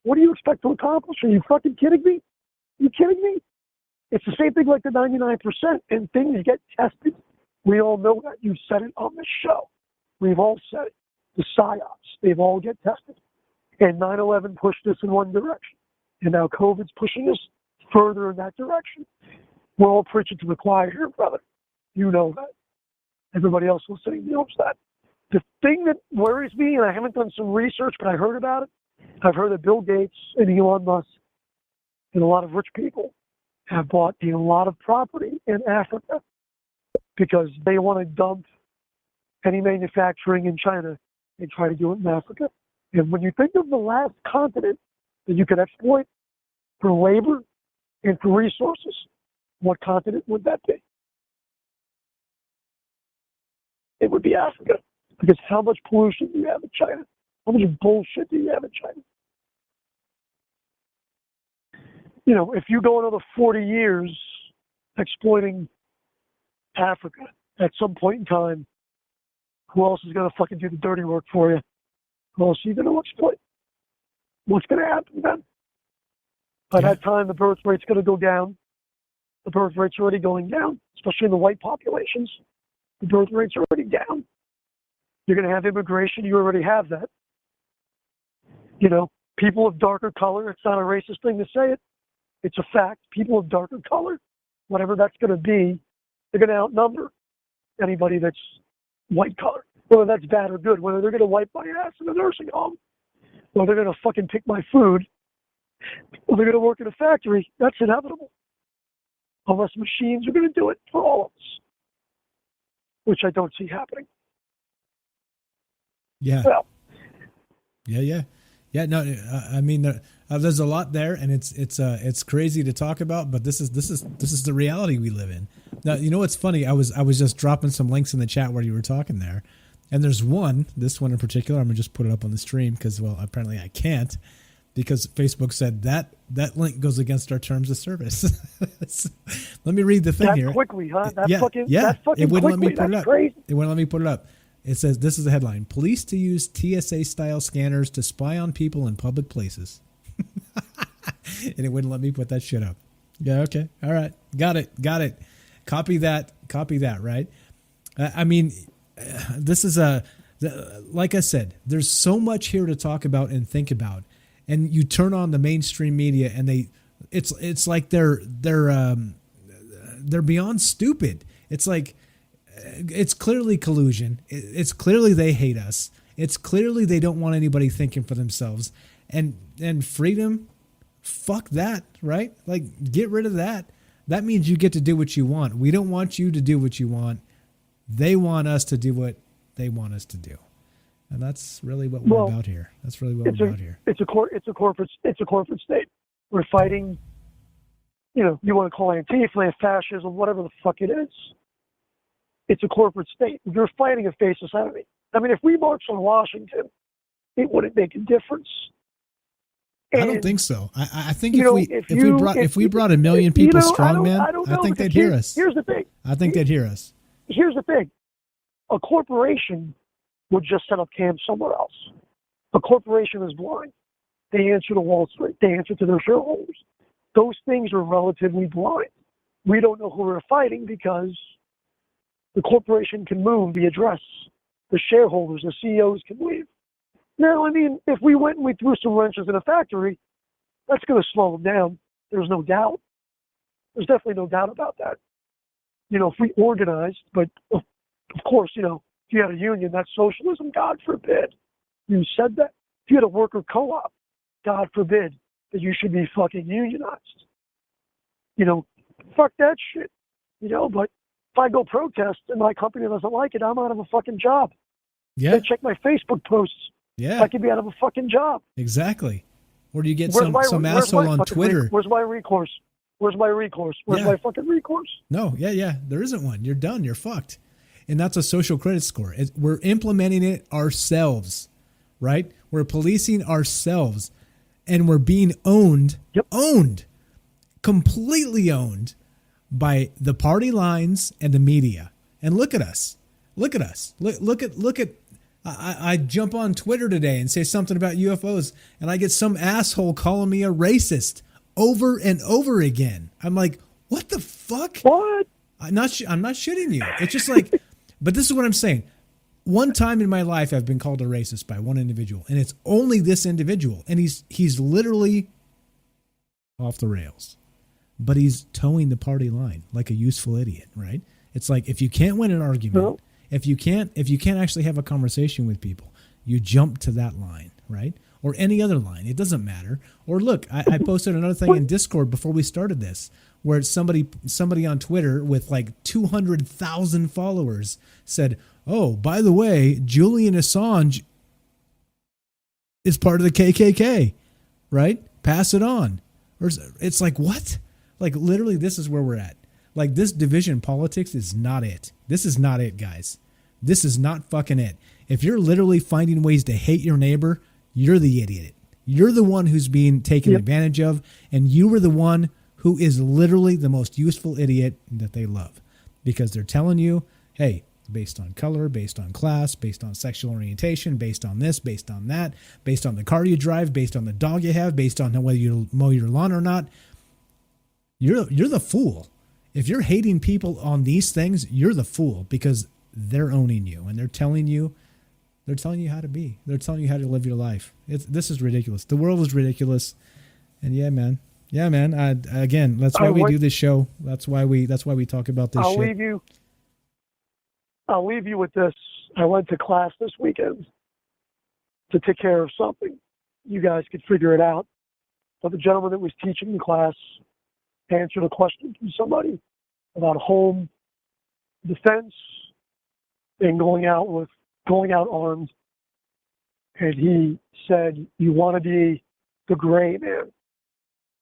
what do you expect to accomplish? Are you fucking kidding me? You kidding me? It's the same thing like the 99%, and things get tested. We all know that. You said it on the show. We've all said it. The PSYOPs, they've all get tested. And 9/11 pushed us in one direction. And now COVID's pushing us further in that direction. We're all preaching to the choir here, brother. You know that. Everybody else listening knows that. The thing that worries me, and I haven't done some research, but I heard about it. I've heard that Bill Gates and Elon Musk and a lot of rich people have bought a lot of property in Africa because they want to dump any manufacturing in China and try to do it in Africa. And when you think of the last continent that you could exploit for labor and for resources, what continent would that be? It would be Africa. Because how much pollution do you have in China? How much bullshit do you have in China? You know, if you go another 40 years exploiting Africa, at some point in time, who else is going to fucking do the dirty work for you? Who else are you going to exploit? What's going to happen then? By that time, the birth rate's going to go down. The birth rate's already going down, especially in the white populations. The birth rate's already down. You're going to have immigration. You already have that. You know, people of darker color, it's not a racist thing to say it. It's a fact. People of darker color, whatever that's going to be, they're going to outnumber anybody that's white color. Whether that's bad or good, whether they're going to wipe my ass in a nursing home, or they're going to fucking pick my food, or they're going to work in a factory, that's inevitable. Unless machines are going to do it for all of us, which I don't see happening. Yeah. Well, yeah. No, I mean, there's a lot there, and it's crazy to talk about, but this is the reality we live in. Now, you know what's funny? I was just dropping some links in the chat where you were talking there, and there's this one in particular. I'm gonna just put it up on the stream because, well, apparently I can't, because Facebook said that link goes against our terms of service. Let me read the thing that here. Quickly, huh? That yeah, fucking, yeah. That fucking it wouldn't quickly. let me put it That's up. crazy. It wouldn't let me put it up. It says, this is the headline: Police to use TSA-style scanners to spy on people in public places. And it wouldn't let me put that shit up. Yeah, okay. All right. Got it. Copy that, right? I mean, this is like I said, there's so much here to talk about and think about. And you turn on the mainstream media and it's like they're beyond stupid. It's like, it's clearly collusion. It's clearly they hate us. It's clearly they don't want anybody thinking for themselves. And freedom, fuck that, right? Like, get rid of that. That means you get to do what you want. We don't want you to do what you want. They want us to do what they want us to do. And that's really what we're about here. That's really what we're about here. It's a corporate state. We're fighting, you want to call it Antifa, fascism, whatever the fuck it is. It's a corporate state. You're fighting a faceless enemy. I mean, if we marched on Washington, it wouldn't make a difference. And I don't think so. I think if we brought a million people strong, man, I think they'd hear us. Here's the thing. I think they'd hear us. Here's the thing. A corporation would just set up camps somewhere else. A corporation is blind. They answer to Wall Street. They answer to their shareholders. Those things are relatively blind. We don't know who we're fighting because the corporation can move the address. The shareholders, the CEOs can leave. Now, I mean, if we went and we threw some wrenches in a factory, that's going to slow them down. There's no doubt. There's definitely no doubt about that. If we organized, but of course, if you had a union, that's socialism, God forbid. You said that. If you had a worker co-op, God forbid that you should be fucking unionized. Fuck that shit. But if I go protest and my company doesn't like it, I'm out of a fucking job. Yeah. Check my Facebook posts. Yeah. I could be out of a fucking job. Exactly. Or do you get some asshole on Twitter? Where's my recourse? Where's my fucking recourse? No, yeah. There isn't one. You're done. You're fucked. And that's a social credit score. We're implementing it ourselves, right? We're policing ourselves, and we're being owned, completely owned by the party lines and the media. And look at us. Look at. I jump on Twitter today and say something about UFOs, and I get some asshole calling me a racist over and over again. I'm like, what the fuck? What? I'm not shitting you. It's just like, but this is what I'm saying. One time in my life, I've been called a racist by one individual, and it's only this individual, and he's literally off the rails, but he's towing the party line like a useful idiot, right? It's like, if you can't win an argument, if you can't actually have a conversation with people, you jump to that line, right? Or any other line. It doesn't matter. Or look, I posted another thing in Discord before we started this, where somebody on Twitter with like 200,000 followers said, "Oh, by the way, Julian Assange is part of the KKK, right? Pass it on." Or it's like, what? Like, literally, this is where we're at. Like, this division politics is not it. This is not it, guys. This is not fucking it. If you're literally finding ways to hate your neighbor, you're the idiot. You're the one who's being taken advantage of, and you were the one who is literally the most useful idiot that they love, because they're telling you, hey, based on color, based on class, based on sexual orientation, based on this, based on that, based on the car you drive, based on the dog you have, based on whether you mow your lawn or not, you're the fool. If you're hating people on these things, you're the fool, because they're owning you, and they're telling you how to be. They're telling you how to live your life. This is ridiculous. The world is ridiculous. And yeah, man. Again, that's why we do this show. That's why we talk about this shit. I'll leave you with this. I went to class this weekend to take care of something. You guys could figure it out. But the gentleman that was teaching the class answered a question from somebody about home defense and going out armed. And he said, you want to be the gray man,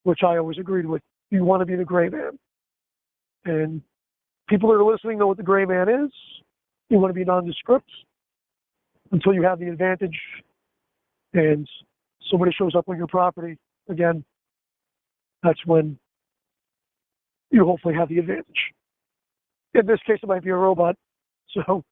which I always agreed with. You want to be the gray man. And people that are listening know what the gray man is. You want to be nondescript until you have the advantage and somebody shows up on your property. Again, that's when you hopefully have the advantage. In this case, it might be a robot. So,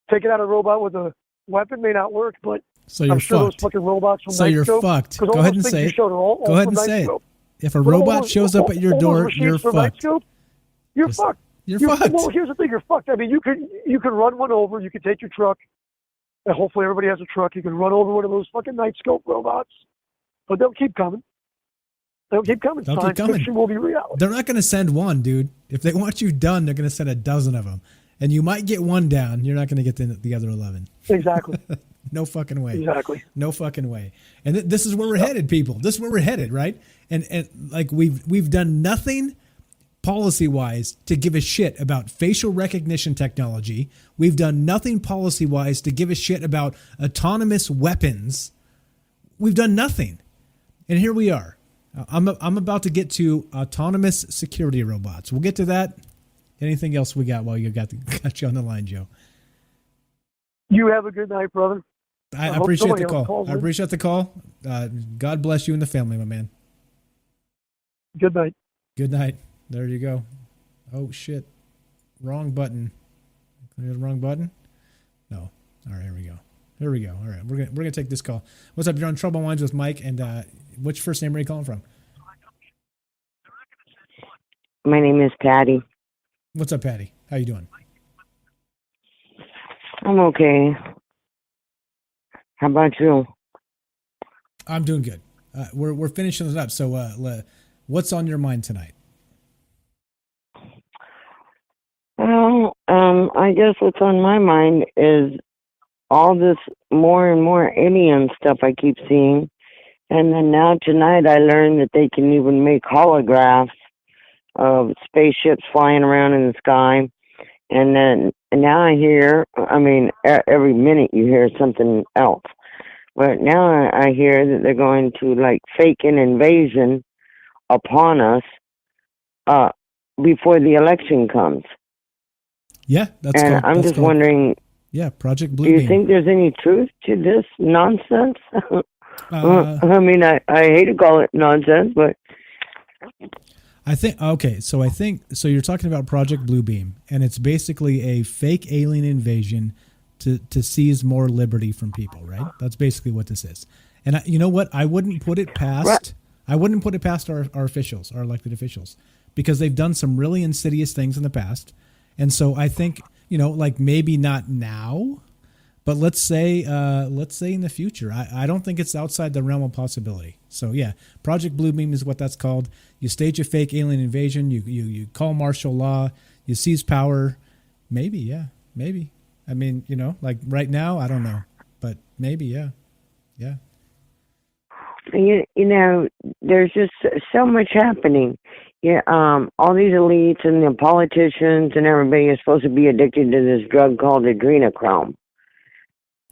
taking out a robot with a weapon may not work, but So you're I'm sure fucked. those fucking robots from So you're Nightscope, fucked. 'cause Go all ahead those and things say you it. showed are all Go ahead from and say it. Nightscope. If a But robot shows up at your all those door, machines you're from fucked. Nightscope, you're fucked. You're fucked. Well, here's the thing: you're fucked. I mean, you can run one over. You can take your truck, and hopefully everybody has a truck. You can run over one of those fucking Nightscope robots, but they'll keep coming. They'll keep coming. They'll keep Science coming. fiction will be reality. They're not going to send one, dude. If they want you done, they're going to send a dozen of them. And you might get one down. You're not going to get the other 11. Exactly. No fucking way. Exactly. No fucking way. And this is where we're headed, people. This is where we're headed, right? And like we've done nothing policy-wise to give a shit about facial recognition technology. We've done nothing policy-wise to give a shit about autonomous weapons. We've done nothing. And here we are. I'm about to get to autonomous security robots. We'll get to that. Anything else we got while you got you on the line, Joe? You have a good night, brother. I hope appreciate somebody the else call. calls I in. appreciate the call. God bless you and the family, my man. Good night. Good night. There you go. Oh shit. Wrong button. The wrong button? No. All right, here we go. Here we go. All right. We're gonna take this call. What's up? You're on Trouble Lines with Mike, and which first name are you calling from? My name is Patty. What's up, Patty? How you doing? I'm okay. How about you? I'm doing good. We're finishing it up. So, what's on your mind tonight? Well, I guess what's on my mind is all this more and more alien stuff I keep seeing. And then now tonight I learned that they can even make holographs of spaceships flying around in the sky. And then now I hear, every minute you hear something else. But now I hear that they're going to fake an invasion upon us before the election comes. Yeah, that's and I'm just wondering. Yeah, Project Do Bluebeam. you think there's any truth to this nonsense? I hate to call it nonsense, but I think so you're talking about Project Bluebeam, and it's basically a fake alien invasion to seize more liberty from people, right? That's basically what this is. And you know what? I wouldn't put it past our officials, our elected officials, because they've done some really insidious things in the past. And so I think, maybe not now, but let's say in the future. I don't think it's outside the realm of possibility. So yeah, Project Bluebeam is what that's called. You stage a fake alien invasion. You call martial law. You seize power. Maybe, yeah, maybe. Right now, I don't know, but maybe, yeah. There's just so much happening. Yeah, all these elites and the politicians and everybody is supposed to be addicted to this drug called adrenochrome.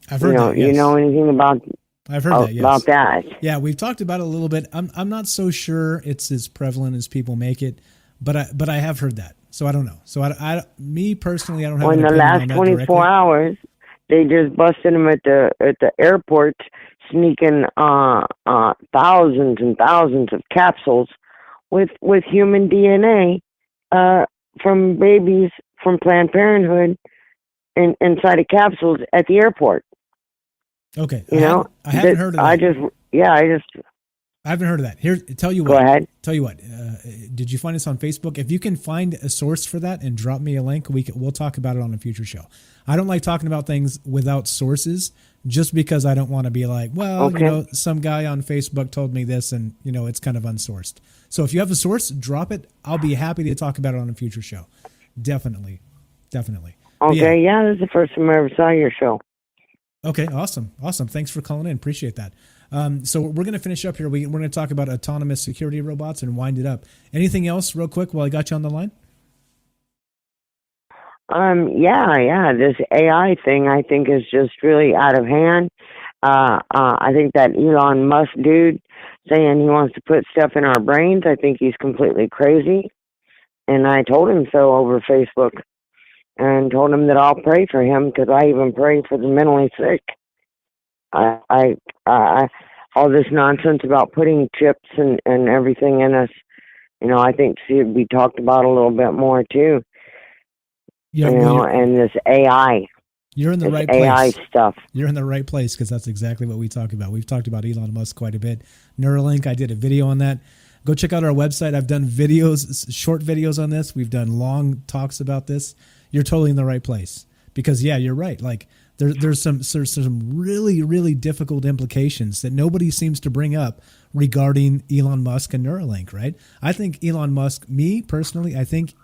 I've heard that. Yes. You know anything about? I've heard that. Yes. About that. Yeah, we've talked about it a little bit. I'm not so sure it's as prevalent as people make it, but I have heard that. So I don't know. So me personally, I don't have. In the last 24 hours, they just busted them at the airport, sneaking thousands and thousands of capsules with human DNA from babies from Planned Parenthood inside of capsules at the airport. Okay, I haven't heard of that. I haven't heard of that. Here, tell you what. Go ahead. Tell you what. Did you find us on Facebook? If you can find a source for that and drop me a link, we'll talk about it on a future show. I don't like talking about things without sources, just because I don't want to be like, some guy on Facebook told me this, and it's kind of unsourced. So if you have a source, drop it. I'll be happy to talk about it on a future show. Definitely. Okay, yeah, this is the first time I ever saw your show. Okay, awesome. Thanks for calling in. Appreciate that. So we're going to finish up here. We're going to talk about autonomous security robots and wind it up. Anything else real quick while I got you on the line? This AI thing I think is just really out of hand. I think that Elon Musk dude saying he wants to put stuff in our brains, I think he's completely crazy. And I told him so over Facebook, and told him that I'll pray for him, because I even pray for the mentally sick. I all this nonsense about putting chips and everything in us, I think should be talked about a little bit more too. Yeah, And this AI. You're in the right AI place. stuff. You're in the right place, because that's exactly what we talk about. We've talked about Elon Musk quite a bit. Neuralink, I did a video on that. Go check out our website. I've done videos, short videos on this. We've done long talks about this. You're totally in the right place, because you're right. Like there's some really, really difficult implications that nobody seems to bring up regarding Elon Musk and Neuralink, right? I think Elon Musk, me personally, I think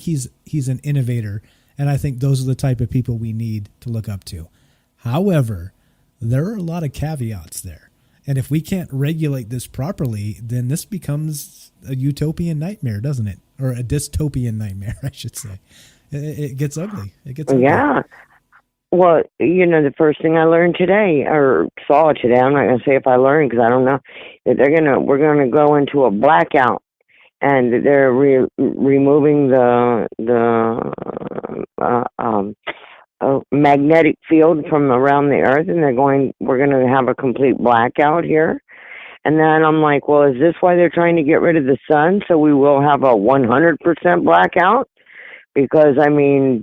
he's an innovator, and I think those are the type of people we need to look up to. However, there are a lot of caveats there. And if we can't regulate this properly, then this becomes a utopian nightmare, doesn't it? Or a dystopian nightmare, I should say. It gets ugly. It gets ugly. Yeah. Well, the first thing I learned today, or saw today, I'm not going to say if I learned, because I don't know, that we're going to go into a blackout, and they're removing the magnetic field from around the earth, and we're going to have a complete blackout here. And then I'm like, well, is this why they're trying to get rid of the sun, so we will have a 100% blackout? Because,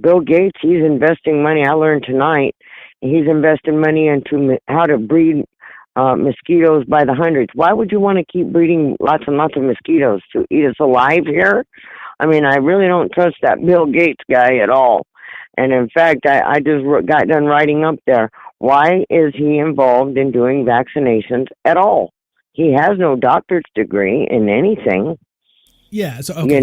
Bill Gates, he's investing money. I learned tonight, he's investing money into how to breed mosquitoes by the hundreds. Why would you want to keep breeding lots and lots of mosquitoes? To eat us alive here? I really don't trust that Bill Gates guy at all. And in fact, I just got done writing up there, why is he involved in doing vaccinations at all? He has no doctorate degree in anything. Yeah, so okay,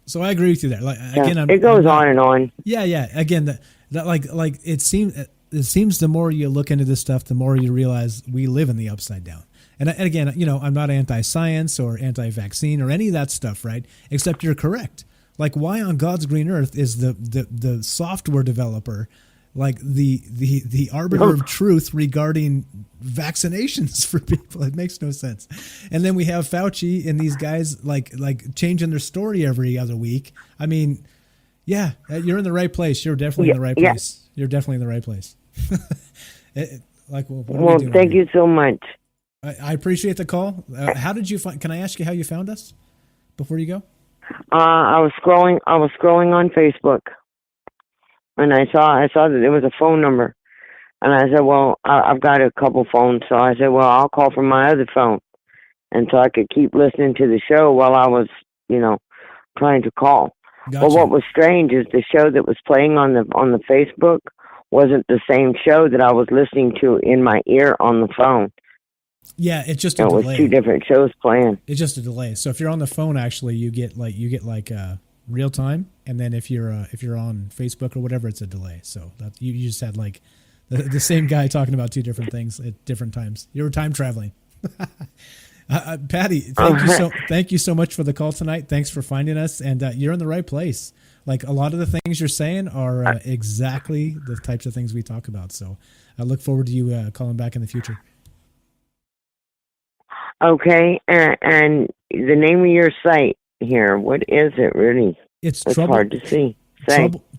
so I agree with you there. Like again, it goes on and on. Yeah. Again, that like it seems the more you look into this stuff, the more you realize we live in the upside down. And again, I'm not anti-science or anti-vaccine or any of that stuff, right? Except you're correct. Like, why on God's green earth is the software developer like the arbiter of truth regarding vaccinations for people? It makes no sense. And then we have Fauci and these guys like changing their story every other week. Yeah, you're in the right place. You're definitely in the right place. You're definitely in the right place. Well, thank you so much. I appreciate the call. How did you find? Can I ask you how you found us before you go? I was scrolling on Facebook, and I saw that there was a phone number, and I said, well, I've got a couple phones, so I said, well, I'll call from my other phone, and so I could keep listening to the show while I was, trying to call. Gotcha. Well, what was strange is the show that was playing on the Facebook wasn't the same show that I was listening to in my ear on the phone. Yeah, it's just a delay. It was two different shows playing. It's just a delay. So if you're on the phone, actually, you get real time, and then if you're on Facebook or whatever, it's a delay. So that you just had like the same guy talking about two different things at different times. You were time traveling. Patty, thank you so much for the call tonight. Thanks for finding us, and you're in the right place. Like, a lot of the things you're saying are exactly the types of things we talk about. So I look forward to you calling back in the future. Okay, and the name of your site here, what is it really? It's hard to see.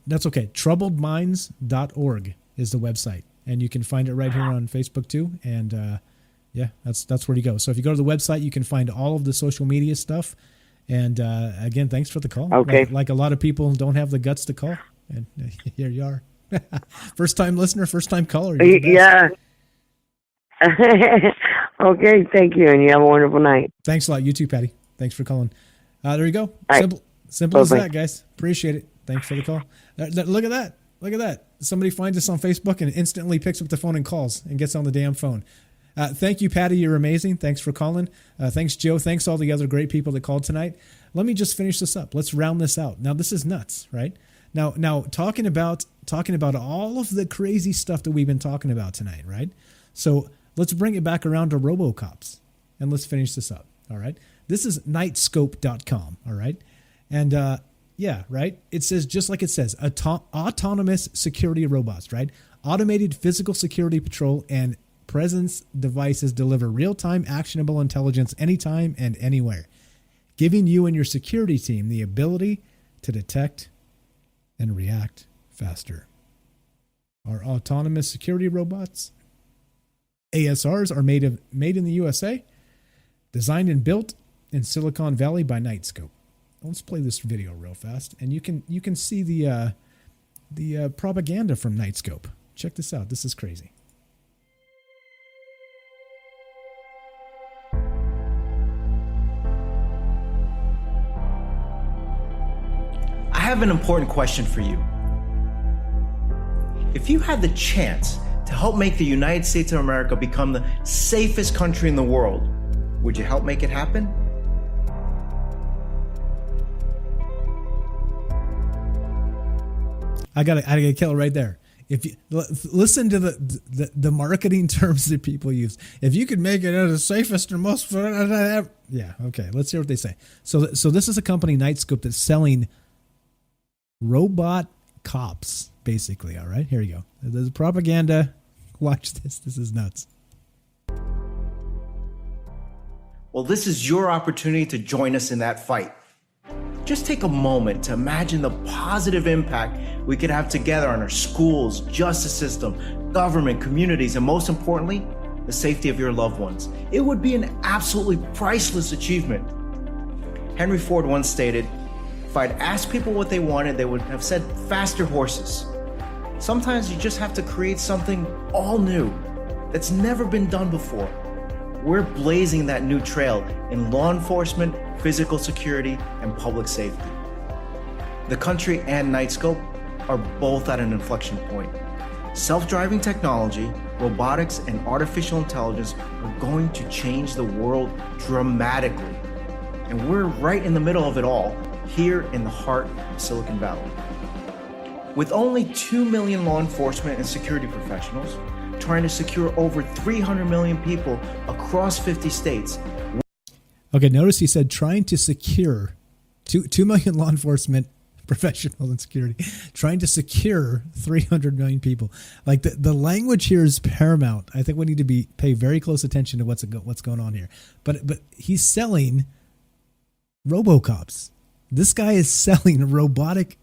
That's okay. Troubledminds.org is the website, and you can find it right here on Facebook too. And yeah, that's where you go. So if you go to the website, you can find all of the social media stuff. And again, thanks for the call. Okay. Like a lot of people don't have the guts to call, and here you are. First time listener, first time caller. Yeah. Okay, thank you, and you have a wonderful night. Thanks a lot. You too, Patty. Thanks for calling. There you go. Right. Simple as Bye-bye. that, guys. Appreciate it. Thanks for the call. Look at that. Look at that. Somebody finds us on Facebook and instantly picks up the phone and calls and gets on the damn phone. Thank you, Patty. You're amazing. Thanks for calling. Thanks, Joe. Thanks all the other great people that called tonight. Let me just finish this up. Let's round this out. Now, this is nuts, right? Now, talking about all of the crazy stuff that we've been talking about tonight, right? So let's bring it back around to RoboCops, and let's finish this up. All right. This is Nightscope.com. All right. And yeah, right. It says, just like it says, autonomous security robots, right? Automated physical security patrol and presence devices deliver real-time actionable intelligence anytime and anywhere. giving you and your security team the ability to detect and react faster. Our autonomous security robots, ASRs, are made in the USA, designed and built in Silicon Valley by Knightscope. Let's play this video real fast, and you can see the propaganda from Knightscope. Check this out. This is crazy. I have an important question for you. If you had the chance to help make the United States of America become the safest country in the world, would you help make it happen? I gotta kill it right there. If you listen to the marketing terms that people use, if you could make it the safest and most, yeah, okay. Let's hear what they say. So this is a company, Knightscope, that's selling robot cops, basically. All right, here you go. There's propaganda. Watch this. This is nuts. Well, this is your opportunity to join us in that fight. Just take a moment to imagine the positive impact we could have together on our schools, justice system, government, communities, and most importantly, the safety of your loved ones. It would be an absolutely priceless achievement. Henry Ford once stated, "If I'd asked people what they wanted, they would have said faster horses." Sometimes you just have to create something all new that's never been done before. We're blazing that new trail in law enforcement, physical security, and public safety. The country and Knightscope are both at an inflection point. Self-driving technology, robotics, and artificial intelligence are going to change the world dramatically. And we're right in the middle of it all, here in the heart of Silicon Valley. With only 2 million law enforcement and security professionals trying to secure over 300 million people across 50 states. Okay, notice he said trying to secure 2 million law enforcement professionals in security, trying to secure 300 million people. Like the language here is paramount. I think we need to pay very close attention to what's going on here. But he's selling RoboCops. This guy is selling robotic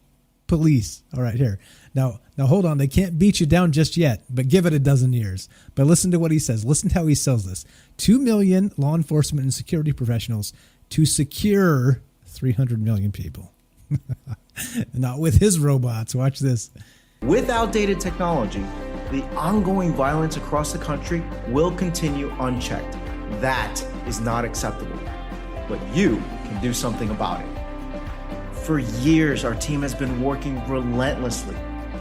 police. All right, here. Now hold on. They can't beat you down just yet, but give it a dozen years. But listen to what he says. Listen to how he sells this. 2 million law enforcement and security professionals to secure 300 million people. Not with his robots. Watch this. With outdated technology, the ongoing violence across the country will continue unchecked. That is not acceptable. But you can do something about it. For years, our team has been working relentlessly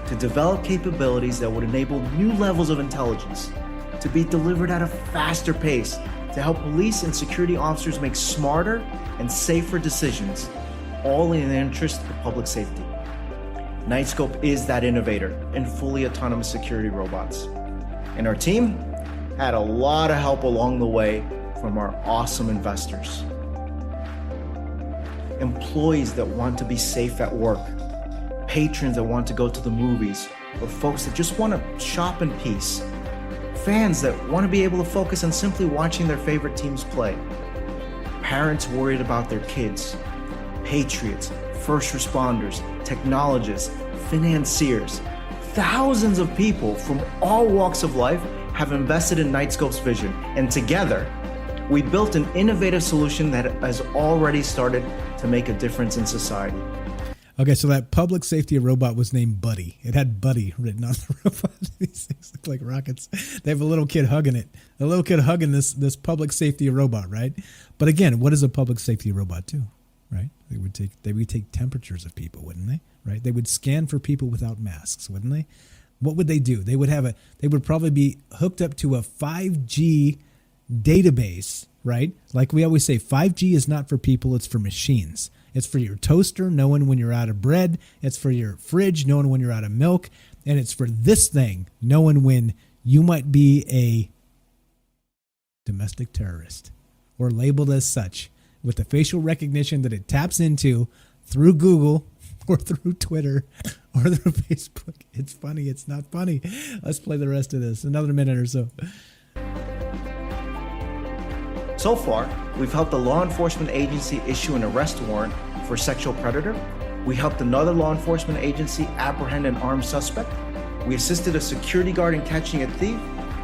to develop capabilities that would enable new levels of intelligence to be delivered at a faster pace to help police and security officers make smarter and safer decisions, all in the interest of public safety. Knightscope is that innovator in fully autonomous security robots. And our team had a lot of help along the way from our awesome investors. Employees that want to be safe at work, patrons that want to go to the movies, or folks that just want to shop in peace, fans that want to be able to focus on simply watching their favorite teams play, parents worried about their kids, patriots, first responders, technologists, financiers. Thousands of people from all walks of life have invested in Knightscope's vision, and together, we built an innovative solution that has already started to make a difference in society. Okay, so that public safety robot was named Buddy. It had Buddy written on the robot. These things look like rockets. They have a little kid hugging it. A little kid hugging this public safety robot, right? But again, what does a public safety robot do? Right? They would take temperatures of people, wouldn't they? Right? They would scan for people without masks, wouldn't they? What would they do? They would probably be hooked up to a 5G database, right? Like we always say, 5G is not for people, it's for machines. It's for your toaster, knowing when you're out of bread. It's for your fridge, knowing when you're out of milk. And it's for this thing, knowing when you might be a domestic terrorist or labeled as such, with the facial recognition that it taps into through Google or through Twitter or through Facebook. It's funny. It's not funny. Let's play the rest of this. Another minute or so. So far, we've helped a law enforcement agency issue an arrest warrant for a sexual predator. We helped another law enforcement agency apprehend an armed suspect. We assisted a security guard in catching a thief.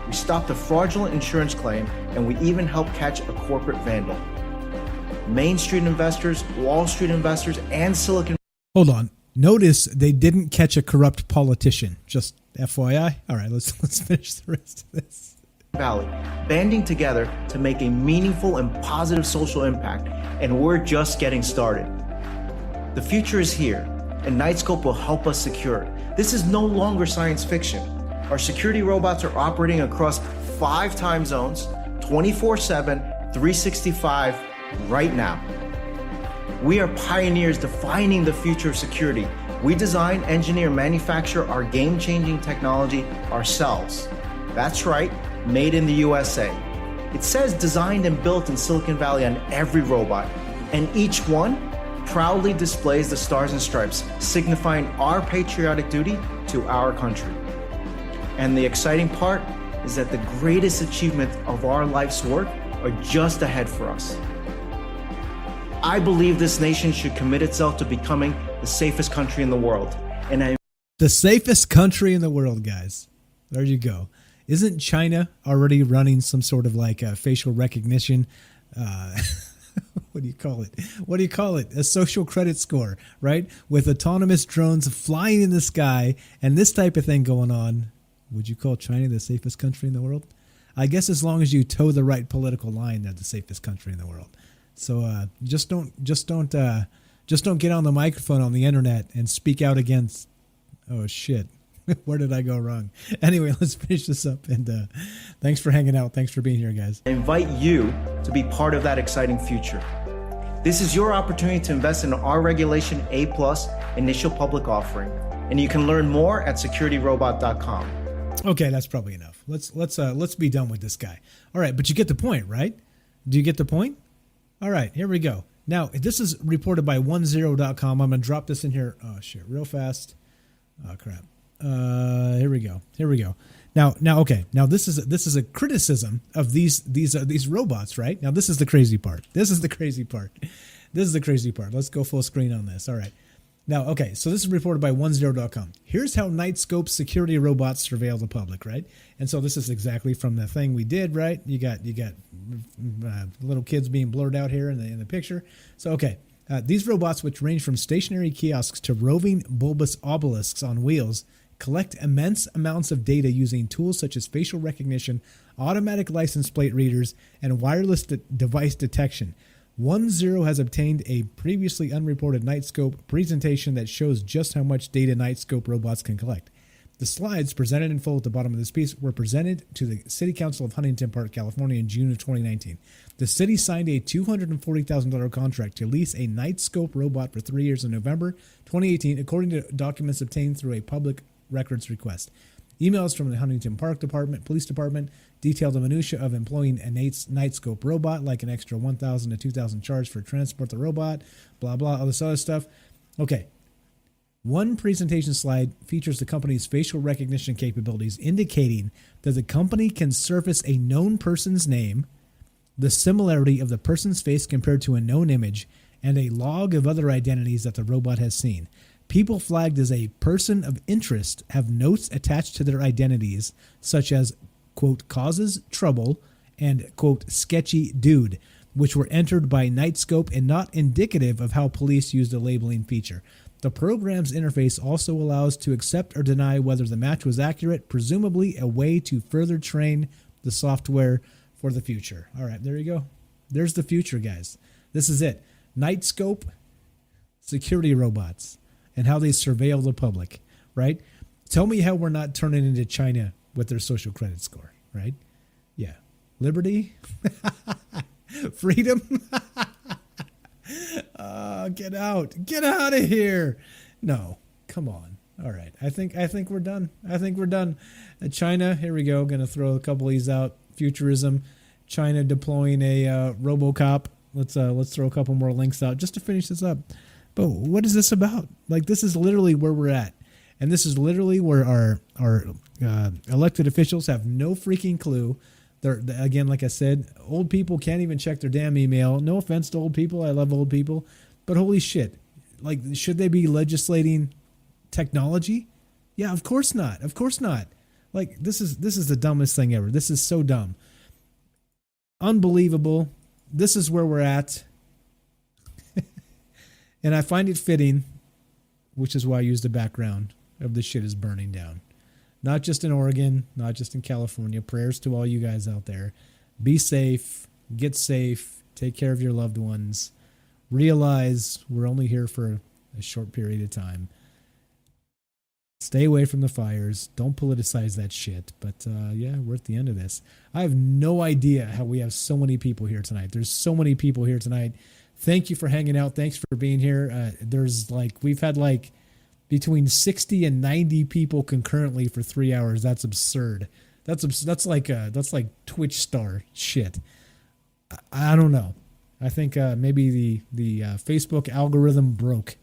We stopped a fraudulent insurance claim, and we even helped catch a corporate vandal. Main Street investors, Wall Street investors, and Silicon... Hold on. Notice they didn't catch a corrupt politician. Just FYI. All right, let's finish the rest of this. Valley, banding together to make a meaningful and positive social impact, and we're just getting started. The future is here, and Knightscope will help us secure it. This is no longer science fiction. Our security robots are operating across 5 time zones, 24/7, 365, right now. We are pioneers defining the future of security. We design, engineer, manufacture our game-changing technology ourselves. That's right, made in the USA. It says designed and built in Silicon Valley on every robot, and each one proudly displays the stars and stripes, signifying our patriotic duty to our country. And the exciting part is that the greatest achievements of our life's work are just ahead for us. I believe this nation should commit itself to becoming the safest country in the world. And the safest country in the world, guys. There you go. Isn't China already running some sort of like a facial recognition? What do you call it? What do you call it? A social credit score, right? With autonomous drones flying in the sky and this type of thing going on. Would you call China the safest country in the world? I guess as long as you toe the right political line, they're the safest country in the world. So just don't get on the microphone on the internet and speak out against. Oh shit. Where did I go wrong? Anyway, let's finish this up. And thanks for hanging out. Thanks for being here, guys. I invite you to be part of that exciting future. This is your opportunity to invest in our Regulation A+ initial public offering, and you can learn more at securityrobot.com. Okay, that's probably enough. Let's be done with this guy. All right, but you get the point, right? Do you get the point? All right, here we go. Now, this is reported by 10.com. I'm going to drop this in here. Oh, shit, real fast. Oh, crap. Here we go. Now, okay. Now, this is a criticism of these robots, right? Now, this is the crazy part. Let's go full screen on this. All right. Now, okay, so this is reported by 10.com. Here's how Knightscope security robots surveil the public, right? And so this is exactly from the thing we did, right? You got little kids being blurred out here in the picture. So, okay, these robots, which range from stationary kiosks to roving bulbous obelisks on wheels, collect immense amounts of data using tools such as facial recognition, automatic license plate readers, and wireless device detection. 10 has obtained a previously unreported Knightscope presentation that shows just how much data Knightscope robots can collect. The slides, presented in full at the bottom of this piece, were presented to the City Council of Huntington Park, California in June of 2019. The city signed a $240,000 contract to lease a Knightscope robot for 3 years in November 2018, according to documents obtained through a public records request. Emails from the Huntington Park Police Department detail the minutia of employing a Knightscope robot, like an extra $1,000 to $2,000 charge for transport the robot, blah, blah, all this other stuff. Okay. One presentation slide features the company's facial recognition capabilities, indicating that the company can surface a known person's name, the similarity of the person's face compared to a known image, and a log of other identities that the robot has seen. People flagged as a person of interest have notes attached to their identities, such as, quote, causes trouble and, quote, sketchy dude, which were entered by Knightscope and not indicative of how police use the labeling feature. The program's interface also allows to accept or deny whether the match was accurate, presumably a way to further train the software for the future. All right, there you go. There's the future, guys. This is it. Knightscope security robots and how they surveil the public, right? Tell me how we're not turning into China with their social credit score, right? Yeah. Liberty? Freedom? Get out. Get out of here. No, come on. All right. I think we're done. China, here we go. Going to throw a couple of these out. Futurism. China deploying a RoboCop. Let's throw a couple more links out just to finish this up. But what is this about? Like, this is literally where we're at. And this is literally where our elected officials have no freaking clue. Again, like I said, old people can't even check their damn email. No offense to old people. I love old people. But holy shit. Like, should they be legislating technology? Yeah, of course not. Of course not. Like, this is the dumbest thing ever. This is so dumb. Unbelievable. This is where we're at. And I find it fitting, which is why I used the background of the shit is burning down. Not just in Oregon, not just in California. Prayers to all you guys out there. Be safe, get safe, take care of your loved ones. Realize we're only here for a short period of time. Stay away from the fires. Don't politicize that shit. But yeah, we're at the end of this. I have no idea how we have so many people here tonight. There's so many people here tonight. Thank you for hanging out. Thanks for being here. We've had between 60 and 90 people concurrently for 3 hours. That's absurd. That's like Twitch star shit. I don't know. I think maybe the Facebook algorithm broke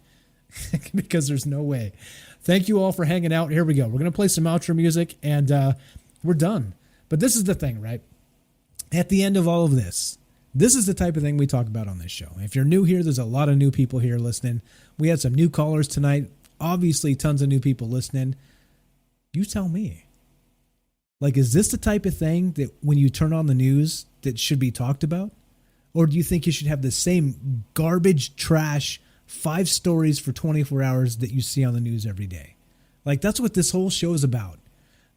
because there's no way. Thank you all for hanging out. Here we go. We're going to play some outro music and we're done. But this is the thing, right? At the end of all of this, this is the type of thing we talk about on this show. If you're new here, there's a lot of new people here listening. We had some new callers tonight. Obviously, tons of new people listening. You tell me. Like, is this the type of thing that when you turn on the news that should be talked about? Or do you think you should have the same garbage, trash, 5 stories for 24 hours that you see on the news every day? Like, that's what this whole show is about.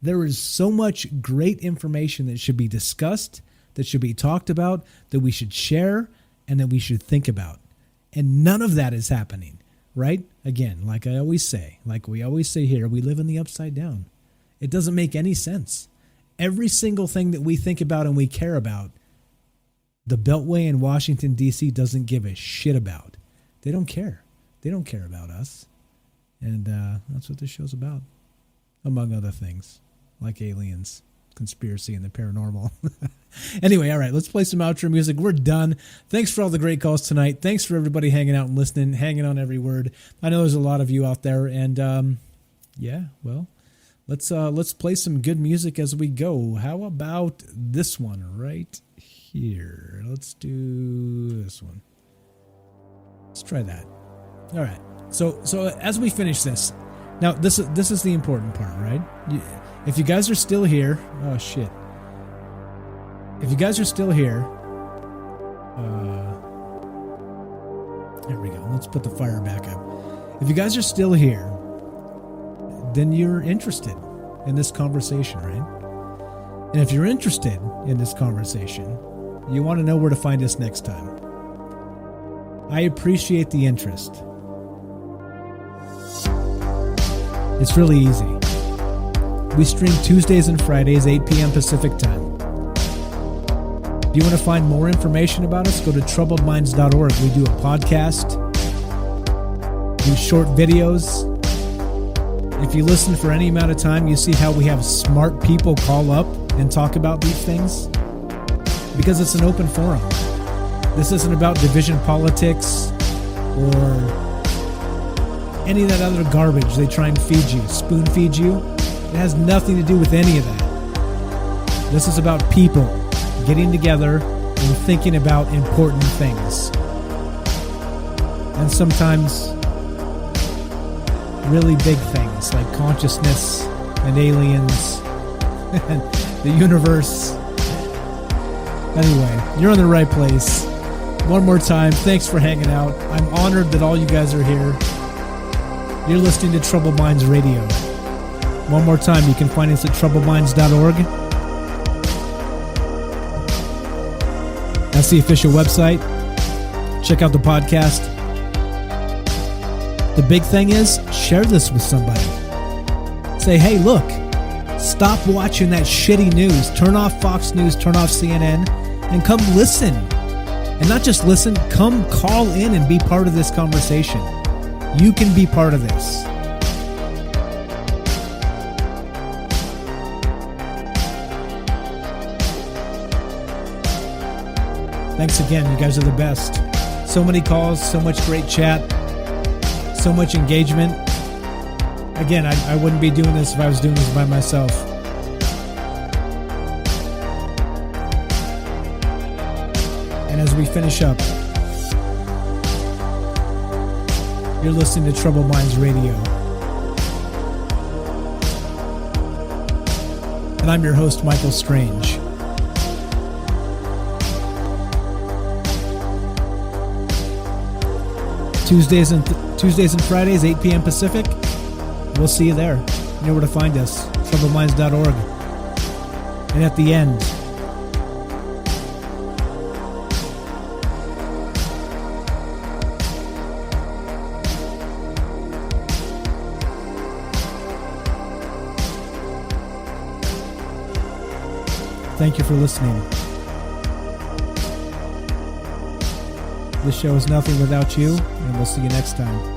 There is so much great information that should be discussed, that should be talked about, that we should share, and that we should think about. And none of that is happening, right? Again, like I always say, like we always say here, we live in the upside down. It doesn't make any sense. Every single thing that we think about and we care about, the Beltway in Washington, D.C. doesn't give a shit about. They don't care. They don't care about us. And that's what this show's about, among other things, like aliens, conspiracy, and the paranormal. Anyway, all right, let's play some outro music. We're done. Thanks for all the great calls tonight. Thanks for everybody hanging out and listening, hanging on every word. I know there's a lot of you out there, and yeah, well, let's play some good music as we go. How about this one right here? Let's do this one. Let's try that. All right. So as we finish this, now this is the important part, right? If you guys are still here, oh shit. If you guys are still here, here we go. Let's put the fire back up. If you guys are still here, then you're interested in this conversation, right? And if you're interested in this conversation, you want to know where to find us next time. I appreciate the interest. It's really easy. We stream Tuesdays and Fridays, 8 p.m. Pacific time. If you want to find more information about us, go to troubledminds.org. We do a podcast, do short videos. If you listen for any amount of time, you see how we have smart people call up and talk about these things. Because it's an open forum. This isn't about division politics or any of that other garbage they try and feed you, spoon feed you. It has nothing to do with any of that. This is about people getting together and thinking about important things. And sometimes really big things like consciousness and aliens and the universe. Anyway, you're in the right place. One more time, thanks for hanging out. I'm honored that all you guys are here. You're listening to Troubled Minds Radio. One more time, you can find us at troubledminds.org. That's the official website. Check out the podcast. The big thing is, share this with somebody. Say, hey, look, stop watching that shitty news. Turn off Fox News, turn off CNN, and come listen. And not just listen, come call in and be part of this conversation. You can be part of this. Thanks again. You guys are the best. So many calls, so much great chat, so much engagement. Again, I wouldn't be doing this if I was doing this by myself. as we finish up. You're listening to Troubled Minds Radio. And I'm your host, Michael Strange. Tuesdays and Fridays, 8 p.m. Pacific. We'll see you there. You know where to find us, troubledminds.org. And at the end, thank you for listening. This show is nothing without you, and we'll see you next time.